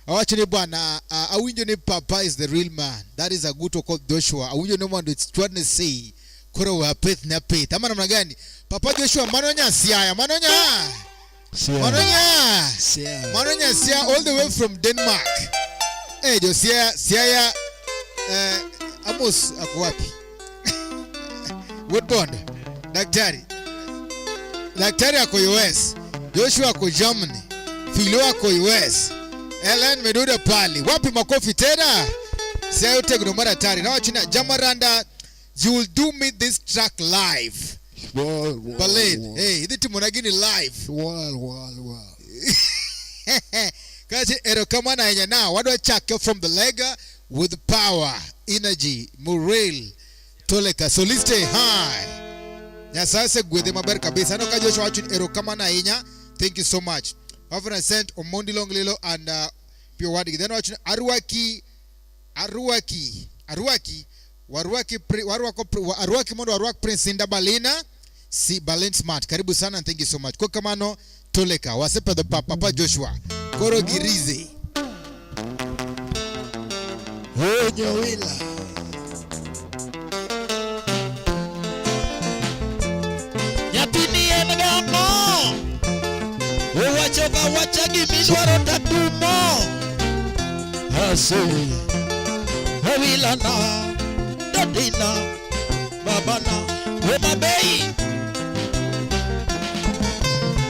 Speaker 2: awachuni bwana, awinjo ni papa is the real man. That is a good to call Joshua. Awinjo no man it's trying to say koro wa peth na peth. Ama namna gani? Papa Joshua manonya siaya, manonya siaya all the way from Denmark. Jo siaya Amos ako wapi? Woodbond. Daktari ako US. Joshua ako Germany. Philo ako US. Ellen Meduda pali. Wapi makofi tena? Siya yote gnomara tari. Na wachina Jamaranda, you will do me this track live. Berlin. Hey, hidi timunagini live. Wow. Kasi ero kama na enya now. Wado chake from the lega with power, energy, morale. Toleka. So let's stay high. Nyasase gwede maber kabisa. Ano ka Joshua wachini ero kama na enya. Thank you so much. After I sent Omondi Longlilo and Pure Wadi. Then watching Aruaki Mondo Aruaki Prince Inda Balina. Si Balin Smart. Karibu sana and thank you so much. Kwa kamano Toleka. Wasepa the Papa Joshua. Koro Girize.
Speaker 9: Onyowila. Nyatini enegamo. Wacha gimidwaro tatumo. Hase. Hawilana. Dadina. Babana. Wemabei.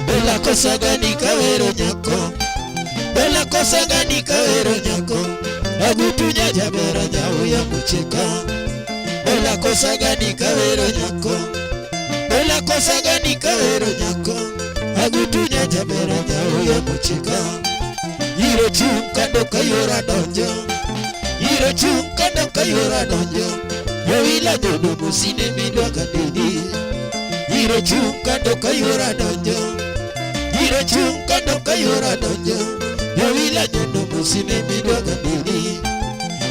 Speaker 9: Bela kosa gani kawero nyako. Bela kosa gani kawero nyako. Agutunya jabera nyao ya mucheka. Bela kosa gani kawero nyako. Bela kosa gani kawero nyako. Agutunya jabera nyao ya mucheka. Iro chukando kayora donjo. Iro chukando kayora donjo. Yowila jodo musine midwa kadidi. Iro chukando kayora donjo. Iro chukando kayora donjo. Yowila jodo musine midwa kadidi.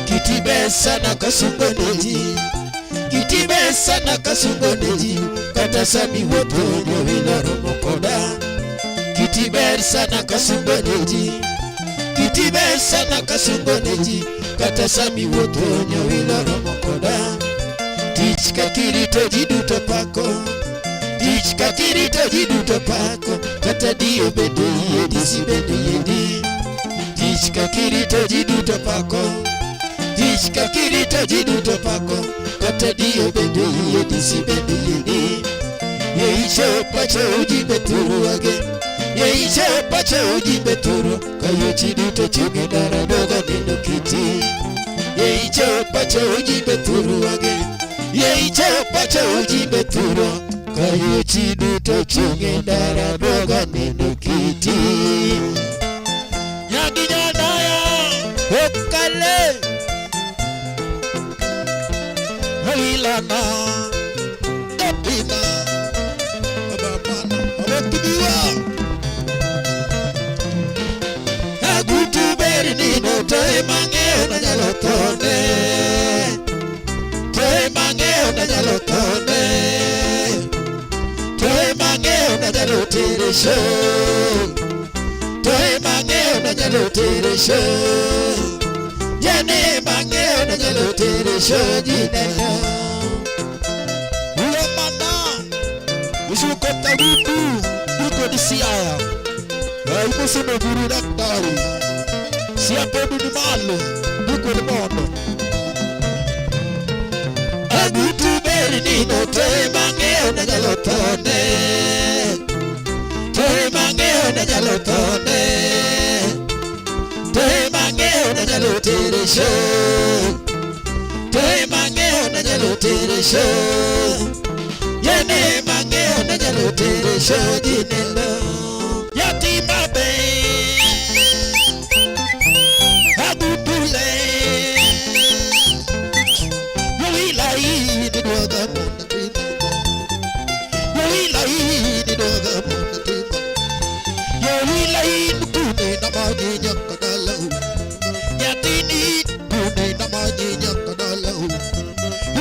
Speaker 9: Kitibesa na kasungoneji. Kitibesa na kasungoneji. Kata sami woto yowila romokoda. Kitibesa na kasungoneji. Kitibesa na kasungoneji. Kata sami woto yowila romokoda. Tich kakirito jiduto pako. Tich kakirito jiduto pako. Kata dio bende yedi si bende yedi. Tich kakirito jiduto pako. Tich kakirito jiduto pako. Kata dio bende yedi si bende yedi. Yeicho pacho ujibe turu age. Yeicho pacho ujibe turu. Kayo chiduto chuge dara doga nino kiti. Yeicho pacho ujibe turu age. Yeicho pacho ujibe turu. Kayo chiduto chuge dara doga nino kiti. Nyagi nyanaya Okale Hawilana Dapina Ababana Abakibiwa Agutu beri nino Toe mangeo na nyalotone Toe mangeo na nyalotone Toe mangeo na nyaloteresho Toe mangeo na nyaloteresho Jene mangeo na nyaloteresho Jineno Uwamana Ushukota witu Uko disiaya Uko sino guru daktari Siapa budi malo Uko limono Agutu beri nino Toe mangeo na nyalotone Toe mangeo na nyalotone Toe mangeo na nyaloteresho Toe mangeo na nyaloteresho Yene mangeo na nyaloteresho Jinelo Yatima Nyain kune namanya nyakadalau. Nyatini kune namanya nyakadalau.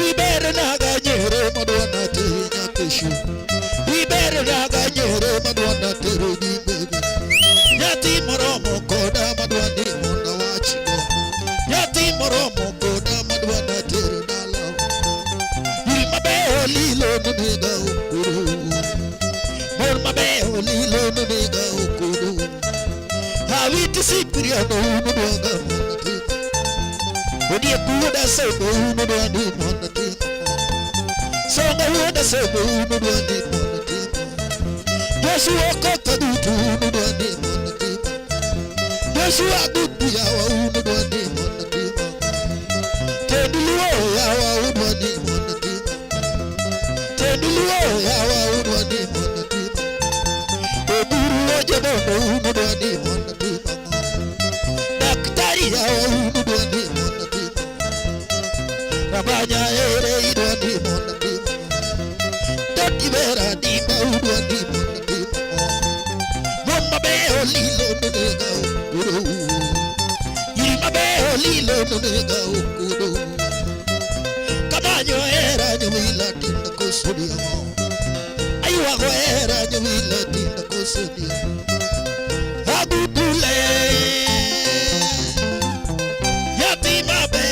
Speaker 9: Ibere naga nyere madwana tere nyakeshu. Ibere naga nyere madwana tere nyimebe. Nyati moromo koda madwani mona wachiko. Nyati moromo koda madwana tere dalau. Ilmabeo lilo nunega ukuru. Mabeo lilo nunega ukuru. Hawiti Cipriano nunega monati. Odia kuda sebo nunega monati. Songa kuda sebo nunega monati. Joshua kakadutu nunega monati. Joshua dutu yawa nunega monati. Tenduluo yawa nunega monati. Tenduluo yawa nunega monati. Udwani monati daktari ya udwani monati rabanya ere udwani monati dati vera di udwani monati mama be olilo nega ukuru yima be olilo nega ukuru kabanyo era nyumila tinda kusudia aywa go era nyumila tinda kusudia Agudule Yatima be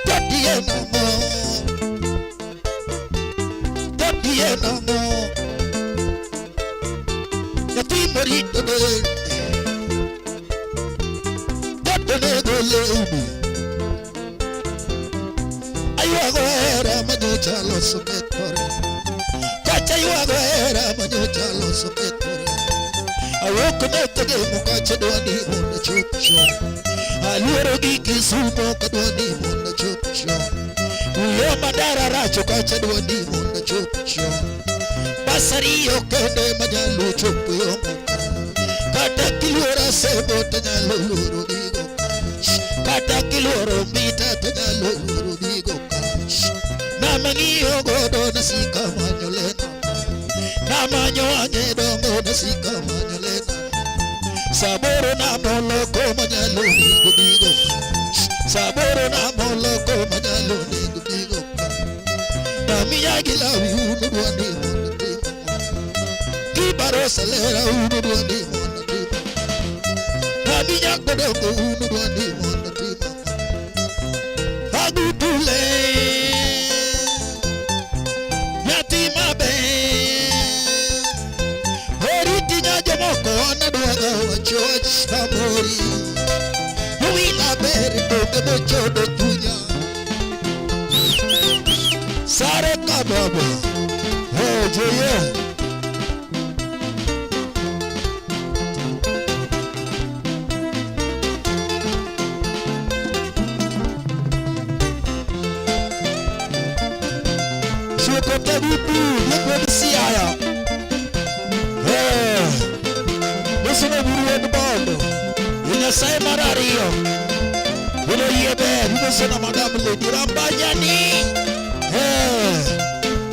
Speaker 9: Tatiena mo Tatiena mo Yatima rito de Tatene goleumu Ayuagoera manucha los soketore Kacha ayuagoera manucha los soketore I woke up to the Mokacha Dwani on the chop show. I little geek is super Kadwani on the chop show. We are Madara Racho Kacha Dwani on the chop show. Basari Okende Majalu Chopo Katakilura Sebo Tanalo Rubigo Katakilura Mita Tanalo Rubigo Namani Ogodo Nasika Manolena Namanyo Anedongo Nasika Manolena Saboro na molo ko manyalo ni gubigo. Saboro na molo ko manyalo ni gubigo. Namiya gila unu duani monati. Kibaro selera unu duani monati. Namiya kodongo unu duani monati. Agutule yatima be. George Samori, we la berito de chodo tunya. Sare kababa, oh joye. Shokote bubu, yeko siaya. Sono buru de bando. Ina sai marario. Uno yebe, uno sono madame le dirambanyani.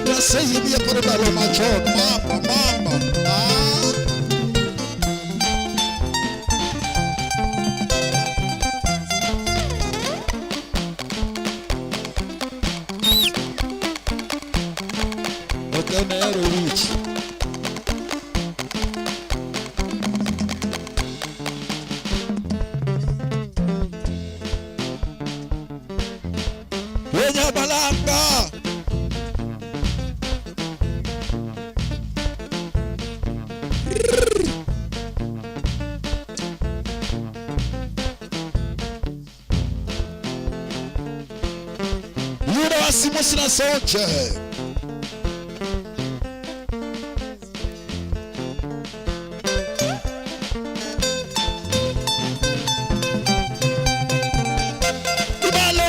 Speaker 9: Ya sai yebe por balo macho, mama. Okay, mero rich. Balanga Yura wasimos na sonche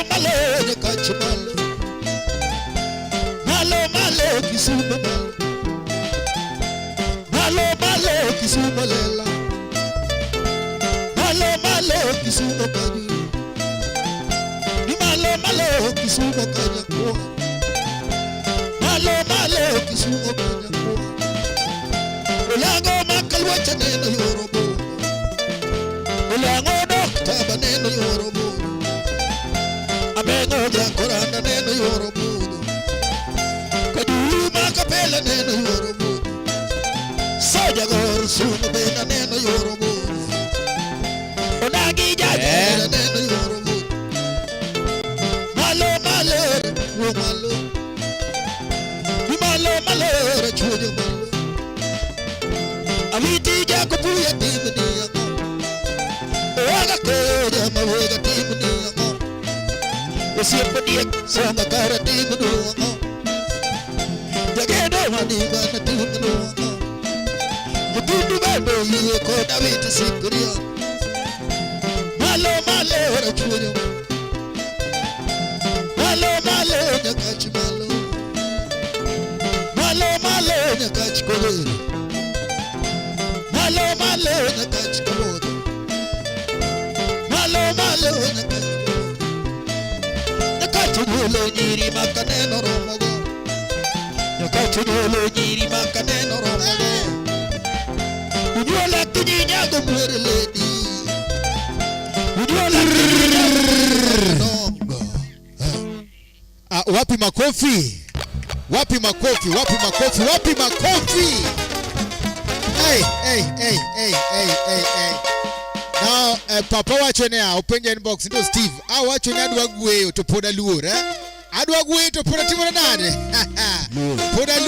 Speaker 9: Malo kachimalo Malo kisuma Malo kisuma lela Malo kisuma kani Ni malo kisuma kanya kwa Malo kisuma kanya kwa Ulago wacha neno yorobo ulango doktaba neno yorobo amengo jakoranda neno yorobo kaduma kapela neno yorobo soja gor sunu bena neno yorobo onagi jaja neno yorobo malo malo malo malo malo chujo malo amiti jako puya timni yako oga koja mawega timni yako usipo dia songa kara timni yako jagedo maniga na timni yako mutundu bado yiye ko David sikriya malo malo chujo malo malo nyakachi malo malo malo nyakachi kolero malo malo nyakachi kolero malo malo nyakachi kolero nyakachi golo nyiri makaneno romogo nyakachi golo nyiri makaneno romogo ujola kinyago mwere lady ujola kinyago
Speaker 2: wapi makofi? Wapi makofi? Wapi makofi? Wapi makofi? Hey. Now, papa wachonea open your inbox into Steve. Wachonea adwagwe to poda luor, adwagwe to poda timona nade. Poda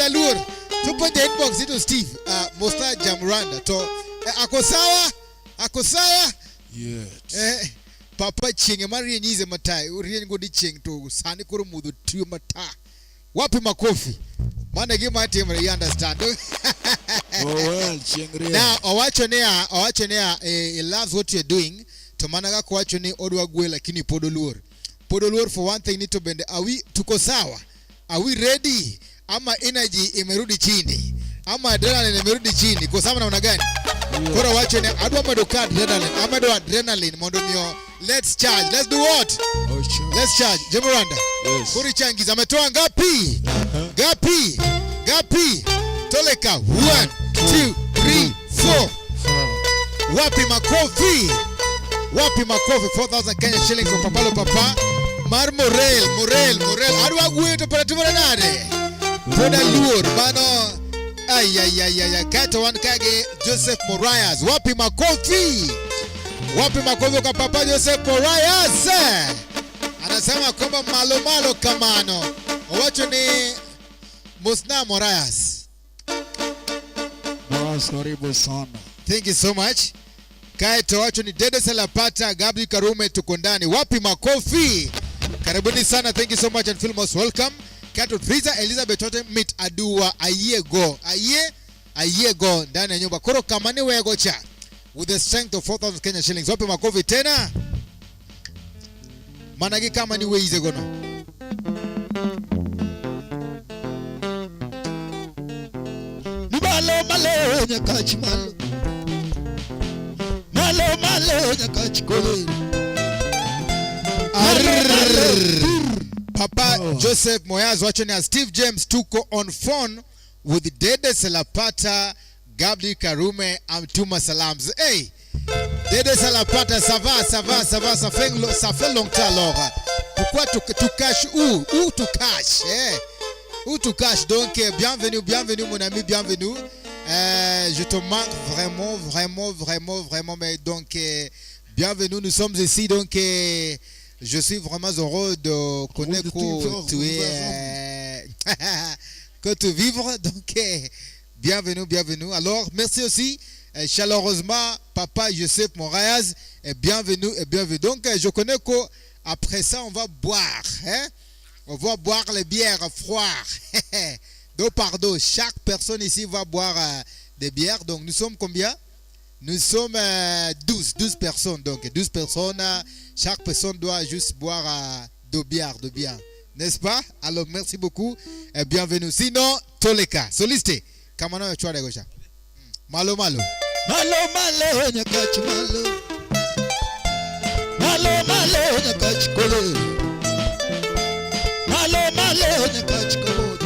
Speaker 2: luor. To put the inbox into Steve. Mosta Jamranda to akosawa. Yes. Papa chinge mari nyize matai urien godi ching to sani kuru mudu tu mata wapi makofi mana gi mati mari understand
Speaker 9: well chingre
Speaker 2: now owachonea he loves what you're doing to managa kwachoni odwa gwe lakini podoluor for one thing need to bend tuko sawa are we ready ama energy imerudi chini ama adrenaline imerudi chini kwa sababu naona gani kora wachonea adwa madoka adrenaline mondo mio. Let's charge. Let's do what?
Speaker 9: Oh, sure.
Speaker 2: Let's charge. Jemeranda.
Speaker 9: Yes.
Speaker 2: Kuri changiz ametoa ngapi? Gapi. Toleka. 1, 2, 3, 4. Wapi makofi? 4,000 Kenya shillings for Papalo Papa. Morel. Adwa gweto para tumora nade. Poda luor bano. Ay. Kato one kage Joseph Morayas. Wapi makofi? Wapi makofi kwa Papa Joseph Morayas? Anasema kwamba malo kamano. Wacho ni Musna Morayas.
Speaker 9: Karibu sana.
Speaker 2: Thank you so much. Kaito wacho ni Dede Salapata, Gabi Karume tuko ndani. Wapi makofi? Karibuni sana. Thank you so much and feel most welcome. Kato Triza Elizabeth Tote meet Adua Ayego ndani ya nyumba. Koro kamani wego cha. With the strength of 4,000 Kenya shillings. Wapi makofi tena? Managi kama ni weize gono.
Speaker 9: Ni malo nyakachi malo. Malo nyakachi kolero.
Speaker 2: Papa Joseph Moyaz watching as Steve James tuko on phone with Dede Salapata, Gabdi Karume, Amtuma Salams. Hey, Dede Salapata, ça fait longtemps alors. Pourquoi tu caches où tu caches? Où tu caches? Donc bienvenue mon ami, bienvenue. Je te manque vraiment, mais donc bienvenue. Nous sommes ici donc. Je suis vraiment heureux de connaître que tu vivres. Donc, bienvenue. Alors, merci aussi chaleureusement, Papa Joseph Morayas. Bienvenue. Donc, je connais qu'après ça, on va boire. On va boire les bières froides. Donc, pardon, chaque personne ici va boire des bières. Donc, nous sommes combien? Nous sommes 12 personnes. Donc, 12 personnes. Chaque personne doit juste boire deux bières. N'est-ce pas? Alors, merci beaucoup et bienvenue. Sinon, Toleka. Soliste. Kamano ya chwa de gosha. Malo.
Speaker 9: Malo nyakachi malo. Malo nyakachi kolero. Malo nyakachi kolero.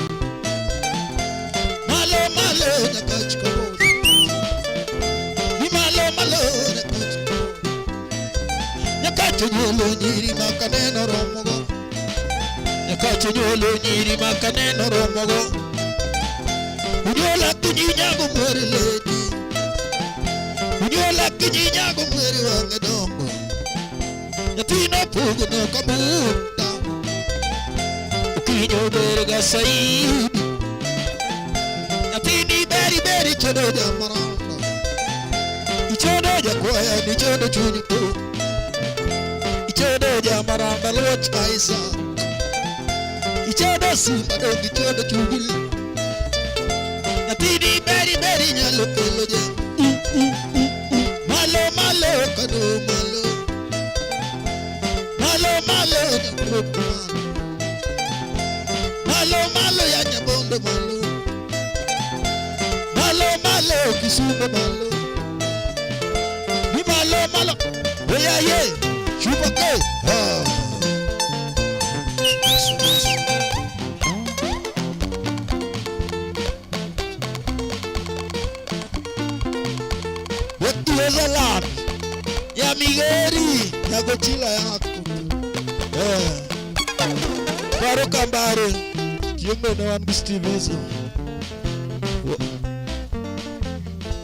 Speaker 9: Malo nyakachi kolero. nyakachunyolo nyiri makaneno romogo. Nyakachunyolo nyiri makaneno romogo. Unyola kinyago mwere lady. Unyola kinyago mwere wange dongo. Yatina pugo no kabuta. Ukinyo berga saidi. Yatini beri beri chodo jamaranda. Ichodo jakwaya ni chodo chunyiko. Ichodo jamaranda loch aisa. Ichodo simba dongi chodo chubili. Yatini beri beri nyalo kelo jam. Malo malo kado malo. Malo malo nyabroku malo. Malo malo ya nyabondo malo. Malo malo kisumba malo. Ni malo malo. Oya ye. Shupa ke. Wetu ezalan. Ya migeri. Ya gochila yako. Baro kambare. Kiembe na wangu Steve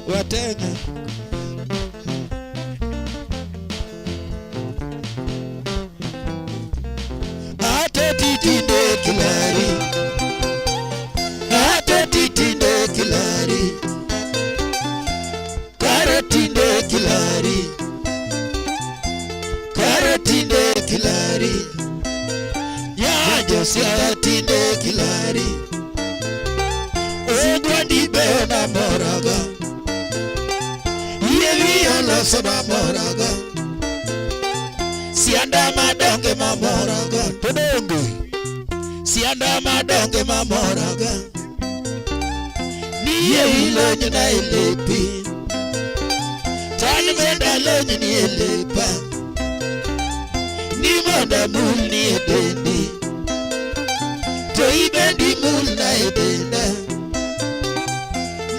Speaker 9: Watenge. Ate titinde kilari. Ate titinde kilari. Karatinde kilari. Karatinde kilari. Ya Josia tinde kilari. Ogwa di bena moraga. Yevi ala sana moraga. Sianda madonge mamoraga. Todongo. Sianda madonge mamoraga. Ni yevi lonye na elepi. Tani menda lonye ni elepa. Ni manda mul ni edendi. To ibendi mul na edenda.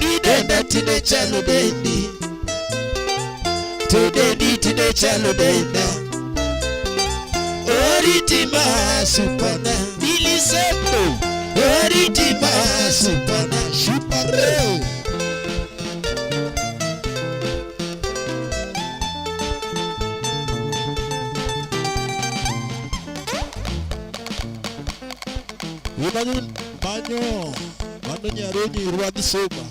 Speaker 9: Ni denda tine chalo dendi. To dendi tine chalo denda. Oriti masupana. Dilisepo. Oriti masupana. Shupare. Umanun banyo. Mano nyaroni ruadi soba.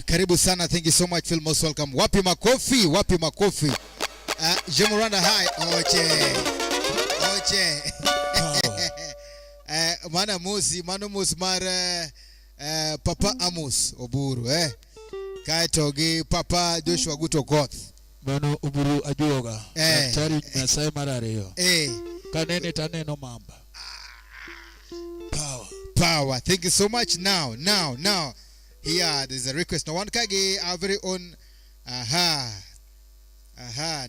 Speaker 2: Karibu sana, thank you so much, Phil, most welcome. Wapi makofi, wapi makofi. Jemoranda hai, oche. Mana musi, mano mus mara Papa Amos Oburu, Kai togi Papa Joshua Guto Goth.
Speaker 9: Mano Uburu Ajuoga. Tari Nasai Marario. Kanene taneno mamba.
Speaker 2: Power. Thank you so much. Now. Here, there's a request. Now, one kage, our very own.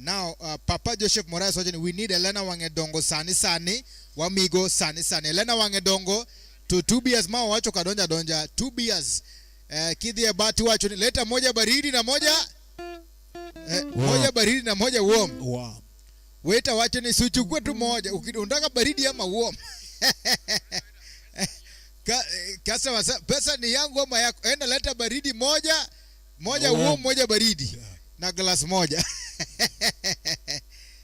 Speaker 2: Now, Papa Joseph Moraes, we need Elena Wangedongo Sani, Wamigo Sani. Elena Wangedongo to 2 beers, ma wacho kadonja. 2 beers. Kidhi abatu wacho. Leta moja baridi na moja. Moja baridi na moja warm. Weta wacho ni suchukue tu moja. Unataka baridi ama warm. Kasa pesa ni yangu ama yako. Enda leta baridi moja warm, moja baridi. Na glass moja.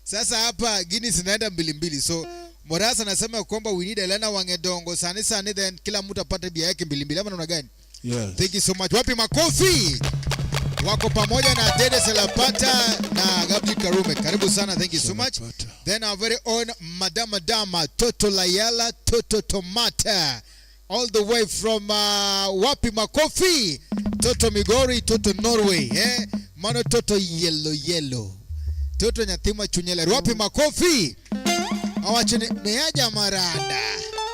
Speaker 2: Sasa hapa Guinness inaenda 2. So Moraes anasema kwamba we need Elena Wangedongo Sani, then kila mtu apate bia yake 2 ama namna gani?
Speaker 9: Yes.
Speaker 2: Thank you so much. Wapi makofi? Wako pamoja na Dede Selapata na Gabji Karume. Karibu sana, thank you so much. Then our very own Madama Toto Layala Toto Tomata. All the way from Wapi makofi? Toto Migori, Toto Norway. Mano Toto yellow. Toto nyatima chunyele. Wapi makofi? Awachene meaja marada.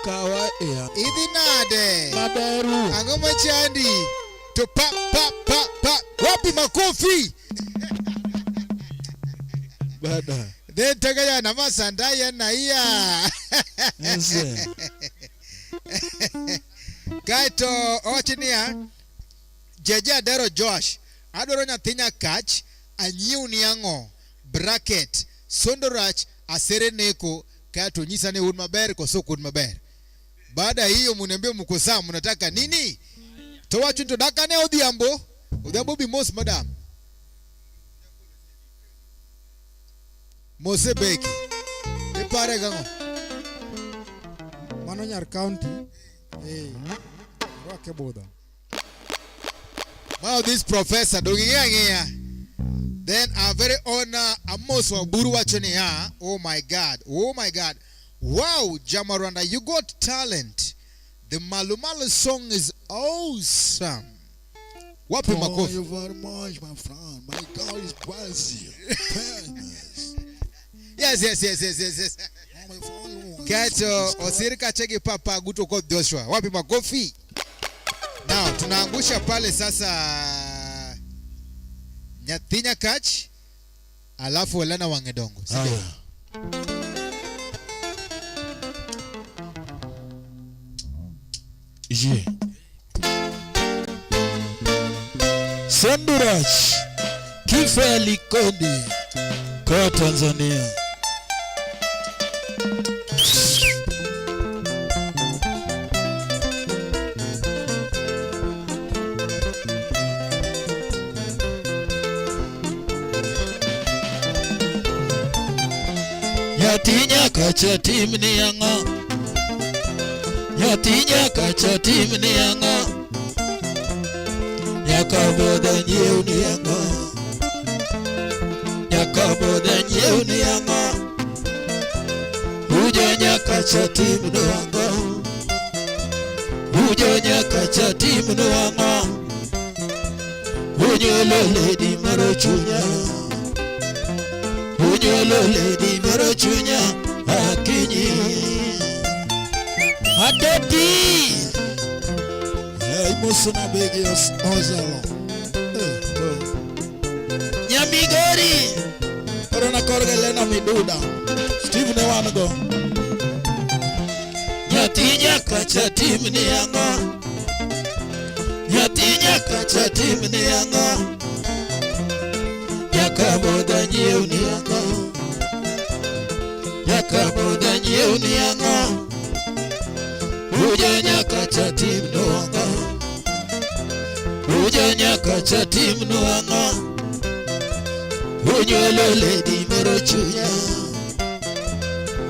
Speaker 9: Kawa
Speaker 2: Idi nade.
Speaker 9: Maberu.
Speaker 2: Angoma chandi. To pa. Wapi makofi?
Speaker 9: Bada.
Speaker 2: Then tagaya na masandaya na iya.
Speaker 9: Yes.
Speaker 2: Kaito ochinia Jeje Dero Josh adoro nyathinya kach anyiu niango bracket sondorach asere neko kaito nyisa ne un maber koso kun maber. Baada hiyo muniambie mko sawa mnataka nini? To wachu to dakane odhiambo bi mos madam. Mose Beki. Ipare gango.
Speaker 3: Mano Nyar County. Hey. Roke boda.
Speaker 2: Wow, this professor dogiya. Then our very honor Amos Waburu wachoniya. Oh my God. Wow, Jamaranda, you got talent. The Malumalu song is awesome. Wapi makofi.
Speaker 9: Thank you very much, my friend. My God is Brazil.
Speaker 2: Yes. Kaito osirika cheki papa guto kwa Joshua. Wapi makofi. Now tunaangusha pale sasa Nyathinya Kach alafu Elena Wangedongo.
Speaker 9: Yeah. Sondurach Kifeli Kodi kwa Tanzania. Nyathinya kacha timni yango. Nyathinya kacha timni yango. Yakaboda nyeuni yango. Yakaboda nyeuni yango. Ujonya kacha timni yango. Ujonya kacha timni yango. Unyolo lady marochunya. Unyolo lady marochunya. Akinyi Adeti Hey Musuna Begi Ozalo Nyamigori Corona Korga Lena Miduda Steve Newanago Nyathinya kacha timni yango. Nyathinya kacha timni yango. Yakaboda nyeuni yango. Yakaboda nyeuni yango. Ujonya kacha timno yango. Ujonya kacha timno yango. Unyolo lady morochunya.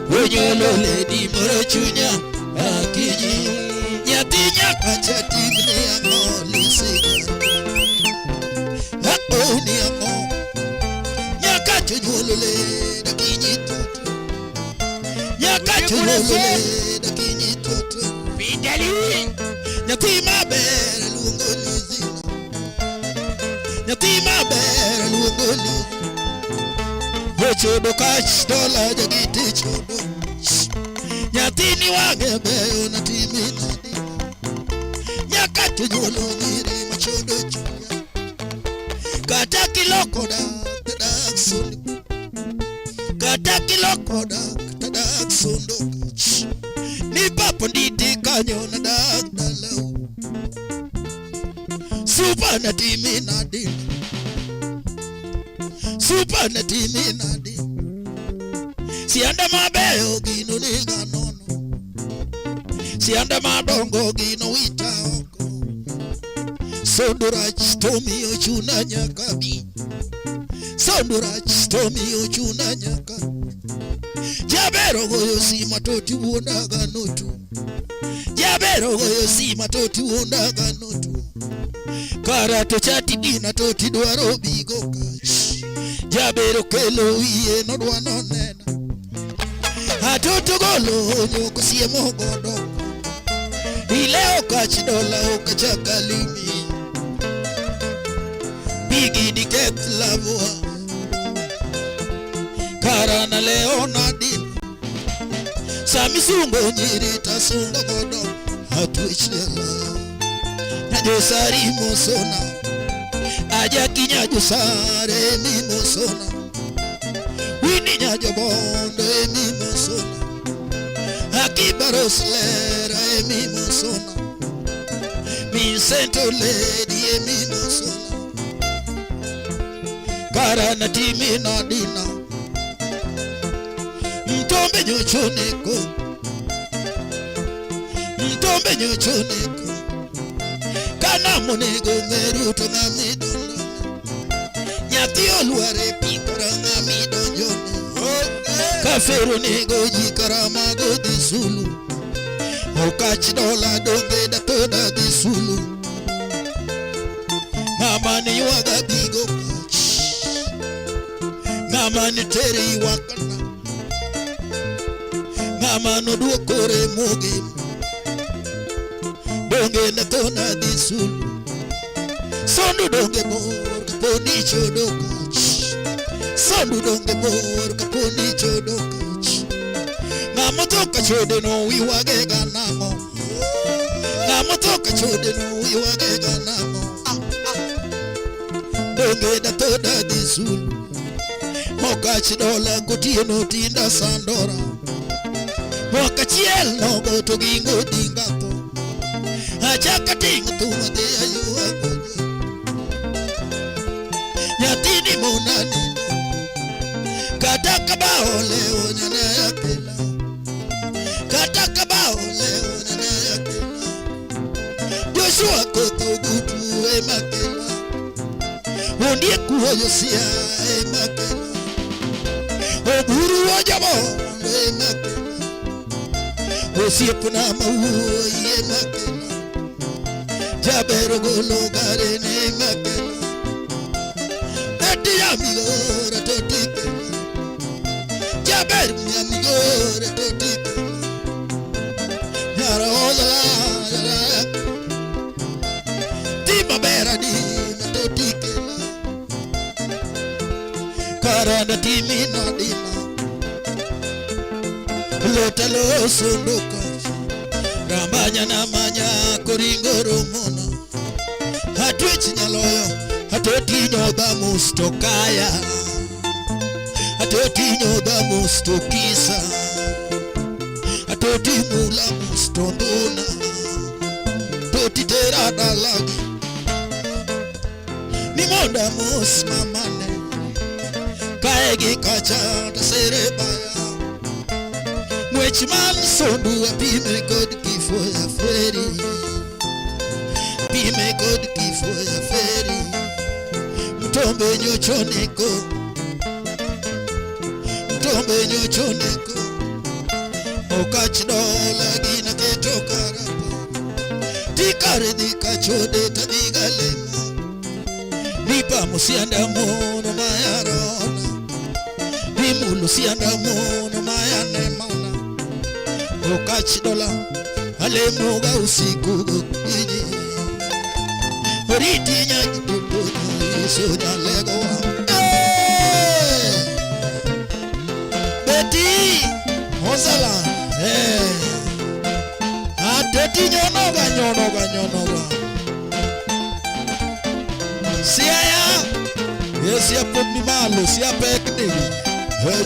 Speaker 9: Unyolo lady morochunya. Akinyi Nyathinya kacha timno yango. Lisi Akoni yango. Nyakacho nyolo lady akinyi toto. Nyakacho nyolo lady akinyi toto. Pindali Nyatima bere lungo lizina. Nyatima bere lungo lizina. Chodo kach dola jagiti chodo. Nyathini wange beyo na timi nadi. Nyakati nyolo nyiri machodo chuya. Kata kiloko da tadak sundu. Kata kiloko da tadak sundu. Ni papo nditi kanyo na dak dalau. Supa na timi nadi. Supa na timi nadi. Sianda mabeyo gino niga nono. Sianda madongo gino wita oko. Sondurach tomi ochuna nyakabi. Sondurach tomi ochuna nyakabi. Jabero goyo sima toti uondaga notu. Jabero goyo sima toti uondaga notu. Karato chati dina toti duaro bigo kash. Jabero kelo iye no duano nena. Atoto golo nyoko siye mogodo. Ileo kachidola okachaka limi. Bigi diket lavua. Karana leo nadin. Samisungo nyirita sungo godo. Hatuichela Najosari mosona. Aja kinya josare mi mosona. Wini nyajo bondo mi mosona. Akiba Roslera e mi musona, mi sento lady e mi musona, karana timi na dina, mtombe nyochoneko, mtombe nyochoneko, kana monego meruto na midona, nyati oluare pikora na midonjone, kafero nego jikara mago di Zulu, okachi dola donge da toda di Zulu, mama ni waga bigo kach, mama ni teri wakana, mama no duokore moge, donge da toda di Zulu, sondu donge mor kaponi chodo kach, sondu donge mor kaponi chodo kach, Namotoka chode no wiwage ganamo, namotoka chode no wiwage ganamo, donge da toda di Zulu, mokachi dola gotie no tinda sandora, mokachiel no go to gingo dingato, achaka tinga tuma de ayuwa goje, nyatini monani, kataka baole onyane yakela, kataka baole onyane yakela, Joshua koto gutu e makela, ondie kuho yosia e makela, oguru wajabo e makela, osiepu na mawu e makela, jabero golo gare ne makela, eti amigora totike, jaber mi amigora totike, nyara ola tima bera di totike, karanda timi na dina, lota lo sunduka, rambanya na manya koringoro mona, hatwechi nyaloyo, hatotinyo da mustokaya, hatotinyo da mustokisa, hatotimula mustondona, totitera dalagi, nimonda musmamane, kaegi kacha da serebaya, mwechiman sondu apime god kifo ya feri, pime god kifo ya feri, mtombe nyochoneko, mtombe nyochoneko, okachi dola gina keto karapa, tikare dika chode tadigalema, nipa musianda mono mayarona, nimulu sianda mono mayanemana, okachi dola alemoga usiku gukiji, oriti nyanyi tutu isonya legowa, Betty Hosala, ateti nyonoga nyonoga nyonoga, siaya, yesia poni malo, sia pekni,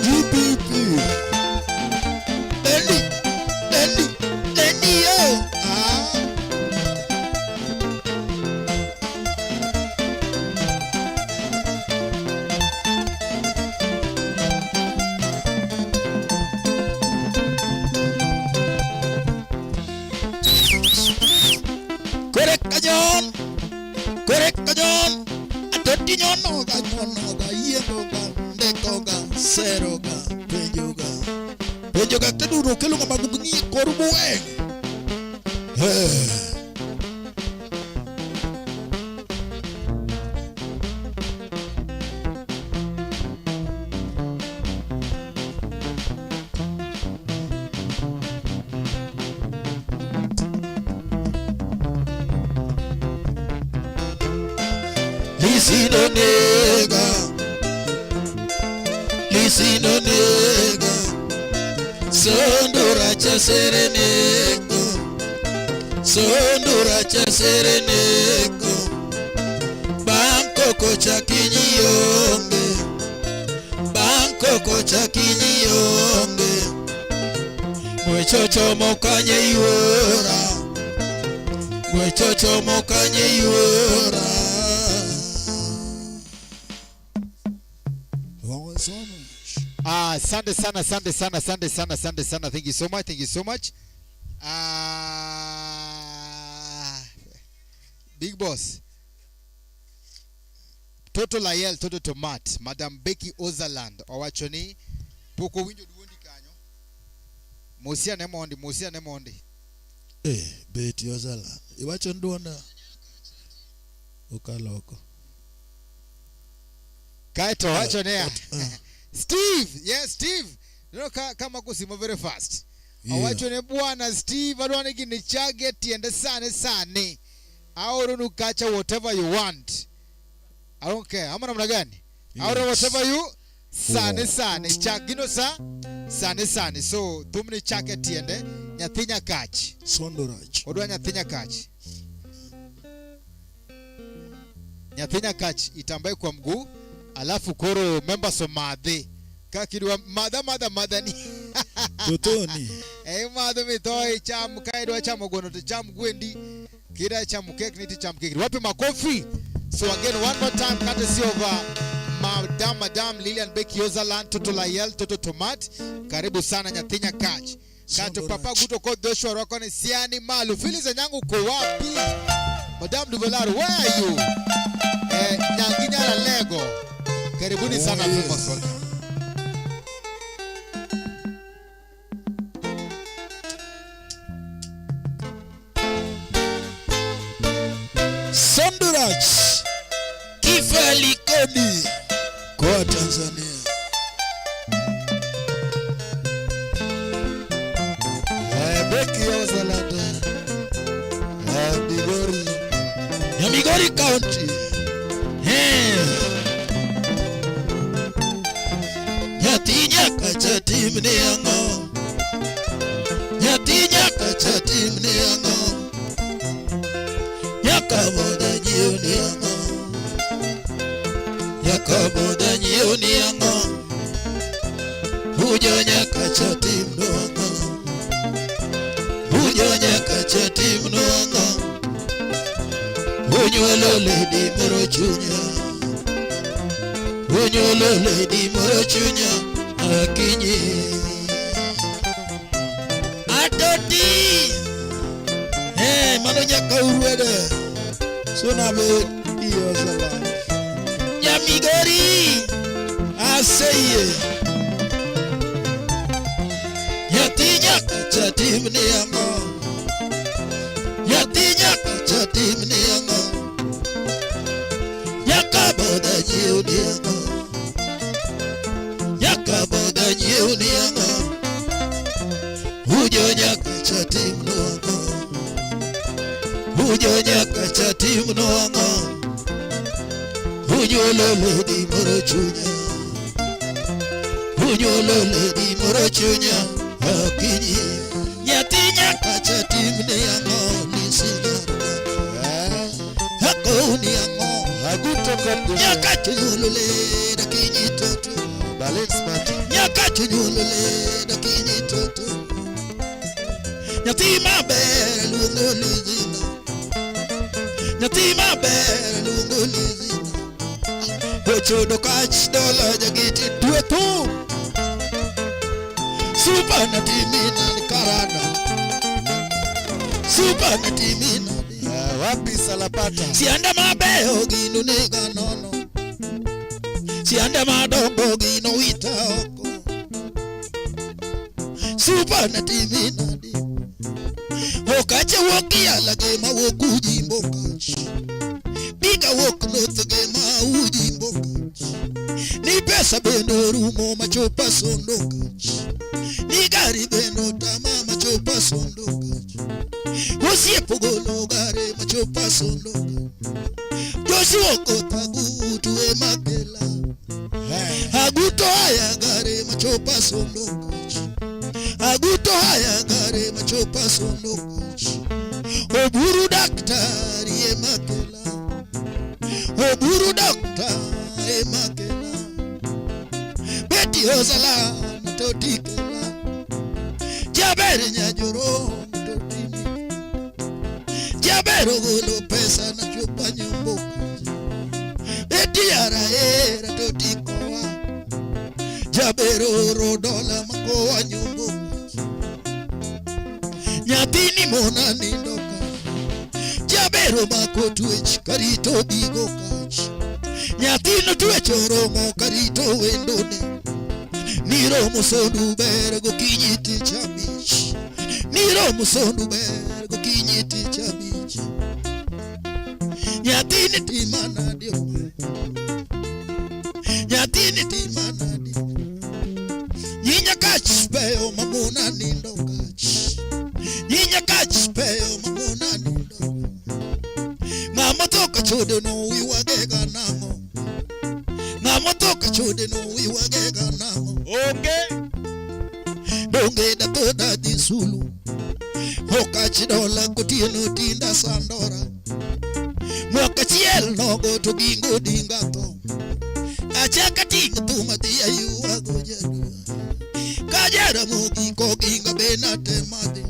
Speaker 9: GPP, Endi yo, korek kajon, ateti nyonoga nyonoga, yemoga, ndekoga, seroga, penjoga teduro kelo ngama bungi korubu Lisino nega, sondura cha sereneko, banko kocha kinyionge, Mwechocho mokanye iwora. Mwechocho mokanye iwora.
Speaker 2: Asante sana, asante sana, asante sana, asante sana. Thank you so much, thank you so much. Big boss. Toto Layel, Toto Tomat, Madam Becky Ozaland, Owachoni, Poko winjo duondi kanyo. Mosia Nemondi.
Speaker 9: Betty Ozaland. Iwachon duonda. Ukaloko.
Speaker 2: Kaito, wachonea. Steve, yes, Steve. Kama kusimo very fast. Awachone bwana Steve, adwane gini chage tiende sane. Auro nukacha whatever you want. I don't care. Ama namna gani? Auro whatever you sane. Chagino sa sane. So tumni chake tiende nyathinya kach.
Speaker 9: Sondorach.
Speaker 2: Odwa nyathinya kach. Nyathinya kach itambaye kwa mguu. Alafu koro members of madhe kakidwa madha ni
Speaker 9: Totoni
Speaker 2: madhe mitoi cham kaidwa cham gono to cham gwendi kida cham cake niti cham cake wapi makofi. So again one more time courtesy of Madam Lilian Becky Ozaland, Toto Layel, Toto Tomat, karibu sana nyathinya kach kato papa guto ko Joshua roko ni siani malu filiza nyangu ko wapi Madam Duvelaro, where are you? Nyanginya la Lego. Karibuni sana famous welcome.
Speaker 9: Sondorach Kifali Kodi kwa Tanzania.
Speaker 2: Becky Ozaland,
Speaker 9: Migori County. Nyatinya kacha timni yango. Nyatinya kacha timni yango. Yakaboda jioni yango. Yakaboda jioni yango. Hujonya kacha timno yango. Hujonya kacha timno yango. Hunyolo lady moro chunya. Hunyolo lady moro chunya. Akinyi Atoti mano nyaka urwede. Sona be Ozaland. Nyamigori aseye. Nyatinya kacha timni yango. Nyatinya kacha timni yango. Yakaboda jioni yango. Yakaboda jioni yango. Hujonya kacha timno yango. Hujonya kacha timno yango. Hunyolo lady moro chunya. Hunyolo lady moro chunya. Akinyi nyatinya kacha timne yango. Hakoni yango.
Speaker 2: Aguto kodo.
Speaker 9: Nyakacho nyolole da kinyi toto.
Speaker 2: Balance mati.
Speaker 9: Nyakacho nyolole da kinyi toto. Nyatima bere lungo lizina. Nyatima bere lungo lizina. Bochodo kach dola jagiti tuetu. Super natimina ni karana. Super natimina.
Speaker 2: Wapi salapata?
Speaker 9: Sianda mabeo gino nega nono. Sianda madongo gino wita oko. Super natimina di. Okache woki alage ma woku jimbo kach. Biga wok nothge ma ujimbo kach. Ni pesa bendo rumo machopa sondo kach. Ni gari bendo tama machopa sondo kach. Osiepo golo gare machopa sondo. Joshua kotagutu e makela. Aguto haya gare machopa sondo. Aguto haya gare machopa sondo. Oburu daktari e makela. Oburu daktari e makela. Betty Ozaland totikela. Jabero nyajoro totini. Jabero golo pesa na chupa nyumbu. Etiara era totikoa. Jabero rodola makoa nyumbu. Nyatini mona nindoka. Jabero mako tuech karito bigo kach. Nyatino tuech oromo karito wendone. Niro musondu bergo kinyiti chamich. Niro musondu bergo kinyiti chamich. Nyatini timana dio. Nyatini timana dio. Nyinya kach peo mamona nindo kach. Nyinya kach peo mamona nindo. Mama toka chode no iwagega nango. Mama toka chode no iwagega nango. Donge da toda di sulu. Hoka chidola kutieno tinda sandora. Mwaka chiel nogo to gingo dingato. Achaka tinga tumatia yuwago jadu. Kajara mugi ko ginga benate made.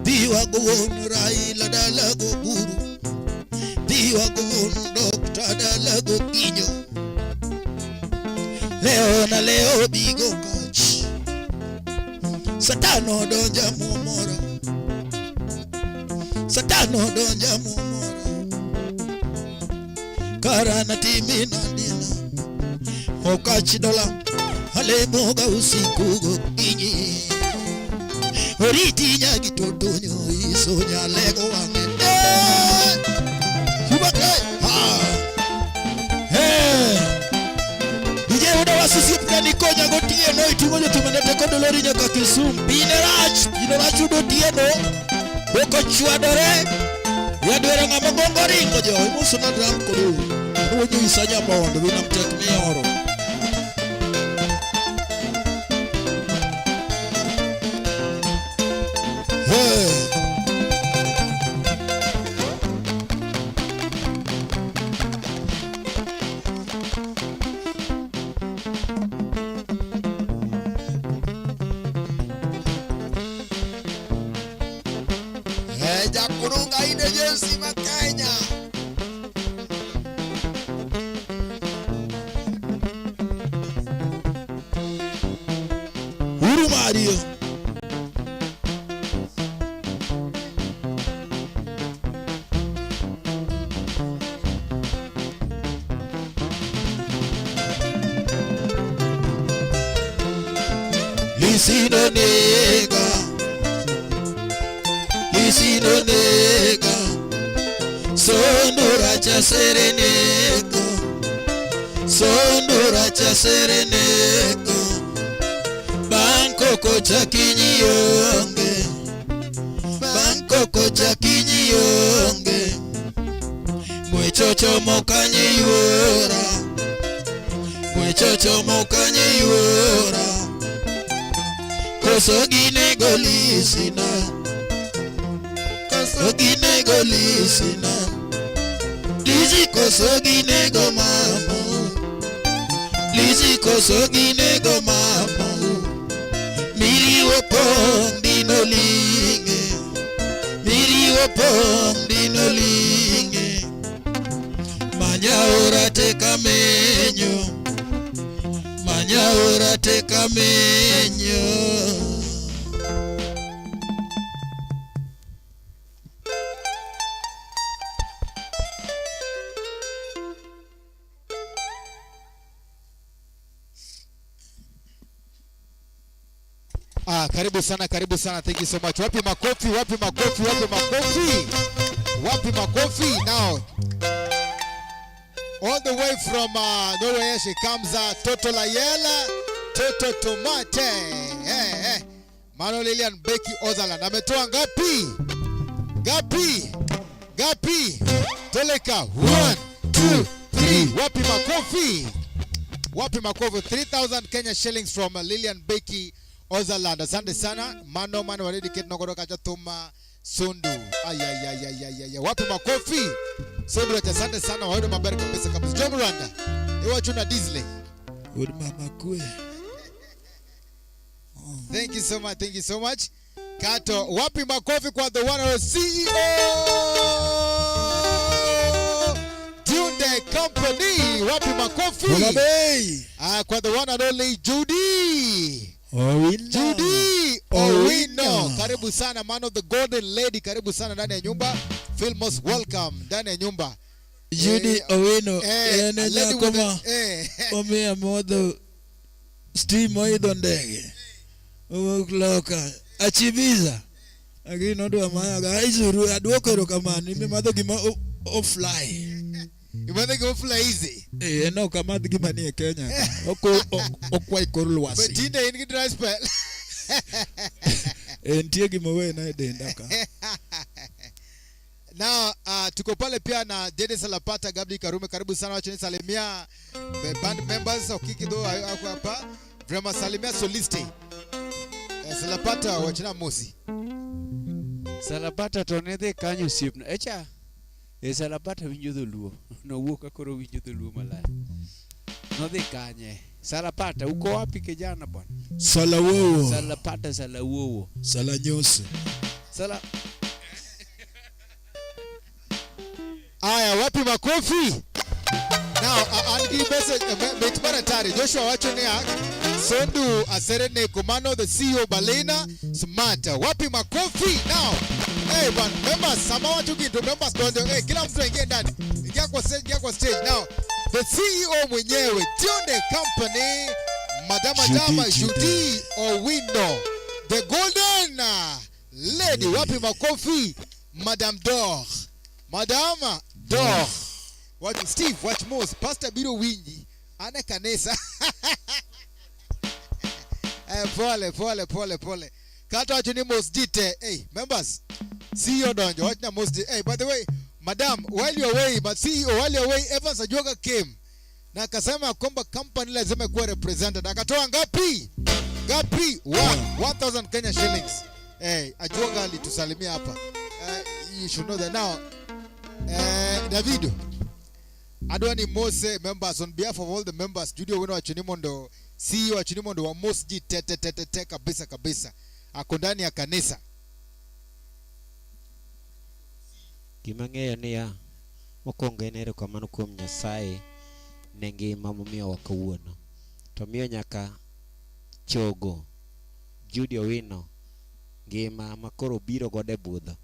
Speaker 9: Diwa go won Raila dalago buru. Diwa go won Dr. dalago kinyo. Leo na leo bigo kach. Satano donja mumora. Satano donja mumora. Karana timina dina. Okachi dola. Hale moga usiku go kinyi. Oriti nyagi totonyo isonya lego wange. Subake. Ije uda wasisi plani konya gotie no itungojo tumanete kodolori nyaka Kisumu. Binerach udo tieno. Boko chwadore. Yadwere ngama gongo ringo jo. Imusu na drum kolu. Ujo isanya bondo. Winam tek mioro. Jakurunga ide jensi makanya. Uru Mario. Lisino nega. Lisino nega. Sondora cha serenego. Sondora cha serenego. Banko kocha kinyionge. Banko kocha kinyionge. Mwechocho mokanye yuora. Mwechocho mokanye yuora. Kosogine golisina. Kosogine golisina. Liji kosogine go mamo. Liji kosogine go mamo. Miri wopong dino linge. Miri wopong dino linge. Manya ora teka menyo. Manya ora teka menyo.
Speaker 2: Karibu sana, karibu sana. Thank you so much. Wapi makofi, wapi makofi, wapi makofi. Wapi makofi. Now, all the way from Norway, she comes Toto Layela, Toto Tomate. Mano Lilian Becky Ozaland. Ametoa ngapi? Ngapi? Ngapi? Toleka. 1, 2, 3. Wapi makofi. Wapi makofi. 3,000 Kenya shillings from Lilian Becky Ozaland. Asante sana. Mano wadedicate nogoroka chatuma Sundu. Ay. Wapi makofi. Sundu asante sana. Wahudu mabari kabisa kabisa. Joe Miranda. Iwa chuna Disney.
Speaker 9: Uri mama kwe.
Speaker 2: Thank you so much. Thank you so much. Kato, wapi makofi kwa the one and CEO Tunde Company. Wapi makofi? Kwa the one and only Judy. Judy Owino. Karibu sana, man of the golden lady. Karibu sana ndani ya nyumba. Feel most welcome ndani ya nyumba.
Speaker 9: Judy Owino. Ene kama ome amodo steam oidho ndege. Ukloka achibiza. Agi nodo amaya ga izuru adwokero kamani mimi madho gima fly.
Speaker 2: Imane go fly easy.
Speaker 9: No kamadhi gima ni Kenya. Okwai korulwasi.
Speaker 2: But tinde in dry spell.
Speaker 9: Ntie gima we na denda ka.
Speaker 2: Now tuko pale pia na Dennis Salapata, Gabdi Karume. Karibu sana wacheni salimia band members Okikido wako hapa. Vrema salimia solisti. Salapata wachina mosi.
Speaker 7: Salapata tonede kanyo sipna. Echa. Salapata winjo dholuo. No wuoka koro winjo dholuo malaya. No de kanye. Salapata uko wapi kijana bwana?
Speaker 9: Salawowo.
Speaker 7: Salapata salawowo.
Speaker 9: Salanyose.
Speaker 2: Aya, wapi makofi? Now, angi message metmara tare Joshua Wachonea Sondu Aserene Kumano, the CEO Balena Smart. Wapi makofi? Now, hey man, members, sama watu kitu members don't hey, kila mtu aingie ndani. Ingia kwa stage. Now, the CEO mwenyewe Tunde Company, Madama Judy Owino, the golden lady. Wapi makofi? Madame Dor. Madama Dor. Watch Steve, watch most. Pastor Biro Winji. Ane kanesa. Pole. Kato wachuni most dite. Hey, members. CEO Donjo. Watch na most dite. Hey, by the way, Madam, while you're away, but CEO, while you're away, Evans Ajoga came. Na akasema kwamba company lazima kuwa represented. Akatoa ngapi? 1,000 Kenya shillings. Hey, Ajoga alitusalimia hapa. You should know that now. Davido Adwani Mose members, on behalf of all the members, Judy Owino wa Chunimondo, CEO wa Chunimondo wa Mosji tete kabisa ako ndani ya kanisa.
Speaker 6: Kimang'eyo niya mokwongo en erokamano kuom Nyasaye ne ngima momiyowa kawuono. To miyo nyaka chogo Judy Owino ngima makoro biro gode budho.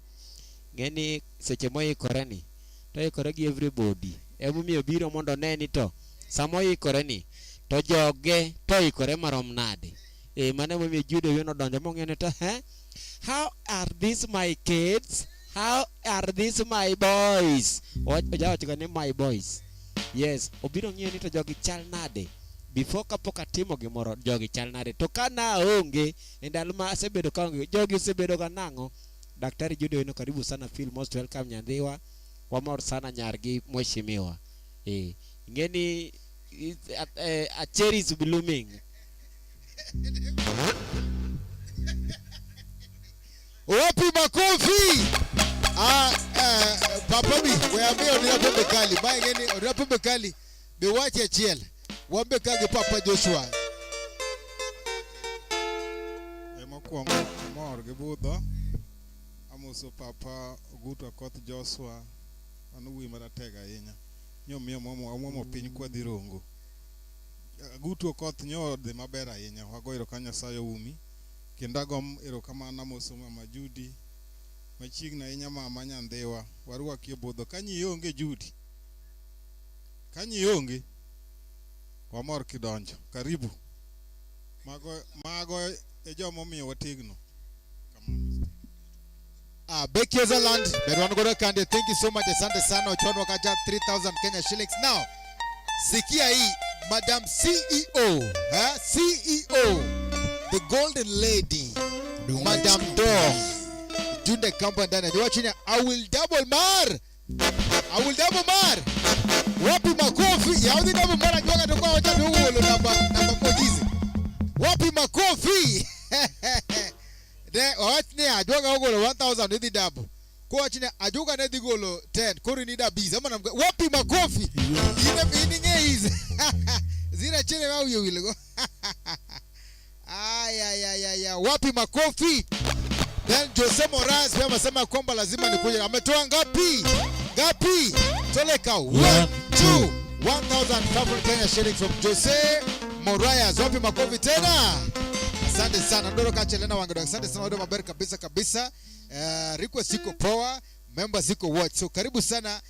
Speaker 6: Ngeni seche moikore ni to ikore gi everybody. Emomiyo biro mondo neni to samo ikore ni to joge to ikore marom nade. Mane momiyo Judy Owino donjo mong'eni to how are these my kids? How are these my boys? Ojawacho ni my boys. Yes, obiro ng'iyo ni to jogi chal nade. Before kapok atimo gimoro jogi chal nade. To kana onge ndalo ma asebedo ka onge jogi osebedo ga nang'o. Daktari Judy Owino, karibu sana, feel most welcome nyandhiwa. Wamor sana nyargi mheshimiwa. Ngeni a cherry is blooming.
Speaker 2: Wapi makofi? Papa bi, weambia unapombe kali. Mai ngeni unapombe kali. Bewache chiel. Wambe kage Papa Joshua.
Speaker 3: Mokwongo mor gi budho. Amoso Papa Ogutu Akoth Joshua. Anu wi maratega ahinya. Nyomiyo mwomo piny kwa dhi rongo. Ogutu Akoth nyo dhi maber ahinya. Wago erokamano Nyasaye umi. Kendo agom erokamano amoso Mama Judy. Machiegni ahinya mama nyandhiwa. Warwaki e budho. Kanyi ionge Judy. Kanyi ionge. Wamor kidonjo. Karibu. Mago e jomo miyo wategno.
Speaker 2: Bekioza Land, Berwan Goro Kande, thank you so much. Asante sana, Ochon wakaja 3,000 Kenya shillings. Now, sikia hii, Madam CEO, CEO, the golden lady, Madam Dor, Tunde Company ndani. Ni wachini, I will double mar. Wapi makofi? Yaudi double mar ajuanga tukua wachani uolo namba mojizi. Wapi makofi? De wachne ajuga ogolo 1,000 idi dabu. Ko wachne ajuga ne digolo 10 kori ni dabiza. Wapi makofi? Ine nge hizi. Zira chile wa uyo wilego. ya. Wapi makofi? Then Jose Moraz pia amesema kwamba lazima nikuje. Ametoa ngapi? Toleka 1 2 1,500 Kenya shillings from Jose Moraz. Wapi makofi tena? Asante sana. Ndoro kachelena wangu. Asante sana wado maberi kabisa. Request ziko power, members ziko watch. So karibu sana.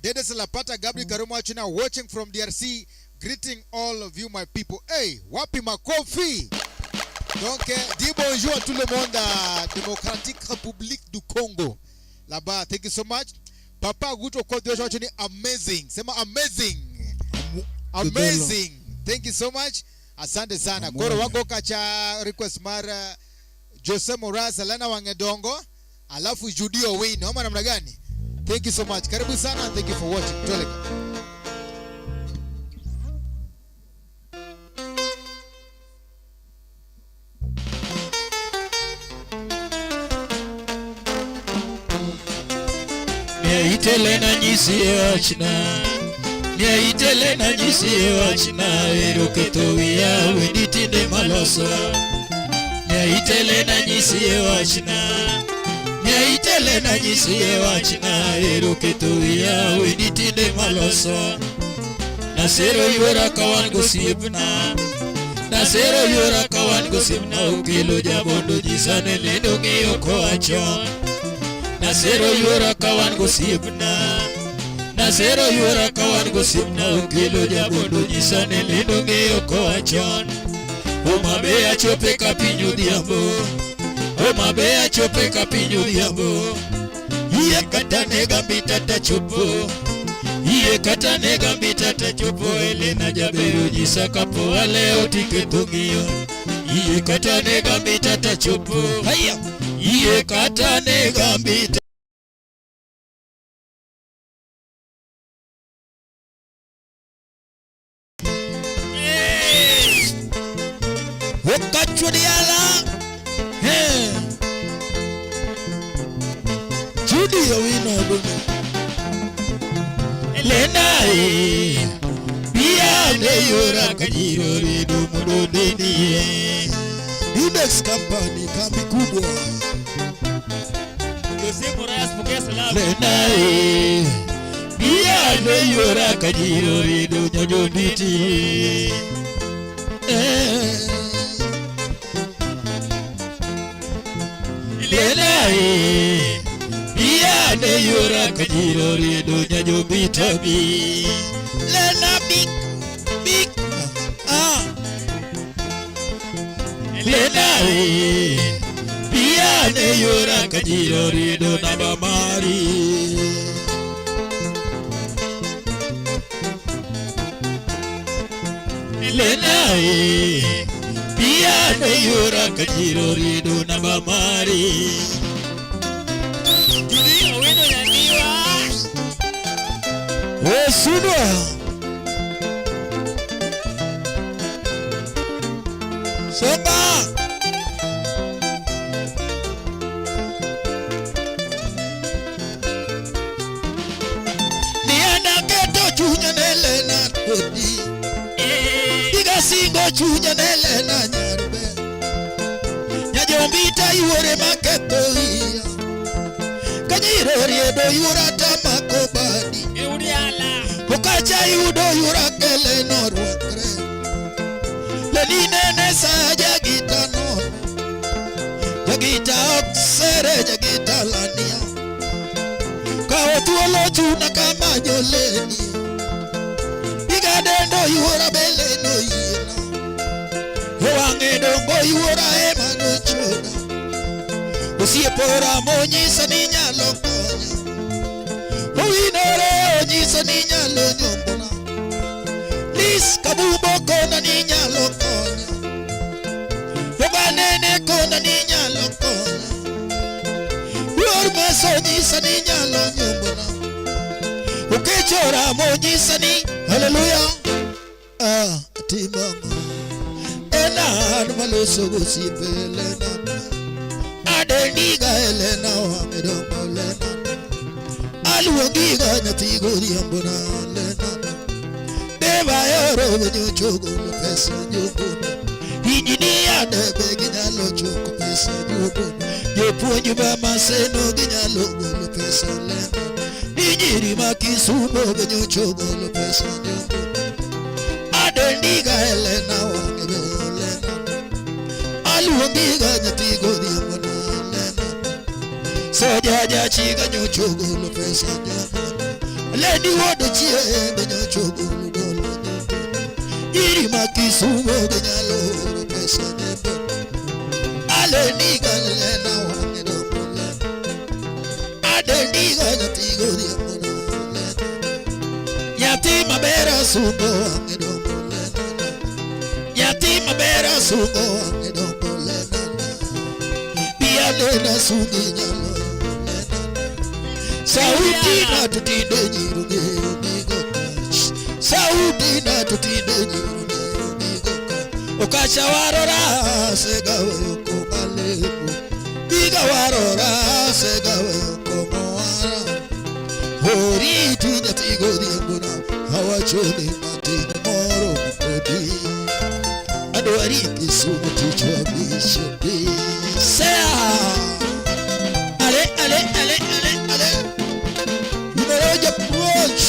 Speaker 2: Dede Salapata Gabriel Karumo Achina watching from DRC. Greeting all of you my people. Hey, wapi makofi? Donc, dis bonjour à tout le monde à Démocratique République du Congo. Là-bas, thank you so much. Papa Guto Côte d'Ivoire, amazing. C'est amazing. Amazing. Thank you so much. Asante sana. Koro wako kacha request mara Jose Moraz, Alana Wangedongo, alafu Judio Wayne. Homa namna gani? Thank you so much. Karibu sana and thank you for watching. Toleka.
Speaker 9: Telena nyisi wachina eroketo wiya weditinde maloso. Telena nyisi wachina eroketo wiya weditinde maloso. Nasero yora kawan gosibna ukelo jabondo jisane lendo ng'eyo koachon. Nasero yora kawan gosibna ukelo jabondo jisane lendo ng'eyo koachon. Omabe achope kapinyo dhiambo. Iye kata nega mbita tachopo Elena jabero jisa kapo waleo tiketo ng'iyo. Iye kata nega mbita tachopo. Iye kata nega mbita. Wakachwa diala. Judy Owino Adomo. Elena Bia Neyora Kajiro Rido Mudodini Index Company kambi kubwa.
Speaker 5: Jose Moraz pokea salamu.
Speaker 9: Elena Bia Neyora Kajiro Rido Nyonyonditi. Elena Ane yura kajiro rido nyajo bitabi. Lena big Lena Ane yura kajiro rido nabamari. Lena Ane yura kajiro rido nabamari. Sunwa Soba Niana keto chunya Elena kodi. Diga singo chunya Elena nyarbe. Nyajombita yuore maketo iya. Kajiro riedo yurata makobadi. Okacha yudo yurakele norwakre. Lenine nesa jagita no. Jagita oksere jagita lania. Kao tuolo chuna kama joleni. Igadendo yura beleno yina. Wangedo ngo yura emano chuna. Usiepora monyisa ninya lokonya. Uinore onyisa ninyalo nyombona. Lis kabubo kona ninyalo konya. Yobanene kona ninyalo konya. Yormeso onyisa ninyalo nyombona. Ukechora monyisa ni hallelujah. Timango Ena maloso gosipe Elena. Adeniga Elena wamedongo Elena. Aluongiga nyathigo riambona Elena. Deva yoro wenyo chogo pesa nyongona. Tijini adebe ginyalo choko pesa nyudo. Jopuonj ma Maseno ginyalo golo pesa lendo. Nyiri ma Kisumo ginyocho golo pesa nyudo. Adendiga Helena wange be Helena. Aluongiga nyathi godhiambo na Helena. Sojaja chiga nyocho golo pesa nyudo. Lady wodo chiembe nyocho golo nyudo. Nyiri ma Kisumo ginyalo golo pesa nyudo. Adendiga Helena wange dombo Helena. Adendiga nyathi godhiambo na Helena. Nyathi mabera sungo wange dombo Helena. Nyathi mabera sungo wange dombo Helena. Pia lena sungi nyalo Helena. Sauti na tutinde nyiruge migo kach. Sauti na tutinde nyiruge migo kach. Okacha warora segawe yoko malebu. Biga warora segawe yoko moara. Hori tunya tigo diambuna. Hawachoni matini moro mkodi. Adwari Kisumu tichwa bishopi. Sea ale ale ale ale ale. Umeroja push.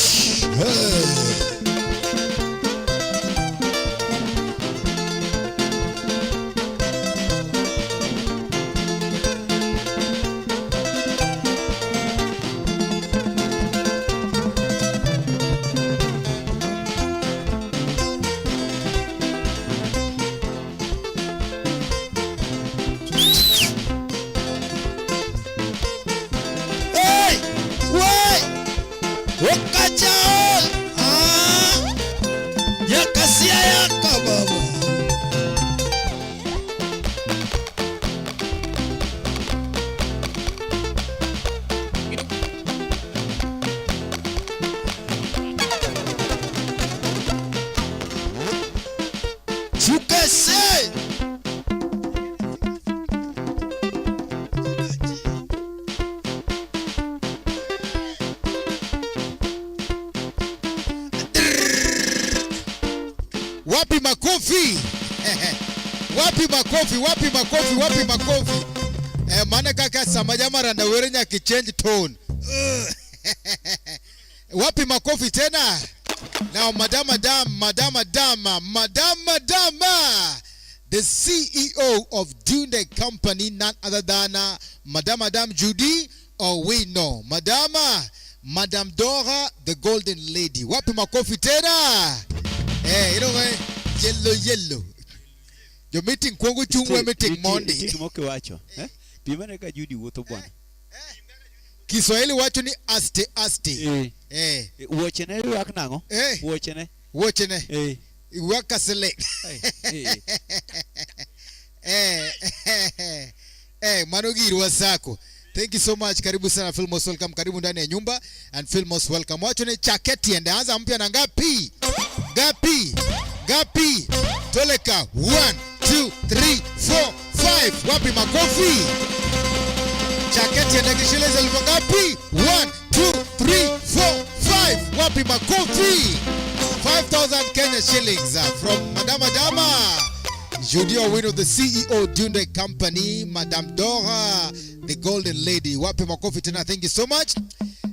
Speaker 9: Hey. Wakachao yakasia yaka baba. Chukese wapi makofi? Wapi makofi? Wapi makofi? Wapi makofi? Maana kaka samajamara na werenya kichange tone. Wapi makofi tena? Now Madama the CEO of Dunde Company, none other than Madam Judy, or we know Madam Dora, the Golden Lady. Wapi makofi tena? You know, yellow. Your meeting Kongo Chungwe meeting Monday.
Speaker 7: Timoke wacho. Pimane ka Judy woto bwana.
Speaker 2: Kiswahili wacho ni aste.
Speaker 7: Wochene wak nango?
Speaker 2: Wochene. Waka select. Manogiri wasako. Thank you so much. Karibu sana Filmos, welcome. Karibu ndani ya nyumba and Filmos welcome. Wacho ni chaketi ende anza mpya na ngapi? Gapi. Toleka 1 2 3 4 5. Wapi makofi? Chaketi ende kishileza lipo ngapi? 1 2 3 4 5. Wapi makofi? 5,000 Kenya shillings from Madama Judy, winner of the CEO Dunde Company, Madam Dora, the Golden Lady. Wapi makofi tena, thank you so much.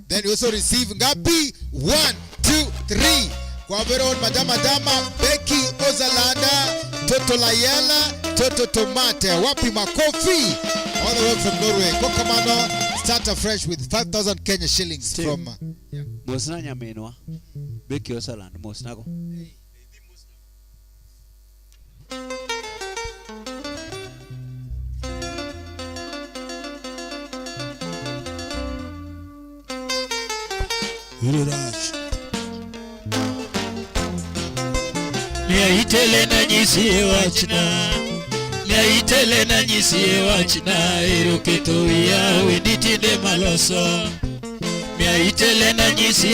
Speaker 2: Then you also receive ngapi? 1 2 3. Kwa veron Madama Becky Ozalanda, Toto Layela, Toto Tomate. Wapi makofi? All the way from Norway. Kokomano, start afresh with 5,000 Kenya shillings from
Speaker 7: Mosna nyamenwa. Becky Ozalanda Mosnago.
Speaker 9: Miaitele na nyisi wachna Iroketo ya wenditinde maloso. Miaitele na nyisi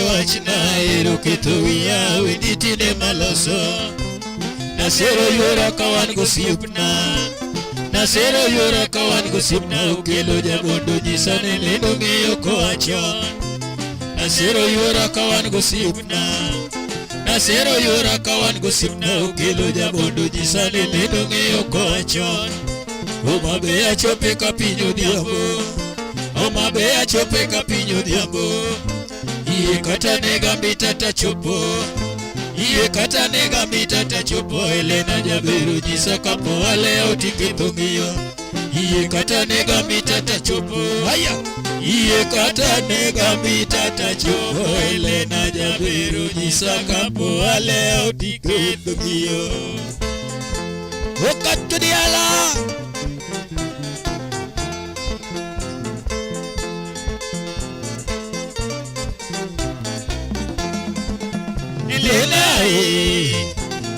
Speaker 9: wachna Iroketo ya wenditinde maloso. Nasero yora kawan gosipna ukelo jagondo nyisane lendo ng'eyo kowacho. Nasero yora kawan gosipna Nasero yura kawan gosipna okelo jabondo jisani lendo ng'eyo kochon. Oma be achope ka piny odhiambo, oma be achope ka piny odhiambo. Iye kata nega mita tachopo, iye kata nega mita tachopo. Elena jabero nyisa kapo wale otiketho ng'iyo. Iye kata nega mita tachopo, haya. Iye kata nega mita tachopo. Elena jabero nyisa kapo wale otiketho ng'iyo. Okatu diala Elena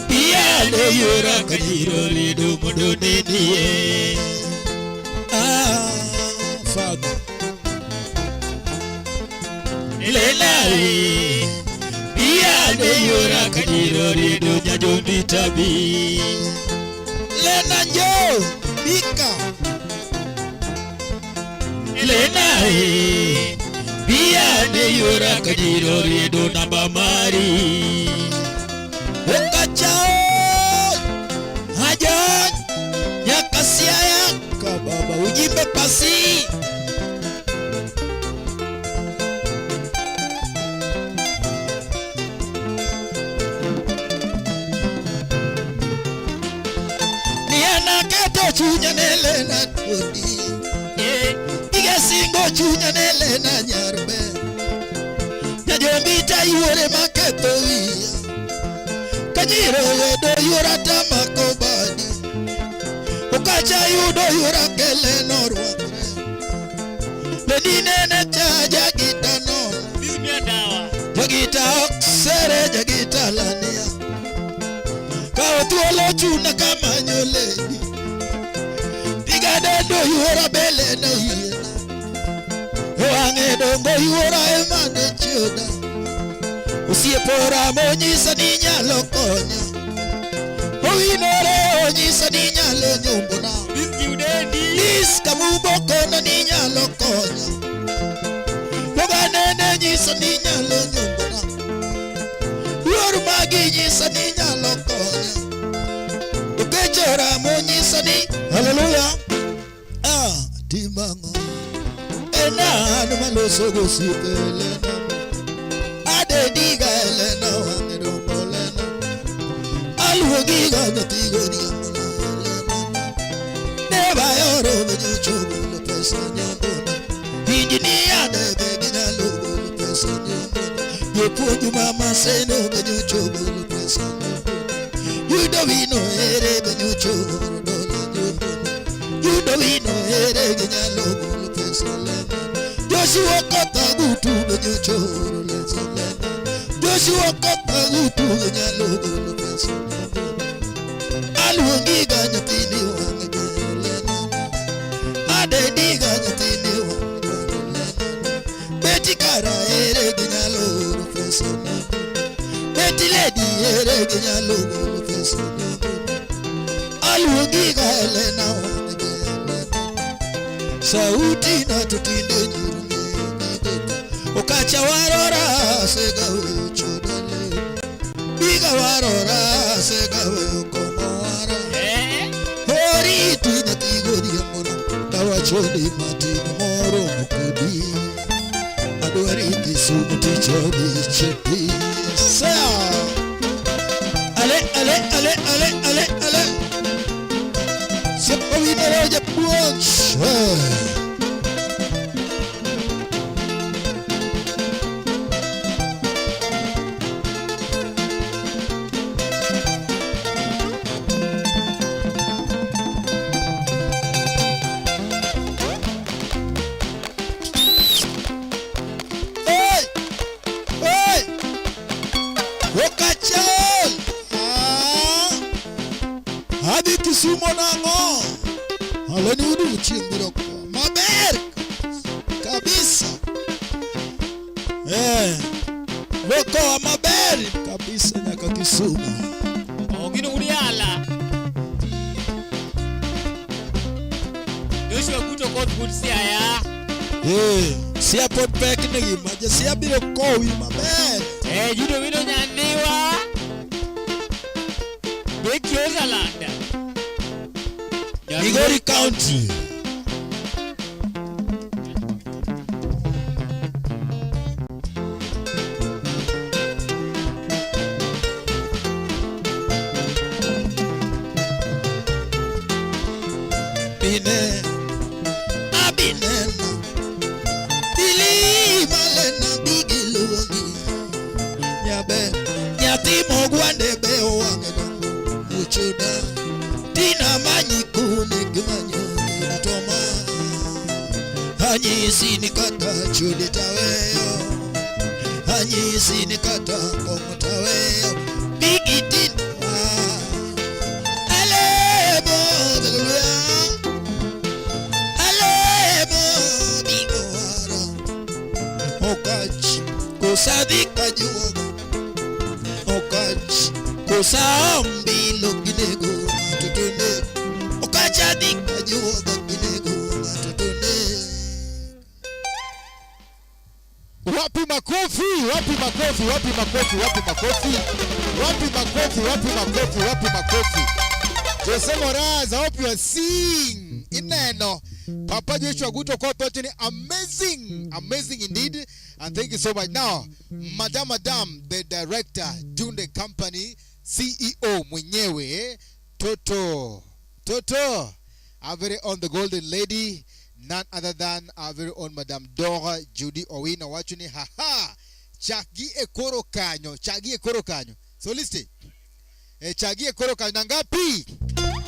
Speaker 9: iya de yura kajiro lido modo nediye. Fago Elena iya de yura kajiro lido nyajo nitabi. Elena njo bika Elena iya de yura kajiro lido namba mari. Okachao hajan yakasiaya kababa ujimbe pasi. Niana kato chunya Elena todi, iga singo chunya Elena nyarbe. Nyajombita yuore maketo iya, kajiro yedo yura tamako badi. Ukacha yudo yura kele norwakre, lenine necha jagita no. Jagita oksere jagita lania, kao tuolo chuna kama nyoleni. Diga dendo yura bele no hiena, wange dongo yura emane chioda. Usiepora monyisa ni nyalo konya, owinore onyisa ni nyalo nyombona. Lis kamuboko na ni nyalo konya, moganene nyisa ni nyalo nyombona. Yor magi nyisa ni nyalo konya, ukechora monyisa ni hallelujah. Timango ena numaloso gosipe Elena. Diga Elena wangero molena, alwogiga natigo diamona Elena. Neba yoro bejucho bulu pesa nyambona, injinia debe gina lugu pesa nyambona. Yepunju mama seno bejucho bulu pesa nyambona. Yudovino ere bejucho dola nyambona. Yudovino ere gina lugu pesa nyambona. Joshua kota gutu bejucho leza nyambona. Joshua kota gutu nyalogo lo pesa alwongi ganya tini wange Elena. Ade diga nyatini wange Elena. Beti kara ere nyalogo lo pesa Beti lady ere nyalogo lo pesa alwongi ga Elena wange Elena. Sauti na tutinde nyirungi okacha warora segawe chodale, biga warora segawe komora. Hori tu nyatigo diamora, kawa chodi mati moro mukudi. Adwari kisumuti chodi cheti. Sao ale ale ale ale ale ale. Sepo vinero ya puonch. Adi Kisumo nango aloni udu chimbiro maber kabisa. Woko maber kabisa nyaka Kisumo.
Speaker 5: Ogino uriala. Joshua kuto kot good siaya.
Speaker 9: Sia pot pek negi maja sia biro kowi maber.
Speaker 5: Judo wino nyaniwa. Wekioza landa.
Speaker 9: Migori County. Bine, abinena, bili malena bigilugi, nyabe, nyatimo guande beo wangedongo, muchuda, tina manyikune gimanyoni toma, hanyi nikata chudi taweyo, hanyi nikata kongo taweyo, bigitin, alebo, beluya. Okach kusadika juoga Okach kusambi lokinego matutune Okachadika juoga kinego matutune.
Speaker 2: Wapi makofi, wapi makofi, wapi makofi, wapi makofi, wapi makofi, wapi makofi, wapi makofi. Jose Moraz, I hope you are seeing. Ineno. Papa Joshua Guto Corporation, amazing, amazing indeed. And thank you so much. Now, Madam, the director, Dunde Company, CEO, mwenyewe, Toto, our very own the golden lady, none other than our very own Madam Dora Judy Owino. Wachuni, haha, chagi ekoro kanyo. So listen, chagi ekoro kanyo, nangapi,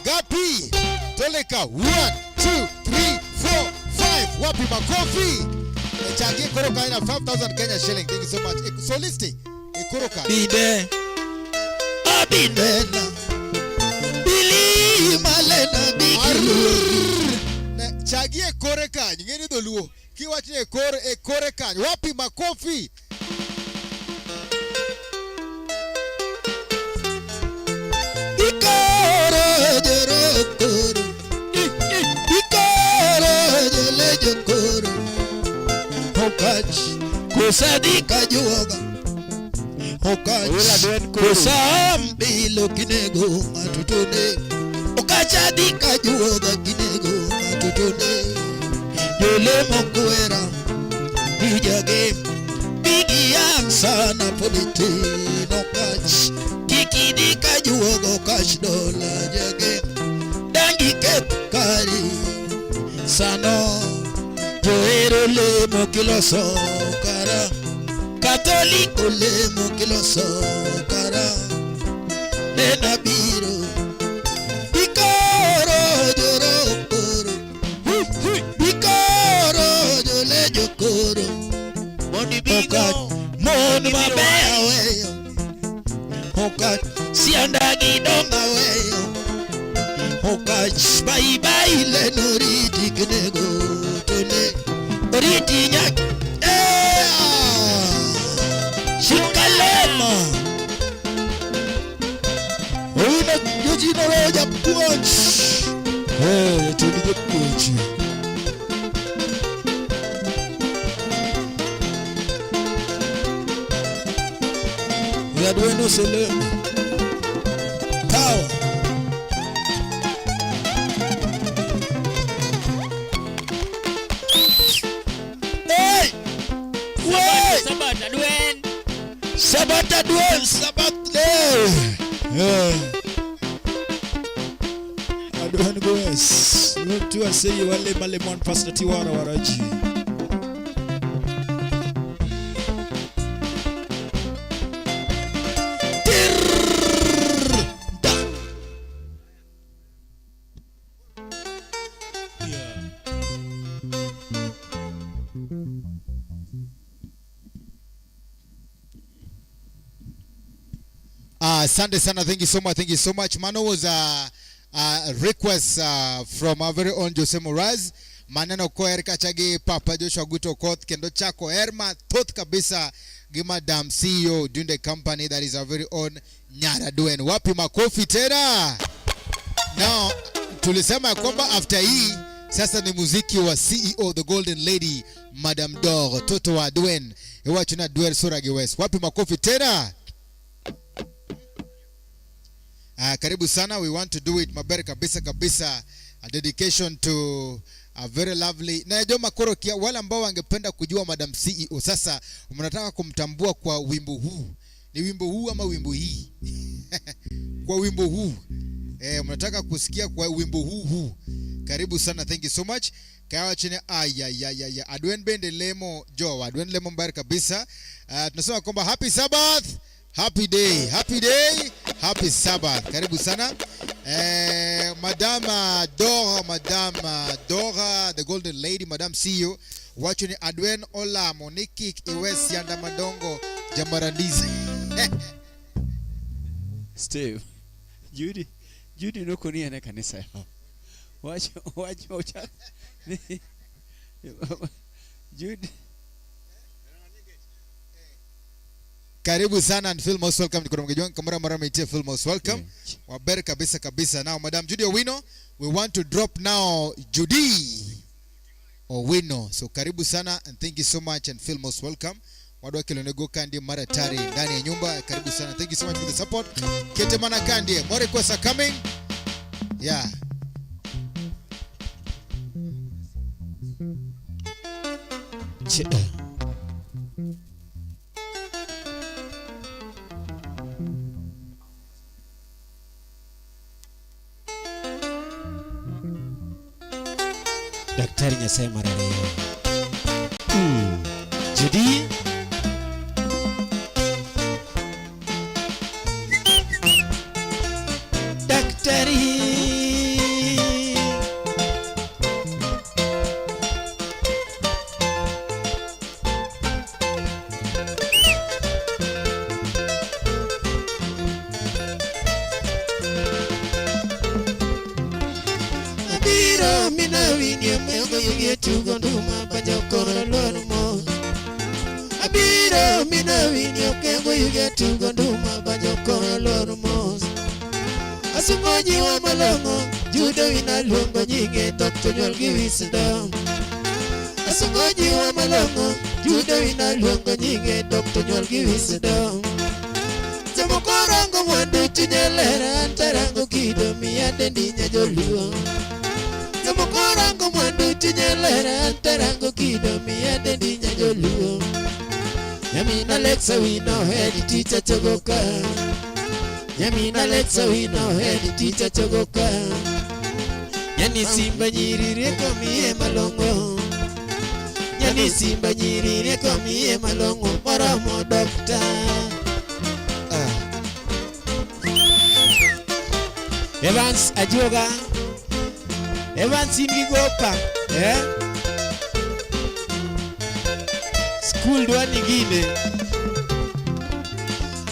Speaker 2: gapi, toleka, 1, 2, 3, 4, 5, wapi makofi. Chagi ekoro kanyo, 5,000 Kenya shilling. Thank you so much. So listen, ekoro kanyo.
Speaker 9: Bide, abinena, bili malena bigilugi.
Speaker 2: Chagi ekore kanyo, ngeni doluo. Kiwachi ekore kanyo, wapi makofi.
Speaker 9: Ikoro jere koro, ikoro jele jokoro. Okach kusadika juoga, Okach kusambi lokinego matutune, Okachadika juoga kinego matutune. Yole mokwera bijage bigi sana politino Okach kikidika juoga Okach dola jage dangi kepkari sano joero le mokiloso kara katoliko le mokiloso kara nena biro bikoro joro koro bikoro jole jokoro moni bigo moni mabea weyo Okach siandagi donga weyo Okach bye le noriti kinego tone oriti nyak shikalema Oina yojino roja punch tuni the punch Yadweno selema power. Sabata duen, Adwan goes. Mtu aseye wale malemon Pastor Tiwara waraji.
Speaker 2: Sunday sana, thank you so much. Mano was a request from our very own Jose Moraz. Maneno ko Erika chagi Papa Joshua Guto Koth kendo chako Erma tot kabisa gi Madam CEO Dunde Company, that is our very own Nyara Duen. Wapi makofi tena. Now tulisema kwamba after hii sasa ni muziki wa CEO the golden lady Madam Dor Toto wa Duen. Ewa chuna Duen Suragi West. Wapi makofi tena. Karibu sana. We want to do it maber kabisa kabisa. A dedication to a very lovely. Na Joma Koro kia wale ambao wangependa kujua Madam CEO. Sasa mnataka kumtambua kwa wimbo huu. Ni wimbo huu ama wimbo hii? Kwa wimbo huu. Mnataka kusikia kwa wimbo huu. Karibu sana. Thank you so much. Kawa chini Adwen Bende Lemo Joe. Adwen Lemo mbari kabisa. Tunasema kwamba happy Sabbath. Happy day. Happy day. Happy Sabbath. Karibu sana. Madama Dora, the golden lady, Madam CEO. Watching Adwen Ola Moniki Iwes Yanda Madongo Jamarandizi.
Speaker 7: Steve, Judy no kunia na kanisa yao. Watch. Judy.
Speaker 2: Karibu sana and feel most welcome. Niko mgejonga kamera mara meitia feel most welcome. Waberi kabisa. Now Madam Judy Owino, we want to drop now Judy Owino. So karibu sana and thank you so much and feel most welcome. Wadwa Kilonego Kandi mara tari ndani ya nyumba. Karibu sana. Thank you so much for the support. Kete mana Kandi. More requests are coming. Yeah.
Speaker 6: Daktari Nyasaye Marareo. Judy Daktari
Speaker 9: Abiro mina winyo kengo yuge tugo nduma banyo kono loro mos. Asungoji wa malongo judo wina luongo nyinge Dr. Nyuol gi wisdom. Asungoji wa malongo judo wina luongo nyinge Dr. Nyuol gi wisdom. Jomoko rango mwandu chunye lera antarango kido miya dendi nyajoluo. Jomoko rango mwandu chunye lera antarango kido miya dendi nyajoluo. Yamina Alexa we know head teacher chogoka. Yamina Alexa we know head teacher chogoka. Yani simba nyirire komiye malongo. Yani simba nyirire komiye malongo moromo doctor. Evans Ajoga. Evans Indigopa. School dwa nyingine.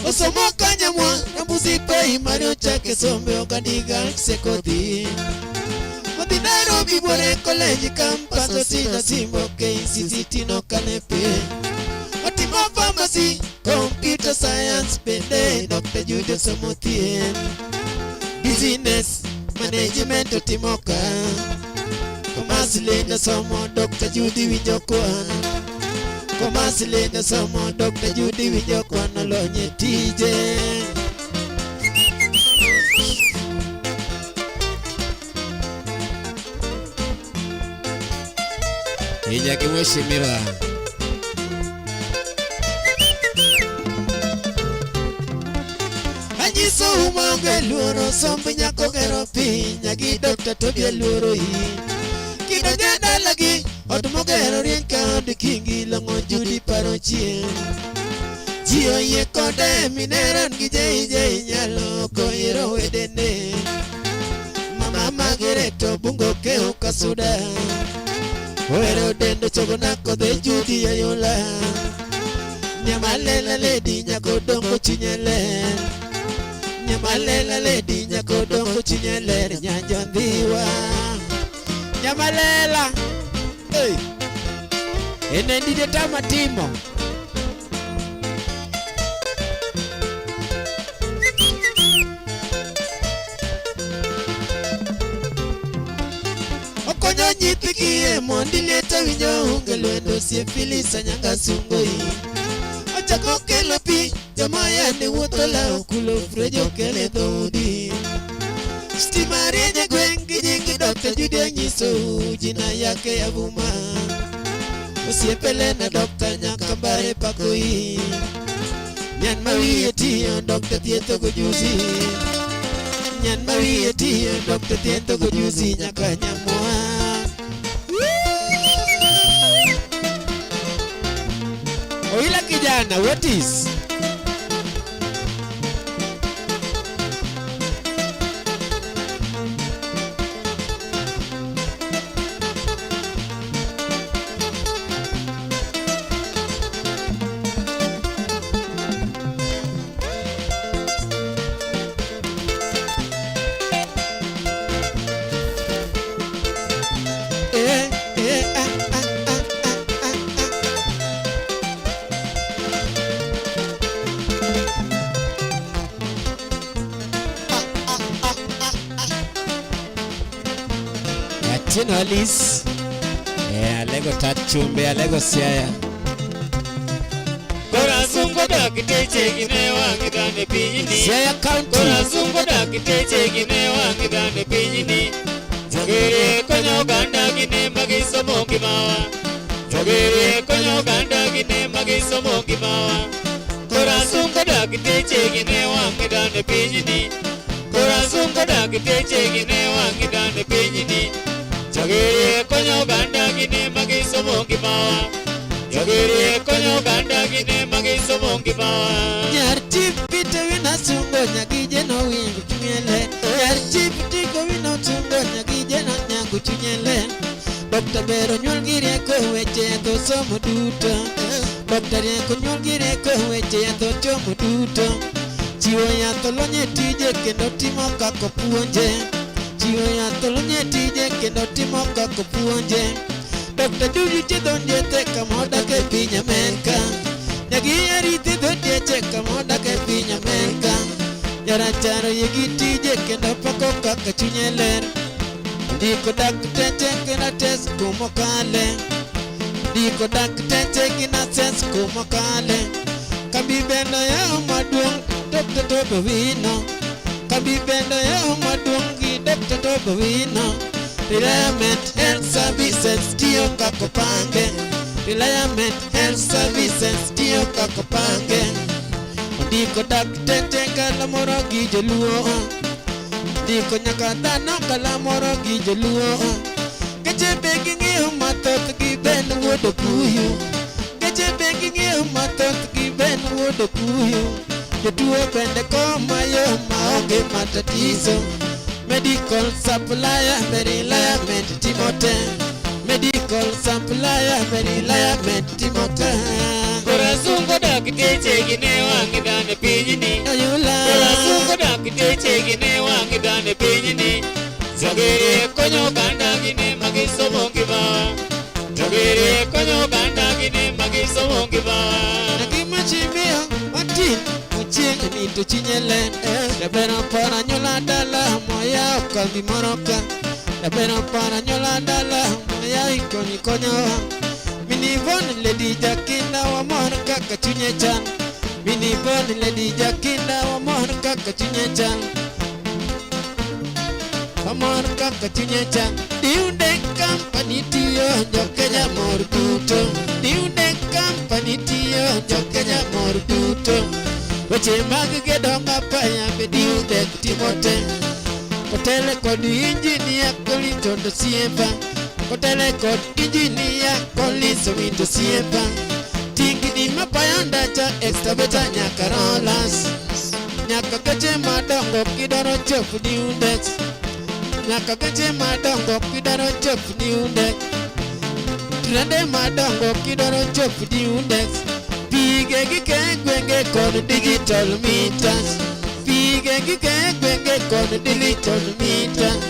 Speaker 9: Osomo kanyamwa nambuzi pei mario chake sombe okandiga sekodi. Odi Nairobi bore college campus osina simbo KCCT no kanepe. Otimo pharmacy, computer science pende Dr. Judy Somothien. Business management otimoka. Commerce na somo Dr. Judy Winjokwa. Komasile na somo Dr. Judy Winjokwa nolonye tije. Ija kimweshimira. Anyiso umonge luoro sombi nyako gero pinya gi Dr. Tobia luoro hii. Kido nyada lagi Otmogero rienka od kingi longo Judy parochie. Jio ye kode mineran gi jei nyalo koyero wedene. Mama Margareto bungo keo kasuda. Wero dendo chogona kode Judy ayola. Nyamalela lady nyako dongo chinyele. Nyamalela lady nyako dongo chinyele nyanjondhiwa. Nyamalela hey. Enendide tama timo. Okonyo nyithi kie mondi lieta winyo unge lwendo sie Filisa nyanga sungoi. Ochako kelo pi jamaya ni wuotho lao kulo frejo kele dhodi. Stima rienye gwengi nyingi Dr. Judy nyiso jina yake ya vuma. Usiepele na Dr. Nyakambare pakoi. Nyan mawiye tiyo Dr. Tieto kujuzi. Nyan mawiye tiyo Dr. Tieto kujuzi nyaka nyamua. Oila kijana, what is? Alice, alego tachumbe, alego siaya.
Speaker 5: Korazungo dakiteche gine wangidane pinyini.
Speaker 9: Siaya County.
Speaker 5: Korazungo dakiteche gine wangidane pinyini. Jogere konyo ganda gine magiso mongi mawa. Jogere konyo ganda gine magiso mongi mawa. Korazungo dakiteche gine wangidane pinyini. Korazungo dakiteche gine wangidane pinyini. Jogere konyo ganda gine magiso mongi mawa. Jogere konyo ganda gine magiso mongi mawa.
Speaker 9: Nyar chipite wina sungo nyagije no wingu chunyele. Nyar chipite wina sungo nyagije no nyangu chunyele. Dr. Bero nyol gire ko weche to somo duto. Dr. Yeko nyol gire ko weche to chomo duto. Chiwo yath lonye tije kendo timo kako puonje. Chiwo yath lonye tije kendo timo kako puonje. Dr. Judy chidonje te kamoda ke piny Amerika. Nyagi arite donje te kamoda ke piny Amerika. Yaracharo yegi tije kendo pako kaka chunye ler. Diko dak teche kena tes kumo kale. Diko dak teche kena tes kumo kale. Kambi bendo ya maduong Dr. Tobo Wino. Kambi bendo ya maduong gi Dr. Tobo Wino. Retirement Health Services tiyo kako pange. Retirement Health Services tiyo kako pange. Diko dak teche kala moro gi joluo. Diko nyaka dhano kala moro gi joluo. Keche bengi ng'iyo mathoth gi ben wuod okuyu. Keche bengi ng'iyo mathoth gi ben wuod okuyu. Jotuo bende koma yo maonge matatizo. Medical supplier, Retirement Timote. Medical supplier, Retirement Timote.
Speaker 5: Korazungo dakiteche gine wangidane pinyini.
Speaker 9: Oyula.
Speaker 5: Korazungo dakiteche gine wangidane pinyini. Jogere konyo ganda gine magiso mongi mawa. Jogere konyo ganda gine magiso mongi mawa.
Speaker 9: Nagima chimio matin muchieng ni to chinyelen. Dabeno para nyola dala moya okalbi moroka. Dabeno para nyola dala moya ikoni konyowa. Minivon Lady Jakinda wa mor kaka chunye chan. Minivon Lady Jakinda wa mor kaka chunye chan. Amor kaka chunye chan. Diunde company tiyo jokenya mor duto. Diunde company tiyo jokenya mor duto. Weche mag gedonga paya be diunde Timote. Kotele kod engineer Clinton Siemba. Kotele kod engineer Collins Winto Siemba. Tingini mapayanda cha extra beta nyaka rollers. Nyaka keche madongo kidoro chofu diundex. Nyaka keche madongo kidoro chofu diundex. Trende madongo kidoro chofu diundex. Pige gike gwenge kod digital meters. Pige gike gwenge kod digital meters.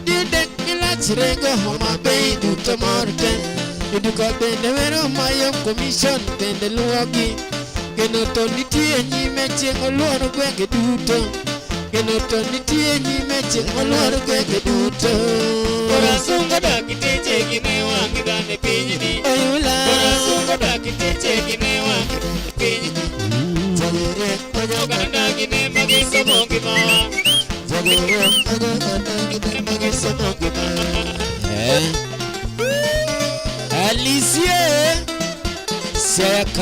Speaker 9: Diundex milachirego homa bay duto morte. Yuduko bende wero mayo commission bende luogi. Geno to nitie nyime chieng' oluoro gwenge duto. Geno to nitie nyime chieng' oluoro gwenge duto.
Speaker 5: Korazungo dakiteche gine wangidane pinyini.
Speaker 9: Oyula.
Speaker 5: Korazungo dakiteche gine wangidane pinyini. Jogere konyo ganda gine magiso mongi mawa. Jogere konyo ganda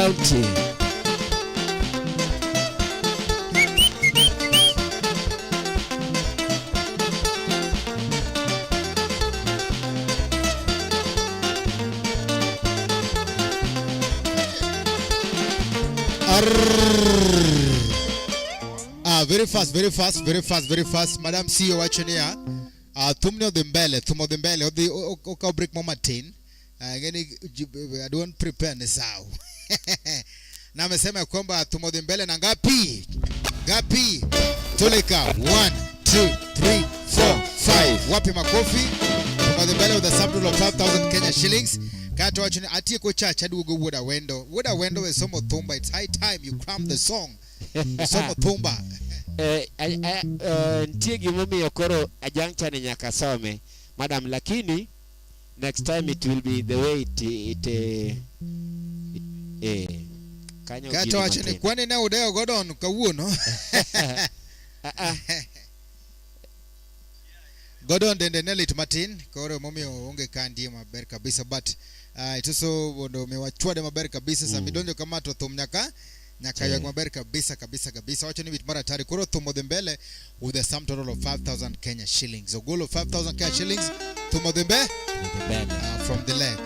Speaker 6: County.
Speaker 2: Very fast. Madam CEO wachonia. Tumno dembele, oka break mama 10. Ngeni I don't prepare ni sao. Na amesema kwamba tumo dembele na ngapi? Tuleka 1 2 3 4 5. Wapi makofi? Tumo dembele with a sum total of 5,000 Kenya shillings. Kato wachonia atie ko church adu go woda wendo. Woda wendo is somo thumba. It's high time you cram the song. Somo thumba.
Speaker 6: Ntie gimomi yokoro ajangchane nyaka some madam, lakini next time it will be the way kanyo
Speaker 2: kato achene kwani na udeo godon kawuono godon dende nelit matin koro momio onge kandi maber kabisa, but ituso bondo mewachwade maber kabisa samidonjo kama to thum nyaka yak maber kabisa. Wacho ni bit mara tari koro thumo dembele with a sum total of 5,000 Kenya shillings. A goal of 5,000 Kenya shillings. Thumo dembele from the leg.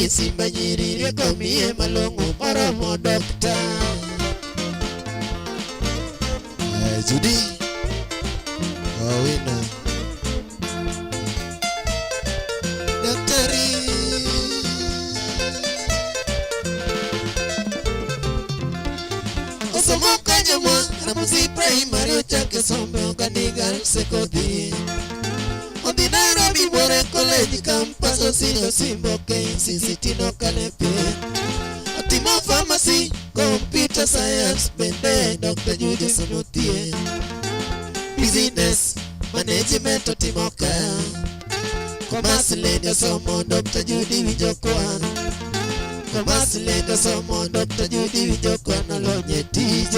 Speaker 9: Simba nyiri komie malongo maromo doctor
Speaker 1: Judy Owino Daktari
Speaker 9: Osomo kanyamwa Ramuzi primary ochake sombe Oganigal sekodi Odi Nairobi Bore College campus Osino Simbo KCCT no kanepe Otimo pharmacy Computer science Bende Dr. Judy Samutie Business Management Otimoka Commerce Lady Somo Dr. Judy Wijokwa Commerce Lady Somo Dr. Judy Wijokwa Nalonye TJ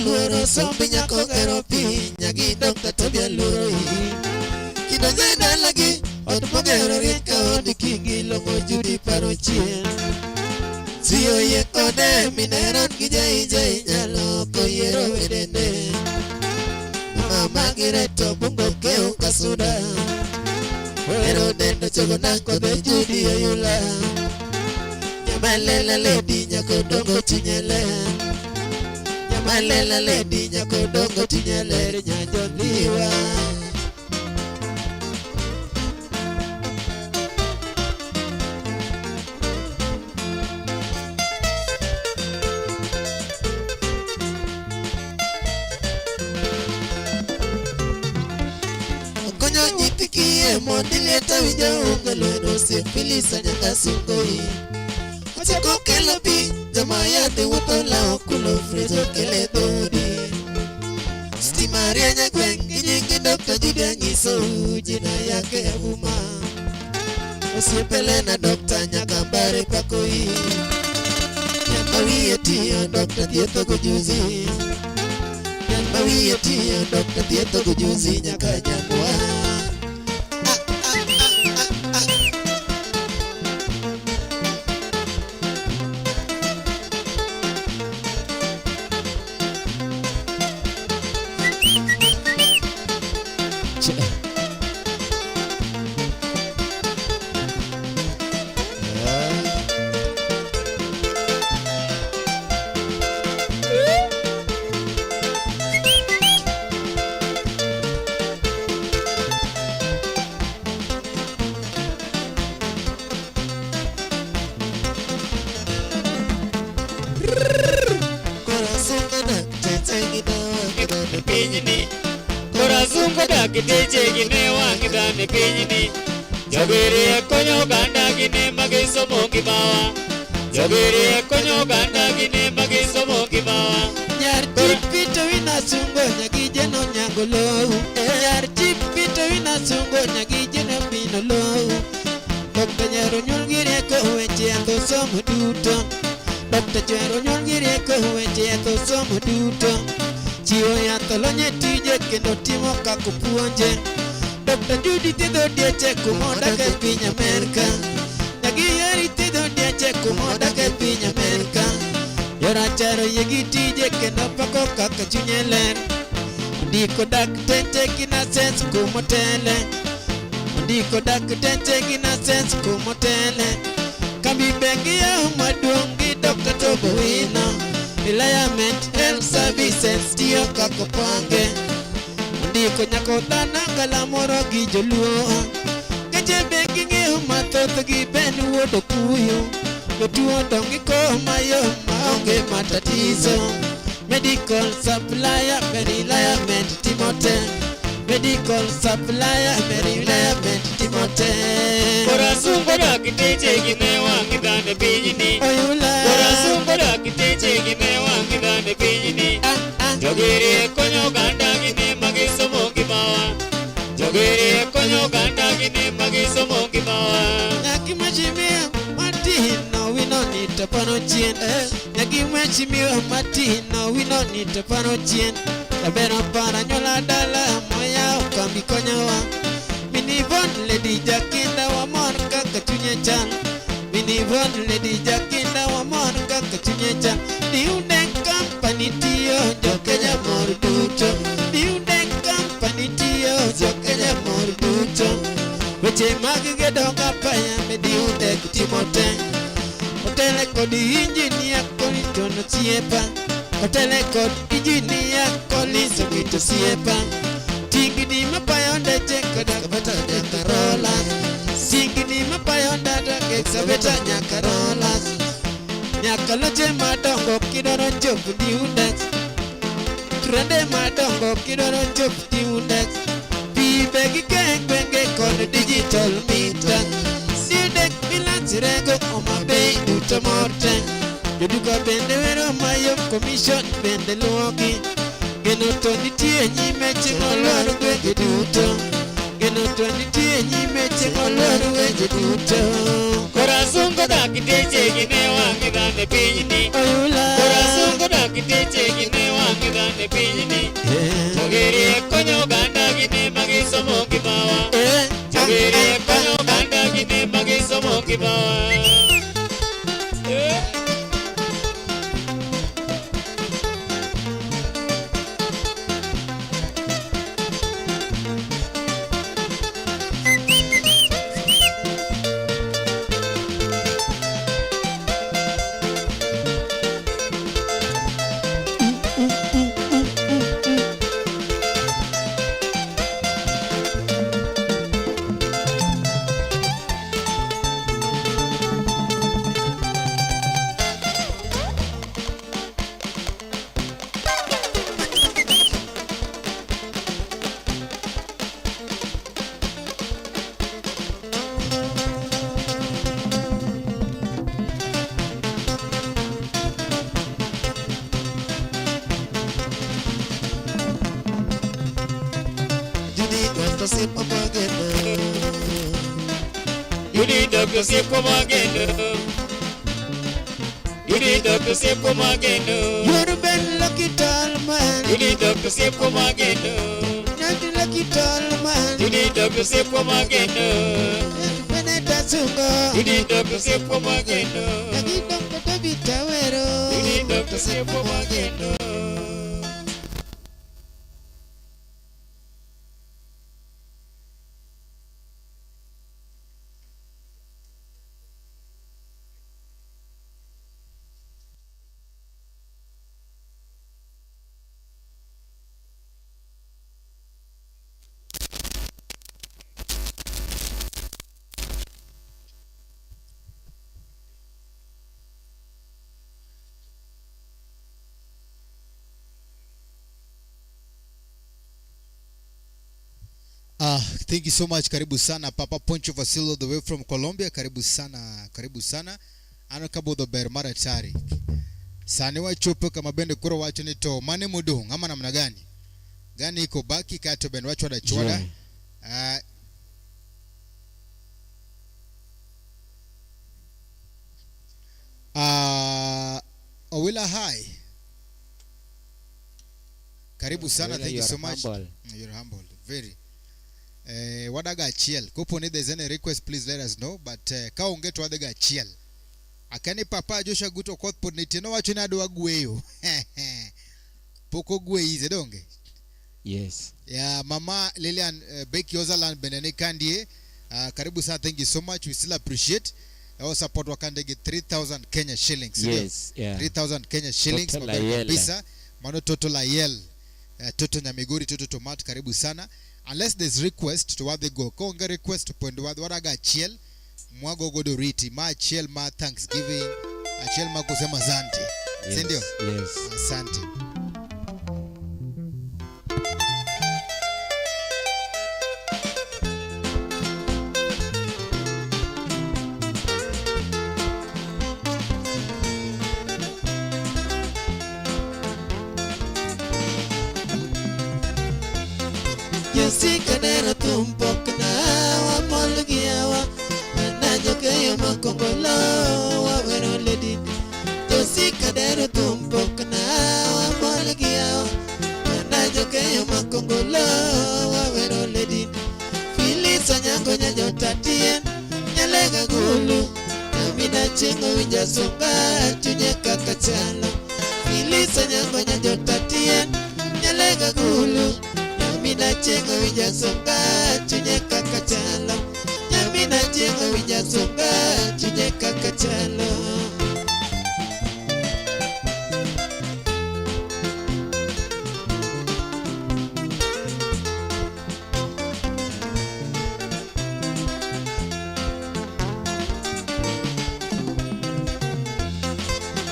Speaker 9: Luoro sombi nyako gero pi Nyagi Dr. Tobia luoro hii Kidonye dalagi Od mogero rika od kingi Longo Judy paro chien Siyo ye kode Mineron gijai Nyalo koyero wedene Mama gireto bungo keo kasuda Wero dendo chogo nako de Judy ayula Nyamalele lady nyako dongo chinyele Malela lady nyako dongo tinyelere nyajoliwa
Speaker 1: konyo nyithi kiye mondi lieta winja onge lwedo sifilisa nyaka sungoi. Ochako kelo pi joma yadhi wuotho lao kulo frezo kele dhodi. Stima rieny gweng' gi nyingi Dr. Judy nyiso jina yake Abuma. Osiepele na Dr. nyaka mbare pakoi. Nyaka wiye tiyo Dr. thietho gojuzi. Nyaka wiye tiyo Dr. thietho gojuzi nyaka jambwa.
Speaker 5: Korazungo dak teche gine wangi dane pinyni. Jogere konyo ganda gine magisomo kibawa. Jogere konyo ganda gine magisomo kibawa.
Speaker 9: Nyar chipito wina sungo nyagije no nyangolo. Nyar chipito wina sungo nyagije no bino lo. Dr. Nyaro nyulgire ko weche ando somo duto. Dr. Nyaro nyulgire ko weche ando somo duto. Chiwo yath olonye tije kendo timo kako puonje. Dr. Judy thiedho dieche kumodak e piny Amerka. Nyagi yeri thiedho dieche kumodak e piny Amerka. Yoracharo yegi tije kendo pako kaka chunye ler. Ndiko dakteche gina sense kumotele. Ndiko dakteche gina sense kumotele. Kambi bengi ya maduong' gi Dr. Tobo Wino. Reliament Health Services tiyo kako pange. Ndiko nyako dhana ngala moro gi joluo. Keche bengi ng'eyo mathoth gi ben wuodo kuyo. Jotuo dongi ko mayo maonge matatizo. Medical supplier Reliament Timote. Medical supplier Reliament Timote.
Speaker 5: Korazungo dak teche gine wangi dane pinyni.
Speaker 9: Oyula
Speaker 5: Korazungo dak teche gine wangi dane pinyni. Jogere konyo ganda gine magisomo kibawa. Jogere konyo ganda gine magisomo kibawa.
Speaker 9: Nyaki machimia matino wino nito pano chien. Nyaki machimia matino wino nito pano chien. Labero para nyola dala moya ukambi konyawa. Minivon Lady Jacinda wa mon kaka chunye chan. Minivon Lady Jacinda wa mon kaka chunye chan. Diunde company tiyo jo Kenya mor duto. Diunde company tiyo jo Kenya mor duto. Weche mag gedonga paya me diunde Timote. Hotele kod injinia kolitono siepa. Hotele kod injinia koliso mito siepa. Tingini mapayonde chekada kabata nyakarola. Singini mapayonde keksabeta nyakarola. Nyakaloche madongo kidoro chopu diundex. Trende madongo kidoro chopu diundex. Pibegi kengwenge kod digital meter. Diundex bilansirego omabei duto morte. Joduka bende wero mayom commission bende luogi. Geno to nitie nyime ching'olor gwenge duto. Geno to nitie nyime ching'olor gwenge duto.
Speaker 5: Korazungo dak teche gine wangi dane pinyni.
Speaker 9: Oyula
Speaker 5: Korazungo dak teche gine wangi dane pinyni. Jogere konyo ganda gine magisomo kibawa. Jogere konyo ganda gine magisomo kibawa.
Speaker 1: Dr. Sipo Mageno.
Speaker 5: You need Dr. Sipo Mageno. You need Dr. Sipo Mageno.
Speaker 9: You're a bad lucky tall man.
Speaker 5: You need Dr. Sipo Mageno.
Speaker 9: Not a lucky tall man.
Speaker 5: You need Dr. Sipo Mageno.
Speaker 9: When I dance go.
Speaker 5: You need Dr. Sipo Mageno.
Speaker 9: Lagi dong kata bitawero.
Speaker 5: You need Dr. Sipo Mageno.
Speaker 2: Thank you so much. Karibu sana Papa Poncho Vasilo the way from Colombia. Karibu sana, karibu sana. Ano kabo do ber mara tari. Sane wa chopo kama bende kuro wacho ni to mane mudung ama namna gani? Gani iko baki kato ben wacho da chwada. Owila hi. Karibu sana. Thank you so much.
Speaker 6: Humble.
Speaker 2: You're humble. Very. Wadaga chiel. Kuponi there's any request, please let us know. But ka ungeto wadaga chiel. Akani Papa Joshua Guto kwa podniti no wacho na do agweyo. Poko gwe ize donge.
Speaker 6: Yes.
Speaker 2: Yeah, Mama Lilian Becky Ozaland Benene Kandie. Karibu sana. Thank you so much. We still appreciate. Our support wakande get 3,000 Kenya shillings.
Speaker 6: Yes, yeah.
Speaker 2: 3,000 Kenya shillings.
Speaker 6: Toto la yel.
Speaker 2: Mano Toto la yel. Toto Nyamiguri, Toto Tomat, karibu sana. Unless there's request to what they go. Konga request to point what aga chiel. Mwago godo riti. Ma chiel ma Thanksgiving. Chiel ma kusema asante.
Speaker 6: Yes,
Speaker 2: Sindio?
Speaker 6: yes.
Speaker 2: Asante.
Speaker 9: Yasika nera tumpok na wa molgiawa. Najo kayo makongolo wa wero lady. Yasika nera tumpok na wa molgiawa. Najo kayo makongolo wa wero lady. Filisa nyango nyanjo tatien nyalega gulu. Namina chingo winja songa chunye kakachalo. Filisa nyango nyanjo tatien nyalega gulu. Nyamina chengo wija songa chunye kakachalo. Nyamina chengo wija songa chunye kakachalo.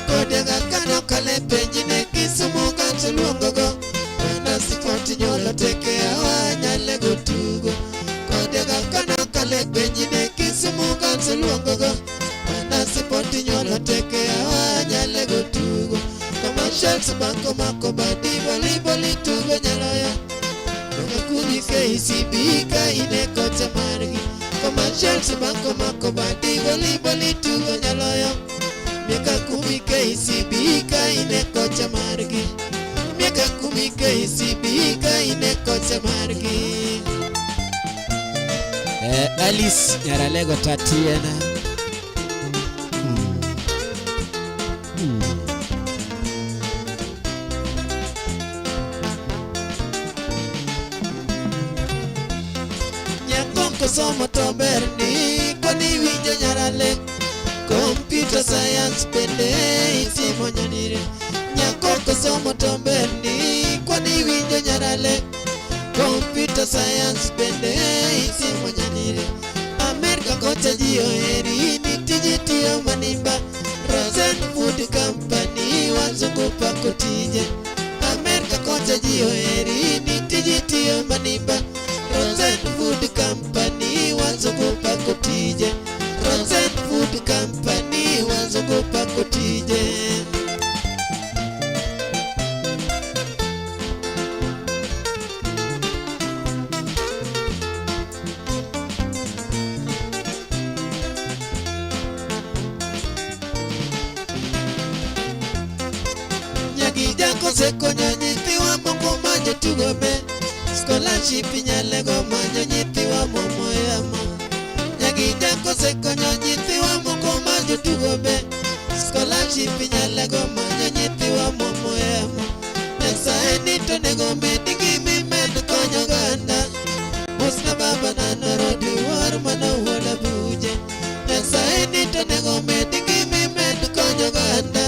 Speaker 9: Kodega kano kale penjine kisumu katuluongogo. Sipoti nyolo teke awa nyale gotugo. Kodega kana kale benjine kisumu kansu luongogo. Mana sipoti nyolo teke awa nyale gotugo. Commercials banko mako badi bali tugo nyaloya. Kona kuni KCB ka ine kocha margi. Commercials banko mako badi bali tugo nyaloya. Miaka 10 KCB ka ine kocha margi. Miaka 10 KCB ka ine kocha margi.
Speaker 6: Alice Nyaralego Tatiana.
Speaker 9: Nyakonko somo to berni kwani winjo Nyarale. Computer science bende itimo nyonire. Nyakonko somo to berni kwani winjo Nyarale. Computer science bende itimo nyonire. America kocha jio heri nitijitio manimba. Rosen Food Company wanzungupa kutije. America kocha jio heri nitijitio manimba. Rosen Food Company wanzungupa kutije. Rosen Food Company wanzungupa kutije. kosekonyo nyithiwa moko manyo tugo be scholarship nyalego manyo nyithiwa momoyamo Nyagija kosekonyo nyithiwa moko manyo tugo be scholarship nyalego manyo nyithiwa momoyamo Nyasaye nito nego medi gimi med konyo ganda Musna baba na norodi war mana wala buje Nyasaye nito nego medi gimi med konyo ganda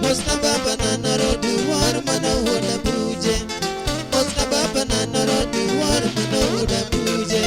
Speaker 9: Musna baba na norodi war mana wala buje Musna baba na norodi war mana wala buje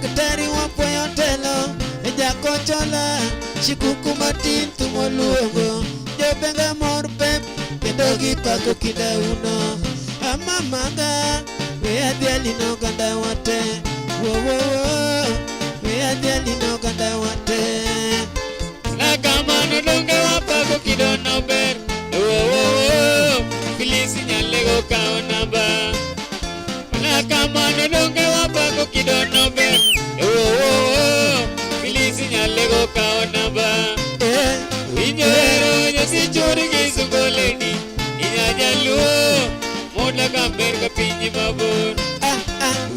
Speaker 9: daktari wapuoyo telo e jakochola shikuku matin thumo luongo jobenga mor pep kendo gipako kidauno amamaga we adhialino ganda wate wowowo we adhialino ganda wate
Speaker 5: nakamano donge wapako kidono ber wowowo Filisi nyalego kao namba nakamano donge wapako kidono ber wowowo Filisi nyalego kao namba Winjero nyasi chori gisu goleni Inyajaluo Moda kamber ka pinyi mabur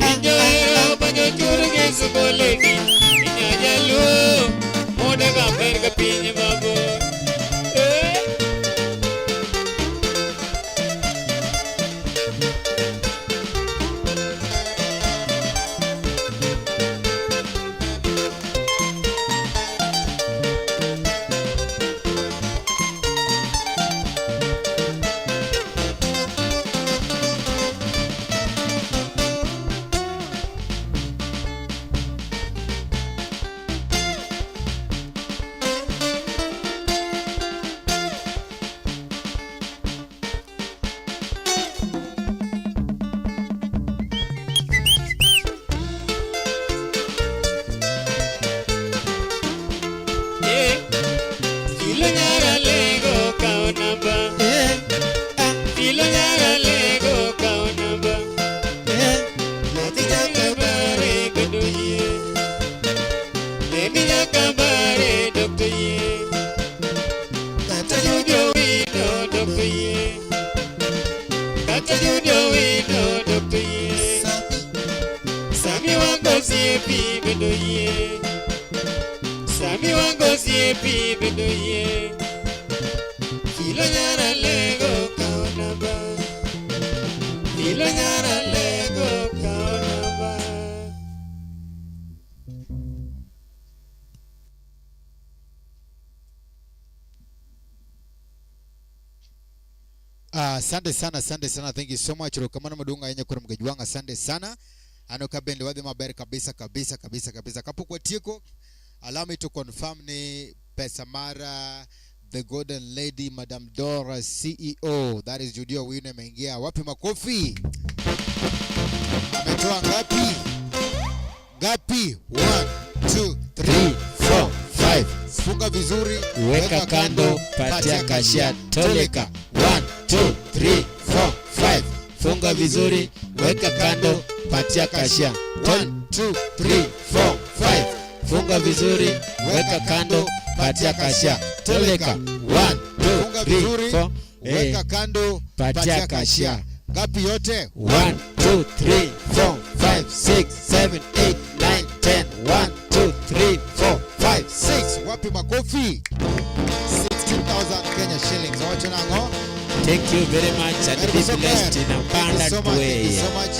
Speaker 5: Winjero banyo chori gisu goleni Inyajaluo Moda kamber ka pinyi mabur Sami wango siepi bedoye Filo nyara lego kaonaba Filo nyara lego kaonaba
Speaker 2: Asante sana, thank you so much. Rokamana madunga yenye kwa mgejuanga, asante sana. Ano kabende wadhi maber kabisa. Kapukwa tiko, allow me to confirm ni pesa mara, the golden lady, Madam Dora, CEO. That is Judio Wine mengia. Wapi makofi? Ametoa ngapi? Gapi? 1, 2, 3, 4, 5. Funga vizuri,
Speaker 6: weka kando, patia kashia, toleka. 1, 2, 3, 4, 5. Funga vizuri, weka kando, patia kashia. 1, 2, 3, 4, 5. Funga vizuri, weka kando, patia kashia. Toleka. 1, 2, 3, 4.
Speaker 2: Weka kando, patia kashia. Gapi yote?
Speaker 6: 1, 2, 3, 4, 5, 6, 7, 8, 9, 10. 1, 2, 3, 4, 5, 6.
Speaker 2: Wapi makofi? 16,000 Kenya shillings. Wacha nango.
Speaker 6: Thank you very much and be blessed in abundant way.
Speaker 2: Thank you so much.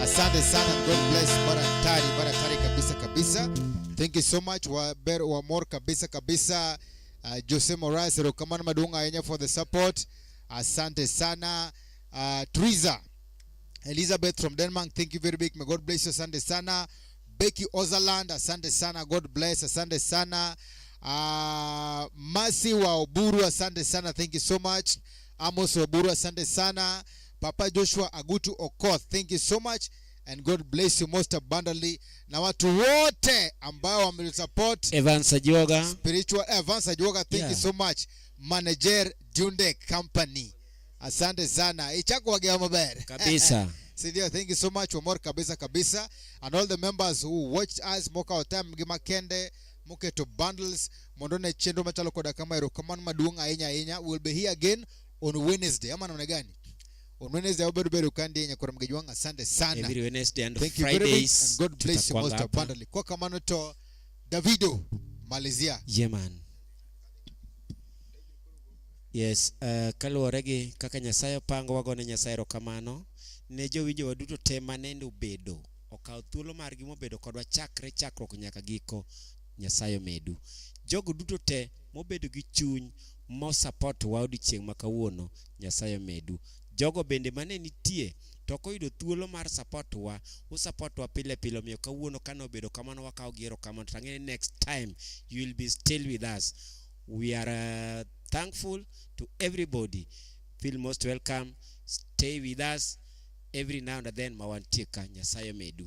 Speaker 2: Asante sana. God bless. Baratari kabisa. Thank you so much. Wa more kabisa. Jose Moraes Rokamana madunga yenye for the support. Asante sana. Teresa Elizabeth from Denmark, thank you very big. May God bless you. Asante sana. Becky Ozaland, asante sana. God bless. Asante sana. Masi wa Oburu, asante sana. Thank you so much. Amos Oburu, asante sana. Papa Joshua Agutu Okoth, thank you so much and God bless you most abundantly. Na watu wote ambao wamesupport
Speaker 6: Evans Ajuoga,
Speaker 2: spiritual Evans Ajuoga, thank you so much. Manager Dunde Company, asante sana. Ichako wagea mabere
Speaker 6: kabisa.
Speaker 2: Sidio, thank you so much. Omor kabisa. And all the members who watched us moka otam mgima kende muke to bundles mondone chendo machalo koda kama Erokamano maduong ainya. We'll be here again on Wednesday. Ama namna gani? On Wednesday oberu kandi yenye kwa mgejuanga. Asante sana.
Speaker 6: Every Wednesday and
Speaker 2: thank
Speaker 6: Fridays.
Speaker 2: And God bless you most abundantly. Kwa kamano to Davido Malaysia.
Speaker 6: Yeah man. Yes, kaluwore gi kaka Nyasaye pango wagone Nyasaye erokamano ne jowinjo waduto te manende obedo okaw thuolo margi mobedo kodwa chakruok nyaka giko. Nyasaye medu jogo duto te mobedo gi chuny mo support wa odiochieng' ma kawuono. Nyasaye medu jogo bende mane nitie to koyudo thuolo mar support wa usupport wa pile pile. Omiyo kawuono kano bedo kamano wakawo giero kamano, tang'e next time you will be still with us. We are thankful to everybody. Feel most welcome. Stay with us every now and then. Mawantika Nyasaye medu.